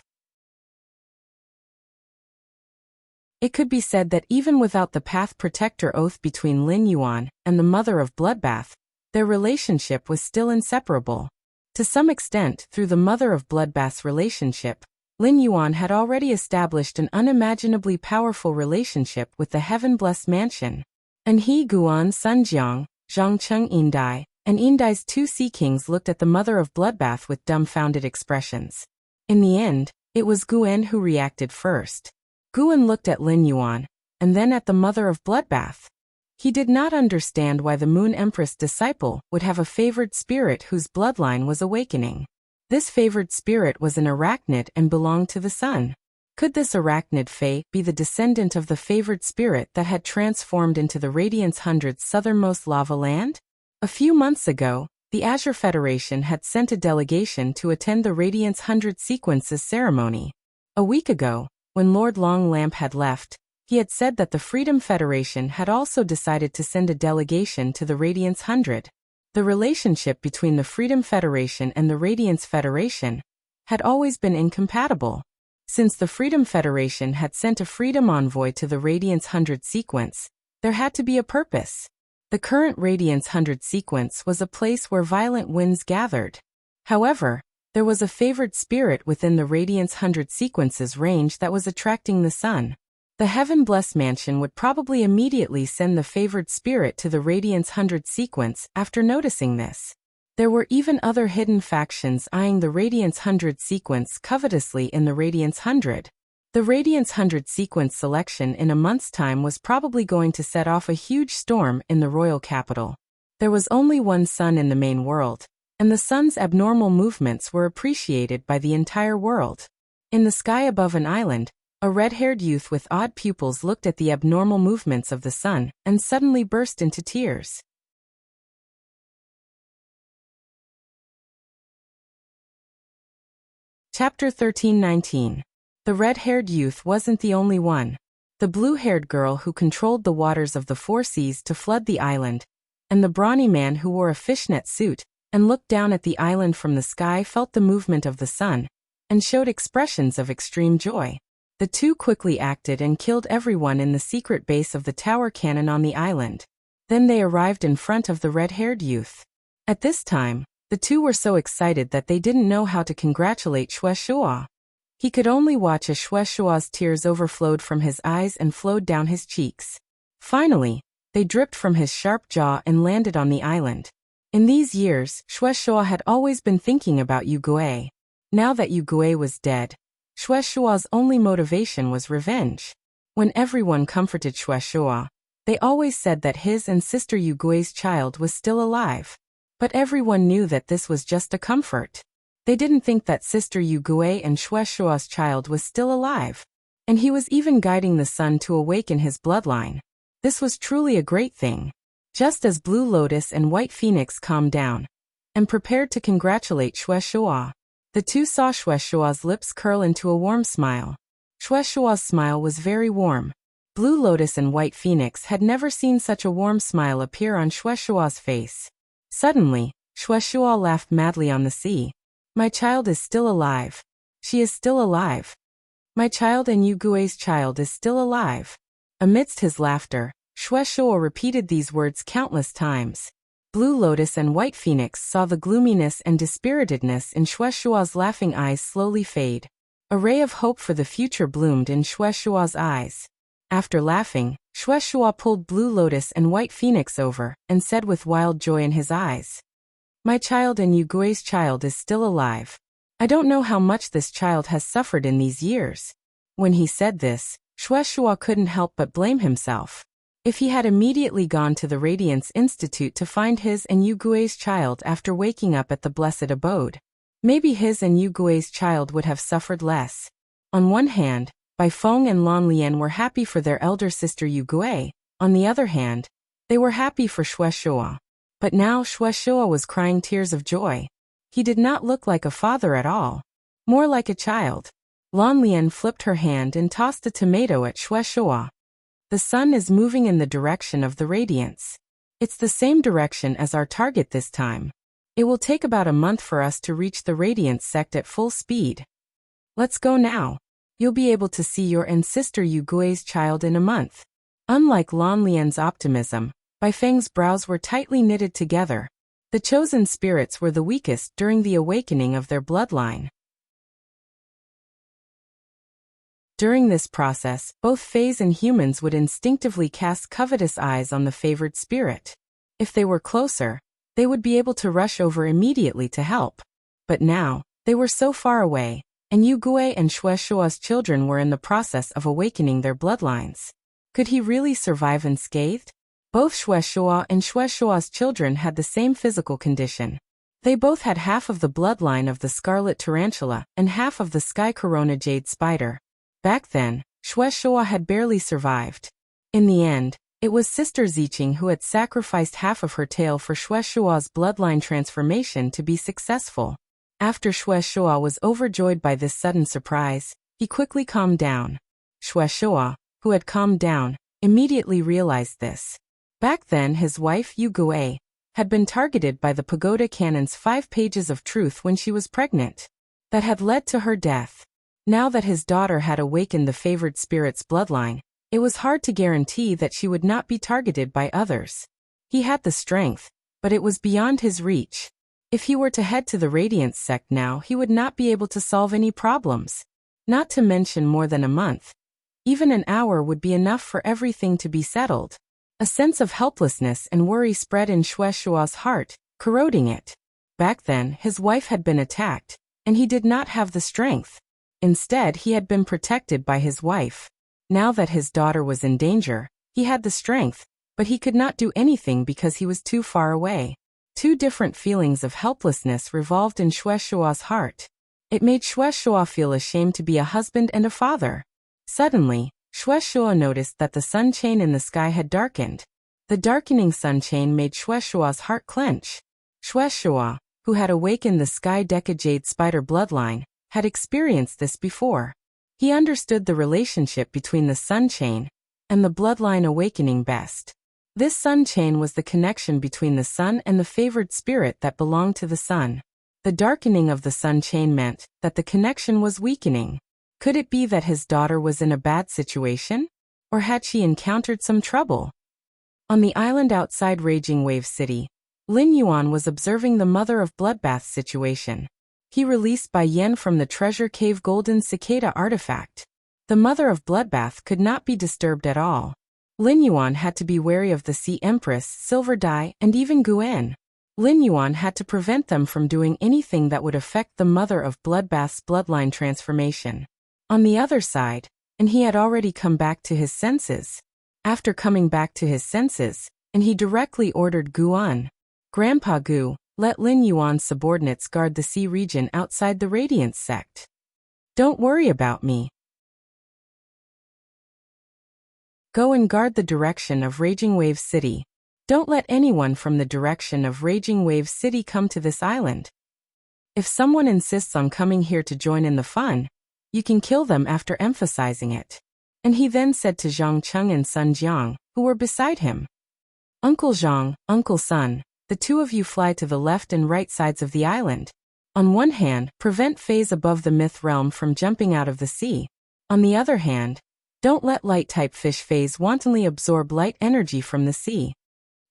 It could be said that even without the path protector oath between Lin Yuan and the mother of bloodbath, their relationship was still inseparable. To some extent, through the mother of bloodbath's relationship, Lin Yuan had already established an unimaginably powerful relationship with the heaven-blessed mansion. And he Guan Sunjiang, Zhangcheng Yindai, and Yindai's 2 sea kings looked at the mother of bloodbath with dumbfounded expressions. In the end, it was Guan who reacted first. Guan looked at Lin Yuan, and then at the mother of bloodbath. He did not understand why the Moon Empress disciple would have a favored spirit whose bloodline was awakening. This favored spirit was an arachnid and belonged to the sun. Could this arachnid fae be the descendant of the favored spirit that had transformed into the Radiance 100's southernmost lava land? A few months ago, the Azure Federation had sent a delegation to attend the Radiance 100 sequences ceremony. A week ago, when Lord Longlamp had left, he had said that the Freedom Federation had also decided to send a delegation to the Radiance 100. The relationship between the Freedom Federation and the Radiance Federation had always been incompatible. Since the Freedom Federation had sent a Freedom Envoy to the Radiance 100 sequence, there had to be a purpose. The current Radiance 100 sequence was a place where violent winds gathered. However, there was a favored spirit within the Radiance 100 sequence's range that was attracting the sun. The Heaven-Blessed Mansion would probably immediately send the favored spirit to the Radiance 100 sequence after noticing this. There were even other hidden factions eyeing the Radiance 100 sequence covetously in the Radiance 100. The Radiance 100 sequence selection in a month's time was probably going to set off a huge storm in the royal capital. There was only one sun in the main world, and the sun's abnormal movements were appreciated by the entire world. In the sky above an island, a red-haired youth with odd pupils looked at the abnormal movements of the sun and suddenly burst into tears. Chapter 13:19. The red-haired youth wasn't the only one. The blue-haired girl who controlled the waters of the 4 seas to flood the island, and the brawny man who wore a fishnet suit and looked down at the island from the sky felt the movement of the sun and showed expressions of extreme joy. The 2 quickly acted and killed everyone in the secret base of the tower cannon on the island. Then they arrived in front of the red-haired youth. At this time, the 2 were so excited that they didn't know how to congratulate Shueshua. He could only watch as Shueshua's tears overflowed from his eyes and flowed down his cheeks. Finally, they dripped from his sharp jaw and landed on the island. In these years, Shueshua had always been thinking about Yu Gui. Now that Yu Gui was dead, Shueshua's only motivation was revenge. When everyone comforted Shueshua, they always said that his and sister Yu Gui's child was still alive. But everyone knew that this was just a comfort. They didn't think that sister Yu Gui and Shueshua's child was still alive. And he was even guiding the sun to awaken his bloodline. This was truly a great thing. Just as Blue Lotus and White Phoenix calmed down and prepared to congratulate Shuai, the two saw Shuai's lips curl into a warm smile. Shuai's smile was very warm. Blue Lotus and White Phoenix had never seen such a warm smile appear on Shuai's face. Suddenly, Shuai laughed madly on the sea. My child is still alive. She is still alive. My child and Yu Gui's child is still alive. Amidst his laughter, Shuai repeated these words countless times. Blue Lotus and White Phoenix saw the gloominess and dispiritedness in Shuai's laughing eyes slowly fade. A ray of hope for the future bloomed in Shuai's eyes. After laughing, Shuai pulled Blue Lotus and White Phoenix over and said with wild joy in his eyes, my child and Yu Gui's child is still alive. I don't know how much this child has suffered in these years. When he said this, Shuai couldn't help but blame himself. If he had immediately gone to the Radiance Institute to find his and Yu Gui's child after waking up at the Blessed Abode, maybe his and Yu Gui's child would have suffered less. On one hand, Bai Feng and Lan Lian were happy for their elder sister Yu Gui. On the other hand, they were happy for Shuai. But now Shuai was crying tears of joy. He did not look like a father at all. More like a child. Lan Lian flipped her hand and tossed a tomato at Shuai. The sun is moving in the direction of the radiance. It's the same direction as our target this time. It will take about a month for us to reach the radiance sect at full speed. Let's go now. You'll be able to see your and sister Yu Gui's child in a month. Unlike Lan Lian's optimism, Bai Feng's brows were tightly knitted together. The chosen spirits were the weakest during the awakening of their bloodline. During this process, both Fays and humans would instinctively cast covetous eyes on the favored spirit. If they were closer, they would be able to rush over immediately to help. But now, they were so far away, and Yu Gui and Shuai's children were in the process of awakening their bloodlines. Could he really survive unscathed? Both Shuai and Shuai's children had the same physical condition. They both had half of the bloodline of the scarlet tarantula and half of the sky corona jade spider. Back then, Shuai had barely survived. In the end, it was Sister Ziqing who had sacrificed half of her tail for Shuai's bloodline transformation to be successful. After Shuai was overjoyed by this sudden surprise, he quickly calmed down. Shuai, who had calmed down, immediately realized this. Back then his wife Yu Gui had been targeted by the Pagoda Canon's 5 pages of truth when she was pregnant. That had led to her death. Now that his daughter had awakened the favored spirit's bloodline, it was hard to guarantee that she would not be targeted by others. He had the strength, but it was beyond his reach. If he were to head to the Radiance sect now, he would not be able to solve any problems. Not to mention more than a month. Even an hour would be enough for everything to be settled. A sense of helplessness and worry spread in Shuai's heart, corroding it. Back then, his wife had been attacked, and he did not have the strength. Instead, he had been protected by his wife. Now that his daughter was in danger, he had the strength, but he could not do anything because he was too far away. Two different feelings of helplessness revolved in Shuai's heart. It made Shuai feel ashamed to be a husband and a father. Suddenly, Shuai noticed that the sun chain in the sky had darkened. The darkening sun chain made Shuai's heart clench. Shuai, who had awakened the sky Deca Jade spider bloodline, had experienced this before. He understood the relationship between the sun chain and the bloodline awakening best. This sun chain was the connection between the sun and the favored spirit that belonged to the sun. The darkening of the sun chain meant that the connection was weakening. Could it be that his daughter was in a bad situation? Or had she encountered some trouble? On the island outside Raging Wave City, Lin Yuan was observing the Mother of Bloodbath's situation. He released Bai Yen from the Treasure Cave Golden Cicada artifact. The Mother of Bloodbath could not be disturbed at all. Lin Yuan had to be wary of the Sea Empress, Silver Dai, and even Guen. Lin Yuan had to prevent them from doing anything that would affect the Mother of Bloodbath's bloodline transformation. On the other side, and he had already come back to his senses. After coming back to his senses, and he directly ordered Guan, Grandpa Gu, let Lin Yuan's subordinates guard the sea region outside the Radiance sect. Don't worry about me. Go and guard the direction of Raging Wave City. Don't let anyone from the direction of Raging Wave City come to this island. If someone insists on coming here to join in the fun, you can kill them after emphasizing it. And he then said to Zhang Cheng and Sun Jiang, who were beside him, Uncle Zhang, Uncle Sun, the two of you fly to the left and right sides of the island. On one hand, prevent Fays above the myth realm from jumping out of the sea. On the other hand, don't let light-type fish Fays wantonly absorb light energy from the sea.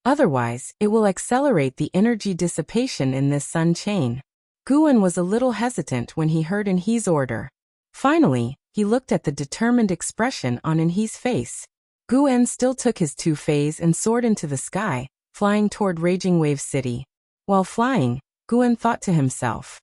Otherwise, it will accelerate the energy dissipation in this sun chain. Guan was a little hesitant when he heard Enhe's order. Finally, he looked at the determined expression on Enhe's face. Guan still took his two Fays and soared into the sky, flying toward Raging Wave City. While flying, Guan thought to himself,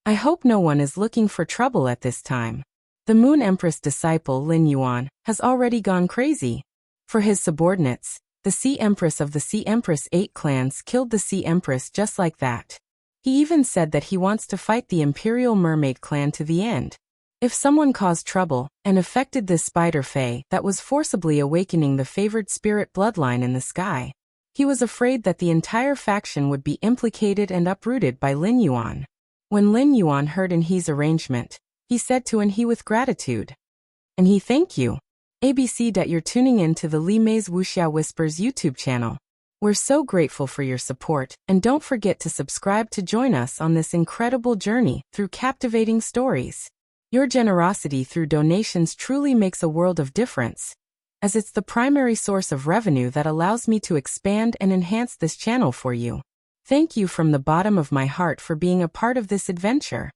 I hope no one is looking for trouble at this time. The Moon Empress disciple Lin Yuan has already gone crazy. For his subordinates, the Sea Empress of the Sea Empress 8 clans killed the Sea Empress just like that. He even said that he wants to fight the Imperial Mermaid clan to the end. If someone caused trouble and affected this spider fae that was forcibly awakening the favored spirit bloodline in the sky, he was afraid that the entire faction would be implicated and uprooted by Lin Yuan. When Lin Yuan heard Enhe's arrangement, he said to Enhe with gratitude, Enhe, thank you. ABC that you're tuning in to the Li Mei's Wuxia Whispers YouTube channel. We're so grateful for your support, and don't forget to subscribe to join us on this incredible journey through captivating stories. Your generosity through donations truly makes a world of difference, as it's the primary source of revenue that allows me to expand and enhance this channel for you. Thank you from the bottom of my heart for being a part of this adventure.